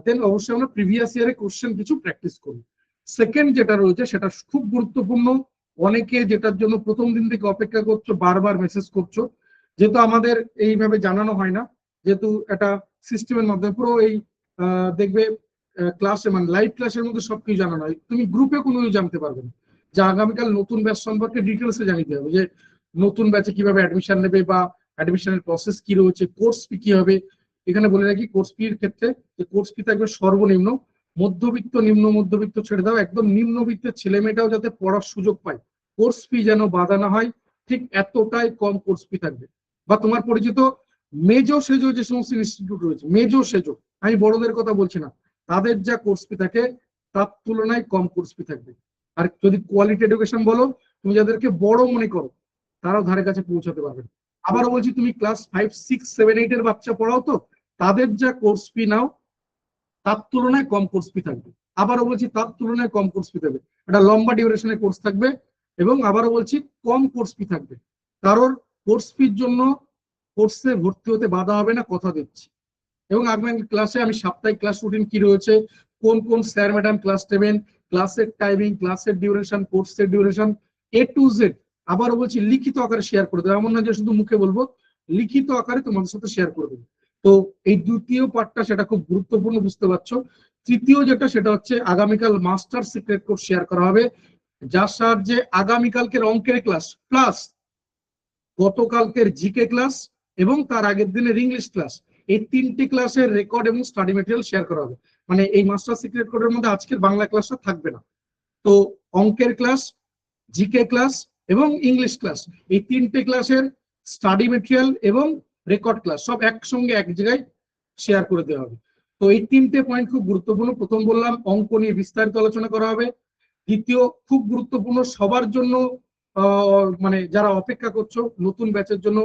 দেন অবশ্যই আমরা প্রিভিয়াস ইয়ারে কোশ্চেন কিছু প্র্যাকটিস করব। সেকেন্ড যেটা রয়েছে সেটা খুব গুরুত্বপূর্ণ, অনেকে যেটার জন্য প্রথম দিন থেকে অপেক্ষা করছো, বারবার মেসেজ করছো, যেহেতু আমাদের এইভাবে জানানো হয় না, যেহেতু একটা সিস্টেমের মাধ্যমে পুরো এই দেখবে ক্লাসে মানে লাইভ ক্লাসের মধ্যে সবকিছু জানানো হয়, তুমি গ্রুপে কোনো জানতে পারবে না। যে আগামীকাল নতুন ব্যাচ সম্পর্কে ডিটেলসে জানিয়ে হবে, যে নতুন ব্যাচে কিভাবে অ্যাডমিশন নেবে বা অ্যাডমিশনের প্রসেস কি রয়েছে, কোর্স ফি কি হবে। এখানে বলে রাখি কোর্স ফির ক্ষেত্রে যে কোর্স ফি থাকবে সর্বনিম্ন, মধ্যবিত্ত নিম্ন মধ্যবিত্ত ছেড়ে দাও, একদম নিম্নবিত্তের ছেলে মেয়েটাও যাতে পড়ার সুযোগ পায়, কোর্স ফি যেন বাধা না হয়, ঠিক এতটাই কম কোর্স ফি থাকবে। বা তোমার পরিচিত মেজো সেজো যে সমস্ত ইনস্টিটিউট রয়েছে, মেজো সেজো, আমি বড়দের কথা বলছি না, তাদের যা কোর্স ফি থাকে তার তুলনায় কম কোর্স ফি থাকবে। আর যদি কোয়ালিটি এডুকেশন বলো, তুমি যাদেরকে বড় মনে করো তারাও ধারে কাছে পৌঁছাতে পারবে। আবারও বলছি, তুমি ক্লাস 5, 6, 7, 8 এর বাচ্চা পড়াও, তো তাদের যা কোর্স ফি নাও তার তুলনায় কম কোর্স ফি থাকবে। আবারও বলছি, তার তুলনায় কম কোর্স ফি থাকবে। একটা লম্বা ডিউরেশনের কোর্স থাকবে, এবং আবারও বলছি কম কোর্স ফি থাকবে। কারোর কোর্স ফির জন্য কোর্সে ভর্তি হতে বাধা হবে না, কথা দিচ্ছি। এবং আগামী ক্লাসে আমি সাপ্তাহিক ক্লাস রুটিন কি রয়েছে, কোন কোন স্যার ম্যাডাম ক্লাস নেবেন, ক্লাসের টাইমিং, ক্লাসের ডিউরেশন, কোর্সের ডিউরেশন, A to Z আবার বলছি লিখিত আকারে শেয়ার করে দেবো। এমন না যে শুধু মুখে বলবো, লিখিত আকারে তোমাদের সাথে শেয়ার করে দেবো। তো এই দ্বিতীয় পার্টটা সেটা খুব গুরুত্বপূর্ণ, বুঝতে পারছো। তৃতীয় যেটা সেটা হচ্ছে আগামীকাল মাস্টার সিক্রেট কোড শেয়ার করা হবে, যার সাহায্যে আগামীকালকের অঙ্কের ক্লাস প্লাস গতকালকের জিকে ক্লাস এবং তার আগের দিনের ইংলিশ ক্লাস, এই 3টে ক্লাসের রেকর্ড এবং স্টাডি মেটেরিয়াল শেয়ার করা হবে। মানে এই মাস্টার সিক্রেট কোডের মধ্যে আজকের বাংলা ক্লাসটা থাকবে না। তো অঙ্কের ক্লাস, জিকে ক্লাস এবং ইংলিশ ক্লাস, এই 3টে ক্লাসের স্টাডি মেটেরিয়াল এবং রেকর্ড ক্লাস সব একসঙ্গে এক জায়গায় শেয়ার করে দেওয়া হবে। তো এই 3টে পয়েন্ট খুব গুরুত্বপূর্ণ। প্রথম বললাম অঙ্ক নিয়ে বিস্তারিত আলোচনা করা হবে। দ্বিতীয় খুব গুরুত্বপূর্ণ সবার জন্য, মানে যারা অপেক্ষা করছো নতুন ব্যাচের জন্য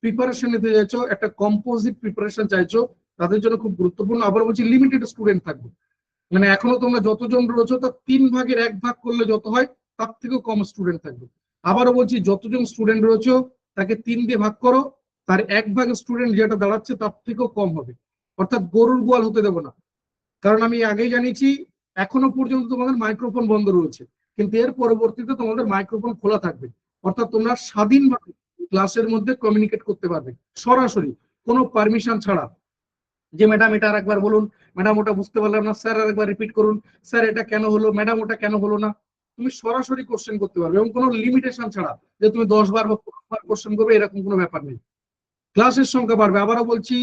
প্রিপারেশন নিতে চাইছো, একটা কম্পোজিট প্রিপারেশন চাইছো, তাদের জন্য খুব গুরুত্বপূর্ণ। আবার বলছি লিমিটেড স্টুডেন্ট থাকবে, মানে এখনো তোমরা যতজন রয়েছো তার 3 ভাগের 1 ভাগ করলে যত হয় তার থেকেও কম স্টুডেন্ট থাকবে। আবারও বলছি যতজন স্টুডেন্ট রয়েছে তাকে 3 দিয়ে ভাগ করো, তার 1 ভাগ স্টুডেন্ট যেটা দাঁড়াচ্ছে তার থেকেও কম হবে। অর্থাৎ গরুর গোয়াল হতে দেবো না। কারণ আমি আগেই জানিয়েছি এখনো পর্যন্ত তোমাদের মাইক্রোফোন বন্ধ রয়েছে, কিন্তু এর পরবর্তীতে তোমাদের মাইক্রোফোন খোলা থাকবে। অর্থাৎ তোমরা স্বাধীনভাবে ক্লাসের মধ্যে কমিউনিকেট করতে পারবে সরাসরি, কোনো পারমিশন ছাড়া। যে ম্যাডাম এটা আরেকবার বলুন, ম্যাডাম ওটা বুঝতে পারলাম না, স্যার আরেকবার রিপিট করুন, স্যার এটা কেন হলো, ম্যাডাম ওটা কেন হলো না। তুমি সরাসরি কোশ্চেন করতে পারবে এবং কোনো লিমিটেশন ছাড়া যে তুমি 10 বার বা 15 বার কোশ্চেন করবে, এরকম কোনো ব্যাপার নেই। ক্লাসের সংখ্যা বাড়বে, আবারও বলছি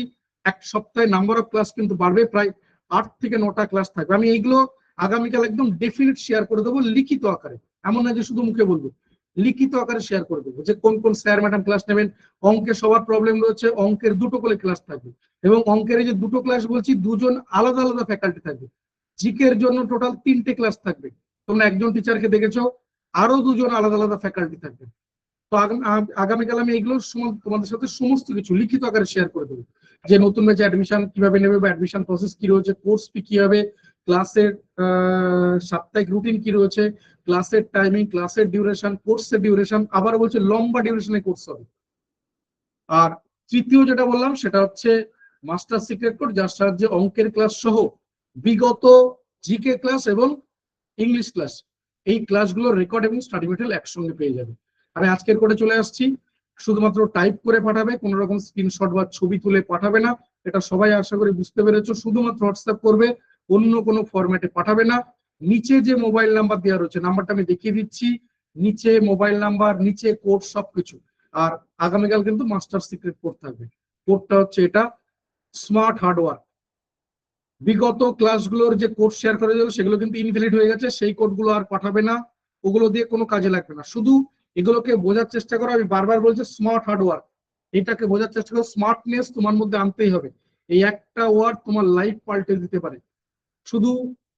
এক সপ্তাহে নাম্বার অফ ক্লাস কিন্তু বাড়বে, প্রায় 8 থেকে 9টা ক্লাস থাকবে। আমি এইগুলো আগামীকাল একদম ডেফিনিট শেয়ার করে দেবো লিখিত আকারে, এমন না যে শুধু মুখে বলবো, লিখিত আকারে শেয়ার করে দেবো যে কোন কোন স্যার ম্যাডাম ক্লাস নেবেন। অঙ্কের সবার প্রবলেম রয়েছে, অঙ্কের 2টো করে ক্লাস থাকবে এবং অঙ্কের এই যে 2টো ক্লাস বলছি 2জন আলাদা আলাদা ফ্যাকাল্টি থাকবে। জিকের জন্য টোটাল 3টে ক্লাস থাকবে, তোমরা একজন টিচারকে দেখেছো, আরো 2জন আলাদা আলাদা ফ্যাকাল্টি থাকবে। তো আগামীকাল আমি এগুলো তোমাদের সাথে সমস্ত কিছু লিখিত আকারে শেয়ার করে দেবো, যে নতুন ব্যাচে অ্যাডমিশন কিভাবে নেবে বা অ্যাডমিশন প্রসেস কি রয়েছে, কোর্স ফি কি হবে, ক্লাসের সাপ্তাহিক রুটিন কি রয়েছে, ক্লাসের টাইমিং, ক্লাসের ডিউরেশন, কোর্সের ডিউরেশন, আবার বলছে লম্বা ডিউরেশনের কোর্স হবে। আর তৃতীয় যেটা বললাম সেটা হচ্ছে মাস্টার সিক্রেট কোড, যার সাহায্যে অঙ্কের ক্লাস সহ বিগত জিকে ক্লাস এবং ইংলিশ ক্লাস, এই ক্লাসগুলোর রেকর্ড এবং স্টাডি মেটেরিয়াল একসঙ্গে পেয়ে যাবে। আমি আজকের কোডে চলে আসছি, শুধুমাত্র টাইপ করে পাঠাবে, কোনো রকম স্ক্রিনশট বা ছবি তুলে পাঠাবে না, এটা সবাই আশা করি বুঝতে পেরেছো। শুধুমাত্র হোয়াটসঅ্যাপ করবে, অন্য কোনো ফরম্যাটে পাঠাবে না। নিচে যে মোবাইল নাম্বার দেওয়া রয়েছে, নাম্বারটা আমি দেখিয়ে দিচ্ছি, নিচে মোবাইল নাম্বার, নিচে কোড সবকিছু। আর আগামীকাল কিন্তু মাস্টার সিক্রেট কোড থাকবে, কোডটা হচ্ছে এটা স্মার্ট হার্ডওয়ার্ক। বিগত ক্লাসগুলোর যে কোড শেয়ার করা যাবে সেগুলো কিন্তু ইনভ্যালিড হয়ে গেছে, সেই কোডগুলো আর পাঠাবে না, ওগুলো দিয়ে কোনো কাজে লাগবে না। শুধু এগুলোকে বোঝার চেষ্টা করো, আমি বারবার বলছি স্মার্ট হার্ডওয়ার্ক, এটাকে বোঝার চেষ্টা করো, স্মার্টনেস তোমার মধ্যে আনতেই হবে। এই একটা ওয়ার্ড তোমার লাইফ পাল্টে দিতে পারে। শুধু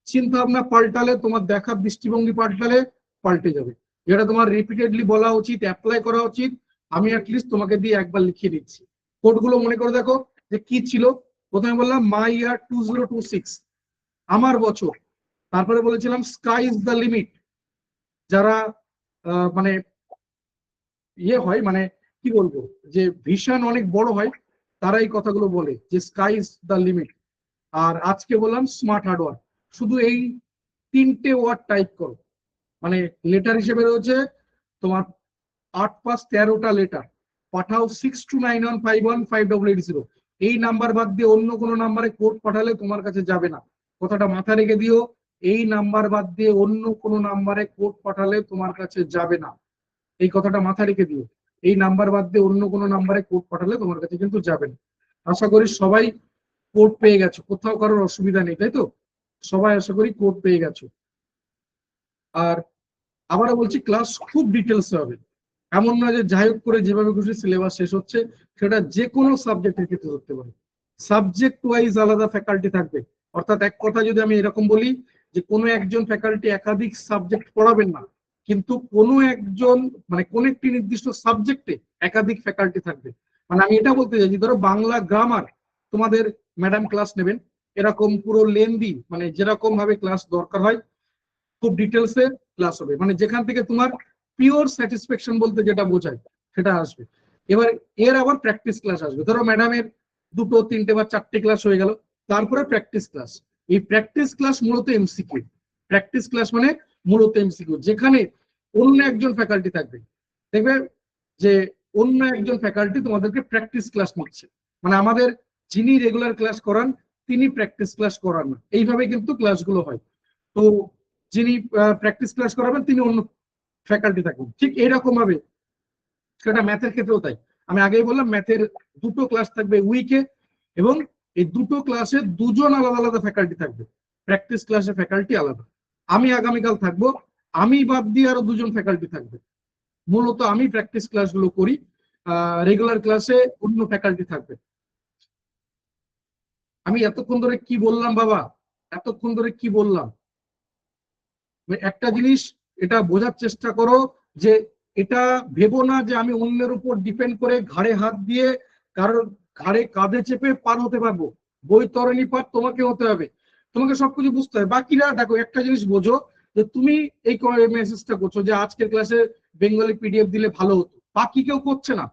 চিন্তা ভাবনা পাল্টালে, তোমার দেখার দৃষ্টিভঙ্গি পাল্টালে পাল্টে যাবে। যেটা তোমার রিপিটেডলি বলা উচিত, অ্যাপ্লাই করা উচিত, আমি অ্যাটলিস্ট তোমাকে দিয়ে একবার লিখিয়ে দিচ্ছি। কোডগুলো মনে করে দেখো যে কি ছিল। প্রথমে বললাম মাই ইয়ার 2026, আমার বছর। তারপরে বলেছিলাম স্কাই ইজ দ্য লিমিট। যারা মানে ইয়ে হয়, মানে কি বলবো, যে ভিশন অনেক বড় হয়, তারা এই কথাগুলো বলে যে স্কাই ইজ দ্য লিমিট। আর আজকে বললাম স্মার্ট হার্ডওয়ার্ক। শুধু এই 3টে ওয়ার্ড টাইপ করো, মানে লেটার হিসেবে রয়েছে তোমার 8-5-13টা লেটার, পাঠাও 6291515880। এই নাম্বার বাদ দিয়ে অন্য কোনো নাম্বারে কোড পাঠালে তোমার কাছে যাবে না, কথাটা মাথা রেখে দিও। এই নাম্বার বাদ দিয়ে অন্য কোনো নাম্বারে কোড পাঠালে তোমার কাছে যাবে না, এই কথাটা মাথা রেখে দিও। এই নাম্বার বাদ দিয়ে অন্য কোনো নাম্বারে কোড পাঠালে তোমার কাছে কিন্তু যাবে না। আশা করি সবাই কোড পেয়ে গেছো, কোথাও কারোর অসুবিধা নেই, তাই তো? সবাই আশা করি কোড পেয়ে গেছো। আর আবারও বলছি ক্লাস খুব ডিটেলস হবে, এমন না যে যাই হোক করে যেভাবে খুশি সিলেবাস শেষ হচ্ছে, সেটা যে কোনো সাবজেক্টের ক্ষেত্রে ধরতে পারে। সাবজেক্ট ওয়াইজ আলাদা ফ্যাকাল্টি থাকবে। অর্থাৎ এক কথা যদি আমি এরকম বলি যে কোনো একজন ফ্যাকাল্টি একাধিক সাবজেক্ট পড়াবেন না, কিন্তু কোনো একজন মানে কোন একটি নির্দিষ্ট সাবজেক্টে একাধিক ফ্যাকাল্টি থাকবে। মানে আমি এটা বলতে চাইছি, ধরো বাংলা গ্রামার তোমাদের ম্যাডাম ক্লাস নেবেন, এরকম পুরো লেন্দি, মানে যেরকম ভাবে ক্লাস দরকার হয় খুব ডিটেলসে ক্লাস হবে, মানে যেখান থেকে তোমার পিওর স্যাটিসফ্যাকশন বলতে যেটা বোঝায় সেটা আসবে। এবার এর আবার প্র্যাকটিস ক্লাস আসবে। ধরো ম্যাডামের 2, 3 বা 4টে ক্লাস হয়ে গেল, তারপরে প্র্যাকটিস ক্লাস। এই প্র্যাকটিস ক্লাস মূলত এমসিকিউ, প্র্যাকটিস ক্লাস মানে মূলত এমসিকিউ, যেখানে অন্য একজন ফ্যাকাল্টি থাকবে, দেখবে যে অন্য একজন ফ্যাকাল্টি তোমাদেরকে প্র্যাকটিস ক্লাস নিচ্ছে, মানে আমাদের যিনি রেগুলার ক্লাস করান তিনি প্র্যাকটিস ক্লাস করান না, এইভাবে কিন্তু ক্লাসগুলো হয়। তো যিনি প্র্যাকটিস ক্লাস করাবেন তিনি অন্য ফ্যাকাল্টি থাকবেন, ঠিক এইরকম ভাবে সেটা ম্যাথের ক্ষেত্রেও তাই। আমি আগেই বললাম ম্যাথের দুটো ক্লাস থাকবে উইকে, এবং এই দুটো ক্লাসে দুজন আলাদা আলাদা ফ্যাকাল্টি থাকবে, প্র্যাকটিস ক্লাসে ফ্যাকাল্টি আলাদা। আমি আগামীকাল থাকবো, আমি বাদ দিয়ে আরো দুজন ফ্যাকাল্টি থাকবে, মূলত আমি প্র্যাকটিস ক্লাসগুলো করি, রেগুলার ক্লাসে অন্য ফ্যাকাল্টি থাকবে। আমি এতক্ষণ ধরে কি বললাম বাবা, এতক্ষণ ধরে কি বললাম, একটা জিনিস এটা বোঝার চেষ্টা করো, যে এটা ভেবো না যে আমি অন্যের উপর ডিপেন্ড করে ঘাড়ে হাত দিয়ে কারোর ঘাড়ে কাঁধে চেপে পার হতে পারবো, বৈতরণী পার তোমাকে হতে হবে, তোমাকে সবকিছু বুঝতে হবে। বাকিরা দেখো একটা জিনিস বোঝো, যে তুমি এই মেসেজটা করছো যে আজকের ক্লাসে বেঙ্গলি পিডিএফ দিলে ভালো হতো, বাকি কেউ করছে না,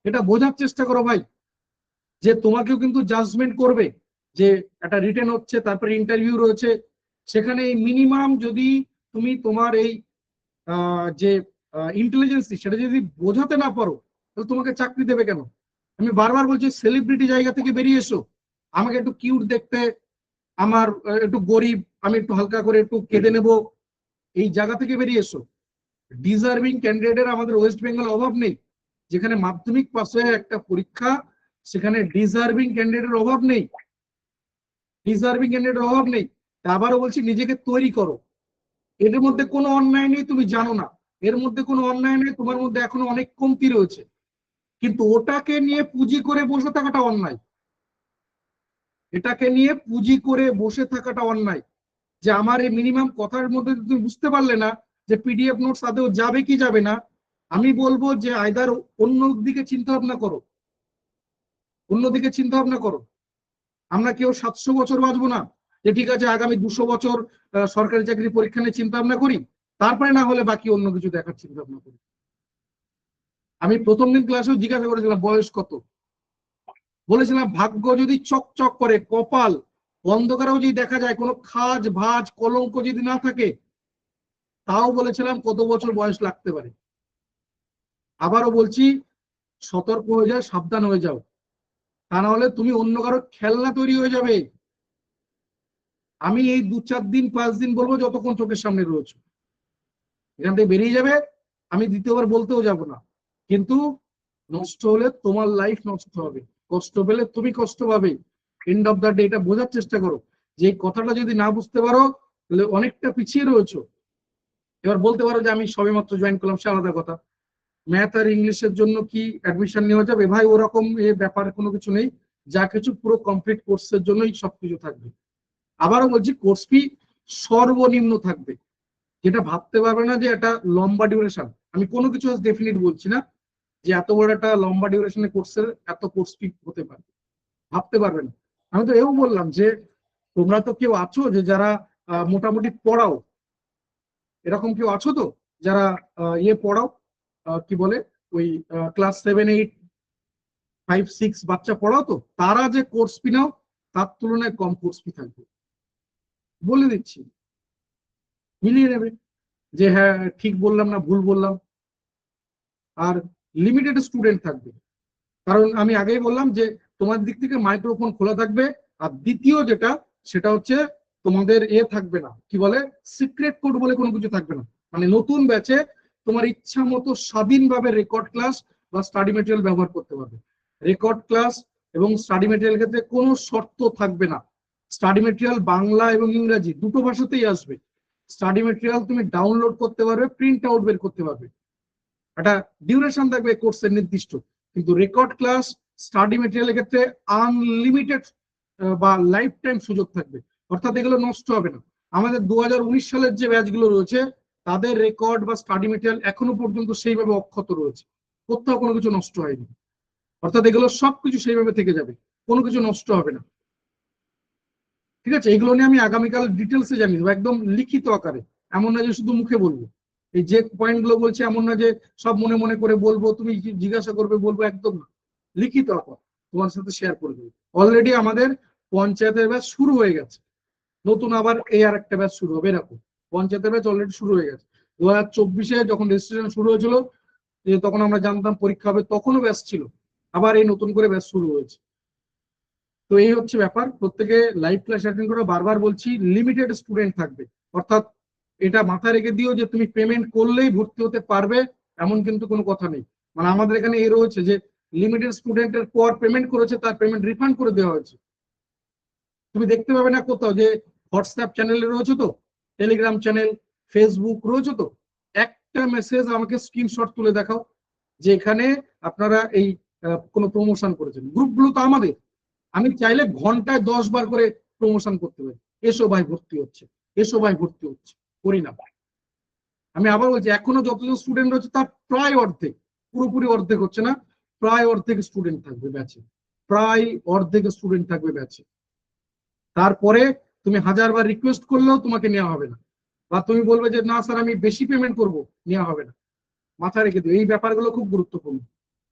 এটা বোঝার চেষ্টা করো ভাই, যে তোমাকেও কিন্তু জাজমেন্ট করবে, যে একটা রিটেন হচ্ছে, তারপরে ইন্টারভিউ রয়েছে, সেখানে মিনিমাম যদি তুমি তোমার এই যে ইন্টেলিজেন্স সেটা যদি বোঝাতে না পারো, তাহলে তোমাকে চাকরি দেবে কেন? আমি বারবার বলছি সেলিব্রিটি জায়গা থেকে বেরিয়ে এসো, আমাকে একটু কিউট দেখতে, আমার একটু গরিব, আমি একটু হালকা করে একটু কেঁদে নেব, এই জায়গা থেকে বেরিয়ে এসো। ডিজার্ভিং ক্যান্ডিডেটের আমাদের ওয়েস্ট বেঙ্গল অভাব নেই, যেখানে মাধ্যমিক পাশে একটা পরীক্ষা, সেখানে ডিজার্ভিং ক্যান্ডিডেটের অভাব নেই, ডিজার্ভিং ক্যান্ডিডেটের অভাব নেই। আবারও বলছি নিজেকে তৈরি করো, এর মধ্যে কোনো অন্যায় নেই, তুমি জানো না, এর মধ্যে কোনো অন্যায় নেই, তোমার মধ্যে এখনো অনেক কমতি রয়েছে, কিন্তু ওটাকে নিয়ে পুঁজি করে বসে থাকাটা অন্যায়, এটাকে নিয়ে পুঁজি করে বসে থাকাটা অন্যায়। যে আমার এই মিনিমাম কথার মধ্যে তুমি বুঝতে পারলে না যে পিডিএফ নোটস আদৌ যাবে কি যাবে না, আমি বলবো যে আইদার অন্যদিকে চিন্তা ভাবনা করো, অন্যদিকে চিন্তা ভাবনা করো। আমরা কেউ 700 বছর বাঁচবো না, যে ঠিক আছে আগামী 200 বছর সরকারি চাকরি পরীক্ষা নিয়ে চিন্তা ভাবনা করি, তারপরে না হলে বাকি অন্য কিছু দেখার চিন্তা ভাবনা করি। আমি প্রথম দিন ক্লাসেও জিজ্ঞাসা করেছিলাম বয়স কত, বলেছিলাম ভাগ্য যদি চকচক করে, কপাল অন্ধকারেও যদি দেখা যায়, কোনো খাজ ভাজ কলঙ্ক যদি না থাকে, তাও বলেছিলাম কত বছর বয়স লাগতে পারে। আবারও বলছি সতর্ক হয়ে যাও, সাবধান হয়ে যাও, তা না হলে তুমি অন্য কারো খেলনা তৈরি হয়ে যাবে। আমি এই 2-4 দিন 5 দিন বলবো যতক্ষণ চোখের সামনে রয়েছে, এখান থেকে বেরিয়ে যাবে, আমি দ্বিতীয়বার বলতেও যাব না, কিন্তু নষ্ট হলে তোমার লাইফ নষ্ট হবে, কষ্ট পেলে তুমি কষ্ট পাবে। এন্ড অফ দ্য ডে এটা বোঝার চেষ্টা করো, যে এই কথাটা যদি না বুঝতে পারো তাহলে অনেকটা পিছিয়ে রয়েছে। এবার বলতে পারো যে আমি সবেমাত্র জয়েন করলাম, সে আলাদা কথা, ম্যাথ আর ইংলিশের জন্য কি অ্যাডমিশন নেওয়া যাবে? ভাই ওরকম এ ব্যাপারে কোনো কিছু নেই, যা কিছু পুরো কমপ্লিট কোর্সের জন্যই সবকিছু থাকবে। আবারও বলছি কোর্স ফি সর্বনিম্ন থাকবে, যেটা ভাবতে পারবে না যে এটা লম্বা ডিউরেশন, আমি কোনো কিছু ডেফিনিট বলছি না যে এত বড় একটা লম্বা ডিউরেশনের কোর্সের এত কোর্স ফি হতে পারে, ভাবতে পারবে না। আমি তো এও বললাম যে তোমরা তো কেউ আছো যে যারা মোটামুটি পড়াও, এরকম কেউ আছো তো যারা ইয়ে পড়াও, কি বলে ওই ক্লাস 7, 8, 5, 6 বাচ্চা পড়াও, তো তারা যে কোর্স ফি নাও তার তুলনায় কম কোর্স ফি থাকবে, বলে দিচ্ছি, মিলিয়ে নেবে যে হ্যাঁ ঠিক বললাম না ভুল বললাম। আর লিমিটেড স্টুডেন্ট থাকবে, কারণ আমি আগেই বললাম যে তোমার দিক থেকে মাইক্রোফোন খোলা থাকবে। আর দ্বিতীয় যেটা, সেটা হচ্ছে তোমাদের থাকবে না, কি বলে সিক্রেট কোড বলে কোনো কিছু থাকবে না, মানে নতুন ব্যাচে তোমার ইচ্ছা মতো স্বাধীনভাবে রেকর্ড ক্লাস বা স্টাডি মেটেরিয়াল ব্যবহার করতে পারবে। রেকর্ড ক্লাস এবং স্টাডি মেটেরিয়াল ক্ষেত্রে কোনো শর্ত থাকবে না, স্টাডি মেটেরিয়াল বাংলা এবং ইংরাজি দুটো ভাষাতেই আসবে। স্টাডি মেটেরিয়াল তুমি ডাউনলোড করতে পারবে, প্রিন্ট আউট বের করতে পারবে, একটা ডিউরেশন থাকবে কোর্সের নির্দিষ্ট, কিন্তু রেকর্ড ক্লাস স্টাডি মেটেরিয়ালের ক্ষেত্রে আনলিমিটেড বা লাইফ টাইম সুযোগ থাকবে, অর্থাৎ এগুলো নষ্ট হবে না। আমাদের 2019 সালের যে ব্যাচগুলো রয়েছে তাদের রেকর্ড বা স্টাডি মেটেরিয়াল এখনো পর্যন্ত সেইভাবে অক্ষত রয়েছে, কোথাও কোনো কিছু নষ্ট হয়নি, অর্থাৎ এগুলো সবকিছু সেইভাবে থেকে যাবে, কোনো কিছু নষ্ট হবে না। ঠিক আছে, এগুলো নিয়ে আমি আগামীকাল ডিটেলসে জানিয়ে দেবো, একদম লিখিত আকারে, এমন না যে শুধু মুখে বলবো। এই যে পয়েন্টগুলো বলছি এমন না যে সব মনে মনে করে বলবো, তুমি জিজ্ঞাসা করবে বলবো, একদম না, লিখিত আকার তোমার সাথে শেয়ার করে দেবো। অলরেডি আমাদের পঞ্চায়েতের ব্যাচ শুরু হয়ে গেছে, নতুন আবার এই আর একটা ব্যাচ শুরু হবে এরকম। পঞ্চায়েতের ব্যাচ অলরেডি শুরু হয়ে গেছে। 2024-এ যখন রেজিস্ট্রেশন শুরু হয়েছিল, যে তখন আমরা জানতাম পরীক্ষা হবে, তখনও ব্যাচ ছিল, আবার এই নতুন করে ব্যাচ শুরু হয়েছে। তো এই হচ্ছে ব্যাপার, প্রত্যেকে লাইভ ক্লাস অ্যাটেন্ড করে। বারবার বলছি লিমিটেড স্টুডেন্ট থাকবে, অর্থাৎ এটা মাথায় রেখে দিও যে তুমি পেমেন্ট করলেই ভর্তি হতে পারবে এমন কিন্তু কোনো কথা নেই। মানে আমাদের এখানে এই রয়েছে যে লিমিটেড স্টুডেন্টের পর পেমেন্ট করেছে, তার পেমেন্ট রিফান্ড করে দেওয়া হয়েছে। তুমি দেখতে পাবে না কোথাও যে হোয়াটসঅ্যাপ চ্যানেলে রয়েছে তো, টেলিগ্রাম চ্যানেল, ফেসবুক রয়েছে তো, একটা মেসেজ আমাকে স্ক্রিনশট তুলে দেখাও যে এখানে আপনারা এই কোনো প্রমোশন করেছেন। গ্রুপগুলো তো আমাদের, আমি চাইলে ঘন্টায় 10 বার করে প্রমোশন করতে পারি, এসো ভাই ভর্তি হচ্ছে, এসো ভাই ভর্তি হচ্ছে, করি না। আমি আবার বলছি, এখনো যতজন স্টুডেন্ট রয়েছে তার প্রায় অর্ধেক, পুরোপুরি অর্ধেক হচ্ছে না, প্রায় অর্ধেক স্টুডেন্ট থাকবে ব্যাচে, প্রায় অর্ধেক স্টুডেন্ট থাকবে ব্যাচে। তারপরে তুমি 1000 বার রিকোয়েস্ট করলেও তোমাকে নেওয়া হবে না, বা তুমি বলবে যে না স্যার আমি বেশি পেমেন্ট করব, নেওয়া হবে না। মাথায় রেখে দিও, এই ব্যাপারগুলো খুব গুরুত্বপূর্ণ।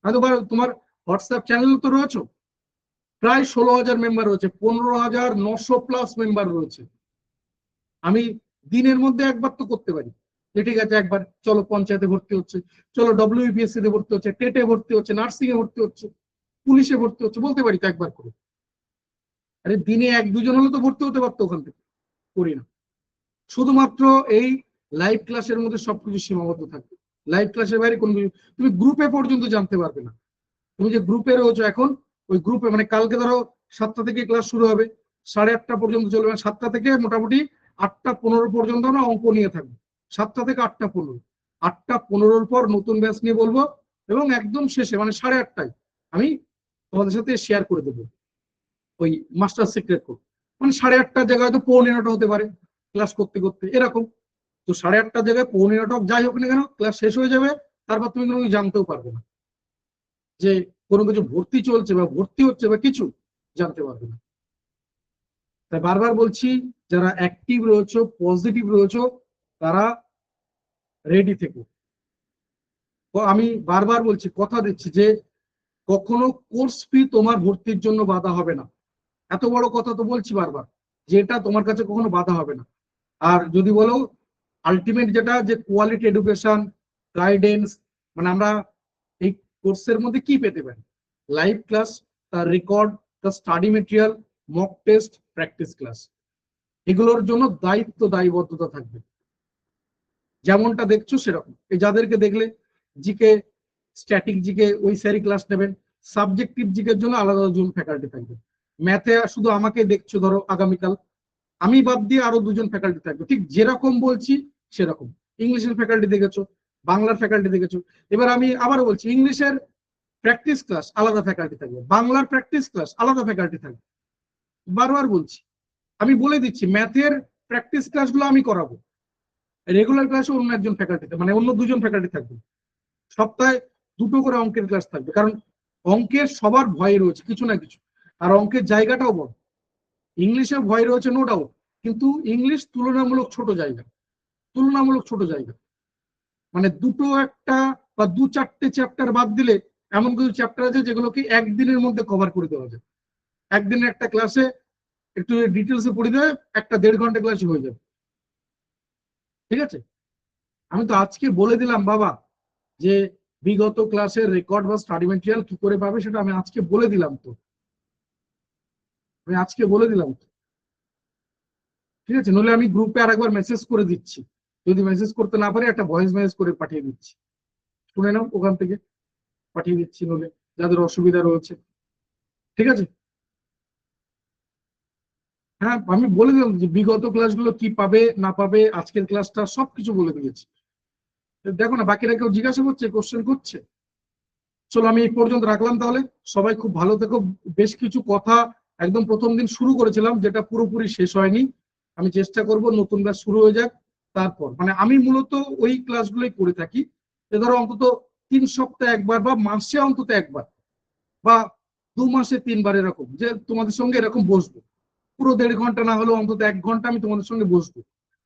হয়তো তোমার হোয়াটসঅ্যাপ চ্যানেল তো রয়েছে, প্রায় 16,000 মেম্বার রয়েছে, 15,900+ মেম্বার রয়েছে। আমি দিনের মধ্যে একবার তো করতে পারি যে ঠিক আছে একবার চলো পঞ্চায়েতে ভর্তি হচ্ছে, চলো WBPSC তে ভর্তি হচ্ছে, টেটে ভর্তি হচ্ছে, নার্সিং এ ভর্তি হচ্ছে, পুলিশে ভর্তি হচ্ছে, বলতে পারি তো একবার করে। আরে দিনে 1-2 জন হলে তো ভর্তি হতে পারতো, ওখান থেকে করি না। শুধুমাত্র এই লাইভ ক্লাসের মধ্যে সবকিছু সীমাবদ্ধ থাকবে, লাইভ ক্লাসের বাইরে কোনো কিছু তুমি গ্রুপে পর্যন্ত জানতে পারবে না। তুমি যে গ্রুপে রয়েছো এখন, ওই গ্রুপে মানে কালকে ধরো 7টা থেকে ক্লাস শুরু হবে, 8:30 পর্যন্ত চলবে, 7টা থেকে মোটামুটি 8টা 15 পর্যন্ত আমরা অঙ্ক নিয়ে থাকবো, 7টা থেকে 8টা 15। 8টা 15-র পর নতুন ব্যাচ নিয়ে বলবো, এবং একদম শেষে মানে 8:30টায় আমি তোমাদের সাথে শেয়ার করে দেবো ওই মাস্টার সিক্রেট কোড। মানে 8:30টার জায়গায় হয়তো 8:45 হতে পারে ক্লাস করতে করতে, এরকম। তো 8:30টার জায়গায় 8:45 যাই হোক না কেন ক্লাস শেষ হয়ে যাবে, তারপর তুমি কোনো জানতেও পারবে না যে কোনো কিছু ভর্তি চলছে বা ভর্তি হচ্ছে বা কিছু জানতে পারবে না। তাই বারবার বলছি, যারা অ্যাক্টিভ রয়েছে, পজিটিভ রয়েছে, তারা রেডি থেকো। আমি বারবার বলছি, কথা দিচ্ছি যে কখনো কোর্স ফি তোমার ভর্তির জন্য বাধা হবে না। এত বড় কথা তো বলছি বারবার, যে এটা তোমার কাছে কখনো বাধা হবে না। আর যদি বলো আলটিমেট যেটা, যে কোয়ালিটি এডুকেশন, গাইডেন্স, মানে আমরা এই কোর্সের মধ্যে কি পেতে পারি? লাইভ ক্লাস, তার রেকর্ড, তার study material, mock test, practice class, এগুলোর জন্য দায়িত্ব দায়বদ্ধতা থাকবে। যেমনটা দেখছো সেরকম, এই যাদেরকে দেখলে জিকে, স্ট্যাটিক জিকে ওই স্যারই ক্লাস নেবেন, সাবজেক্টিভ জিকের জন্য আলাদা জন ফ্যাকাল্টি থাকবে। ম্যাথে শুধু আমাকে দেখছো ধরো আগামীকাল, আমি বাদ দিয়ে আরো 2জন ফ্যাকাল্টি থাকবে, ঠিক যেরকম বলছি সেরকম। ইংলিশের ফ্যাকাল্টি দেখেছো, বাংলার ফ্যাকাল্টি দেখেছো, এবার আমি আবারও বলছি ইংলিশের প্র্যাকটিস ক্লাস আলাদা ফ্যাকাল্টি থাকবে, বাংলার প্র্যাকটিস ক্লাস আলাদা ফ্যাকাল্টি থাকবে। বারবার বলছি, আমি বলে দিচ্ছি ম্যাথের প্র্যাকটিস ক্লাসগুলো আমি করাবো, রেগুলার ক্লাসে অন্য একজন ফ্যাকাল্টি, মানে অন্য 2জন ফ্যাকাল্টি থাকবে। সপ্তাহে 2টো করে অঙ্কের ক্লাস থাকবে, কারণ অঙ্কের সবার ভয় রয়েছে কিছু না কিছু, আর অঙ্কের জায়গাটাও বড়। ইংলিশে ভয় রয়েছে নো ডাউট, কিন্তু ইংলিশ তুলনামূলক ছোট জায়গা, তুলনামূলক ছোট জায়গা। মানে দুটো একটা বা 2-4টে চ্যাপ্টার বাদ দিলে এমন কিছু চ্যাপ্টার আছে যেগুলোকে একদিনের মধ্যে কভার করে দেওয়া যায়। একদিনের একটা ক্লাসে একটু ডিটেলসে পড়ে দেবে, 1-1.5 ঘন্টা ক্লাসে হয়ে যাবে। ঠিক আছে, আমি তো আজকে বলে দিলাম বাবা যে বিগত ক্লাসের রেকর্ড বা স্টাডি মেটেরিয়াল কি করে পাবে, সেটা আমি আজকে বলে দিলাম। তো আমি আজকে বলে দিলাম তো, ঠিক আছে। নইলে আমি গ্রুপে আরেকবার মেসেজ করে দিচ্ছি, যদি মেসেজ করতে না পারি একটা ভয়েস মেসেজ করে পাঠিয়ে দিচ্ছি, শুনে নাও ওখান থেকে, পাঠিয়ে দিচ্ছি নইলে যাদের অসুবিধা রয়েছে। ঠিক আছে, হ্যাঁ আমি বলে দিলাম যে বিগত ক্লাসগুলো কি পাবে না পাবে, আজকের ক্লাসটা সবকিছু বলে দিয়েছি। দেখো না বাকিরা কেউ জিজ্ঞাসা করছে, কোশ্চেন করছে? চলো আমি এই পর্যন্ত রাখলাম তাহলে। সবাই খুব ভালো থেকো। বেশ কিছু কথা একদম প্রথম দিন শুরু করেছিলাম যেটা পুরোপুরি শেষ হয়নি, আমি চেষ্টা করব নতুন ব্যাচ শুরু হয়ে যাক তারপর। মানে আমি মূলত ওই ক্লাসগুলোই করে থাকি, ধরো অন্তত 3 সপ্তাহে একবার বা মাসে অন্তত একবার, বা 2 মাসে 3 বার, এরকম যে তোমাদের সঙ্গে এরকম বসবো, পুরো 1.5 ঘন্টা না হলেও অন্তত 1 ঘন্টা আমি তোমাদের সঙ্গে বসবো,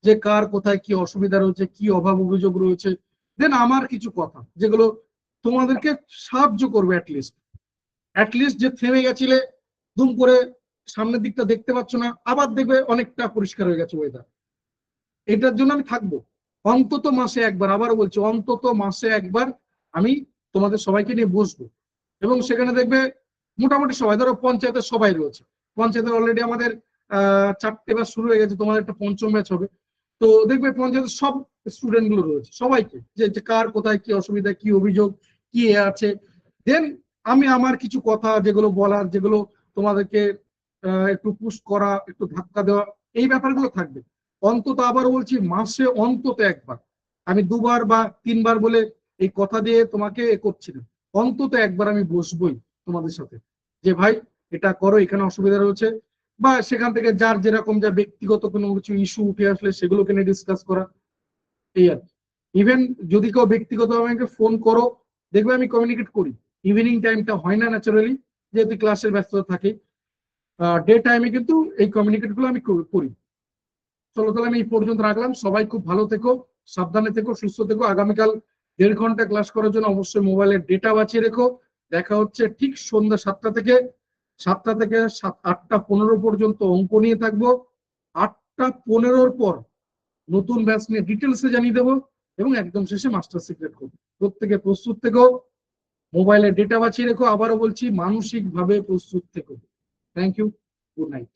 যে কার কোথায় কি অসুবিধা রয়েছে, কি অভাব অভিযোগ রয়েছে, দেন আমার কিছু কথা যেগুলো তোমাদেরকে সাহায্য করবে। অ্যাটলিস্ট যে থেমে গেছিলে দুম করে সামনের দিকটা দেখতে পাচ্ছ না, আবার দেখবে অনেকটা পরিষ্কার হয়ে গেছে ওয়েদার। এটার জন্য আমি থাকবো অন্তত মাসে একবার, আবারও বলছি অন্তত মাসে একবার আমি তোমাদের সবাইকে নিয়ে বসবো, এবং সেখানে দেখবে মোটামুটি সবাই, ধরো পঞ্চায়েতের সবাই রয়েছে, পঞ্চায়েতের অলরেডি আমাদের 4টে ব্যাচ শুরু হয়ে গেছে, তোমাদের একটা পঞ্চম ব্যাচ হবে। তো দেখবে পঞ্চায়েতের সব স্টুডেন্ট গুলো রয়েছে, সবাইকে যে কার কোথায় কি অসুবিধা, কি অভিযোগ, কি আছে। দেন আমি আমার কিছু কথা যেগুলো বলার, যেগুলো তোমাদেরকে একটু পুশ করা, একটু ধাক্কা দেওয়া, এই ব্যাপারগুলো থাকবে। অন্তত আবার বলছি মাসে অন্তত একবার, আমি 2বার বা 3বার বলে এই কথা দিয়ে তোমাকে করছি না, অন্তত একবার আমি বসবই তোমাদের সাথে, যে ভাই এটা করো, এখানে অসুবিধা রয়েছে, বা সেখান থেকে যার যেরকম যা ব্যক্তিগত কোনো কিছু ইস্যু উঠে আসলে সেগুলোকে নিয়ে ডিসকাস করা, এই আর ইভেন যদি কেউ ব্যক্তিগত আমাকে ফোন করো, দেখবে আমি কমিউনিকেট করি। ইভিনিং টাইমটা হয় না ন্যাচারালি, যেহেতু ক্লাসের ব্যস্ততা থাকে, ডে টাইমে কিন্তু এই কমিউনিকেট গুলো আমি করি। চলো তাহলে আমি এই পর্যন্ত রাখলাম, সবাই খুব ভালো থেকো, সাবধানে থেকো, সুস্থ থেকো। আগামীকাল 1.5 ঘন্টা ক্লাস করার জন্য অবশ্যই মোবাইলের ডেটা বাঁচিয়ে রেখো। দেখা হচ্ছে ঠিক সন্ধ্যা 7টা থেকে 8টা 15 পর্যন্ত অঙ্ক নিয়ে থাকবো। 8টা 15-র পর নতুন ব্যাচ নিয়ে ডিটেলসে জানিয়ে দেবো, এবং একদম শেষে মাস্টার সিক্রেট করবো। প্রত্যেকে প্রস্তুত থেকো, মোবাইলের ডেটা বাঁচিয়ে রেখো, আবারও বলছি মানসিকভাবে প্রস্তুত থেকো। Thank you, good night.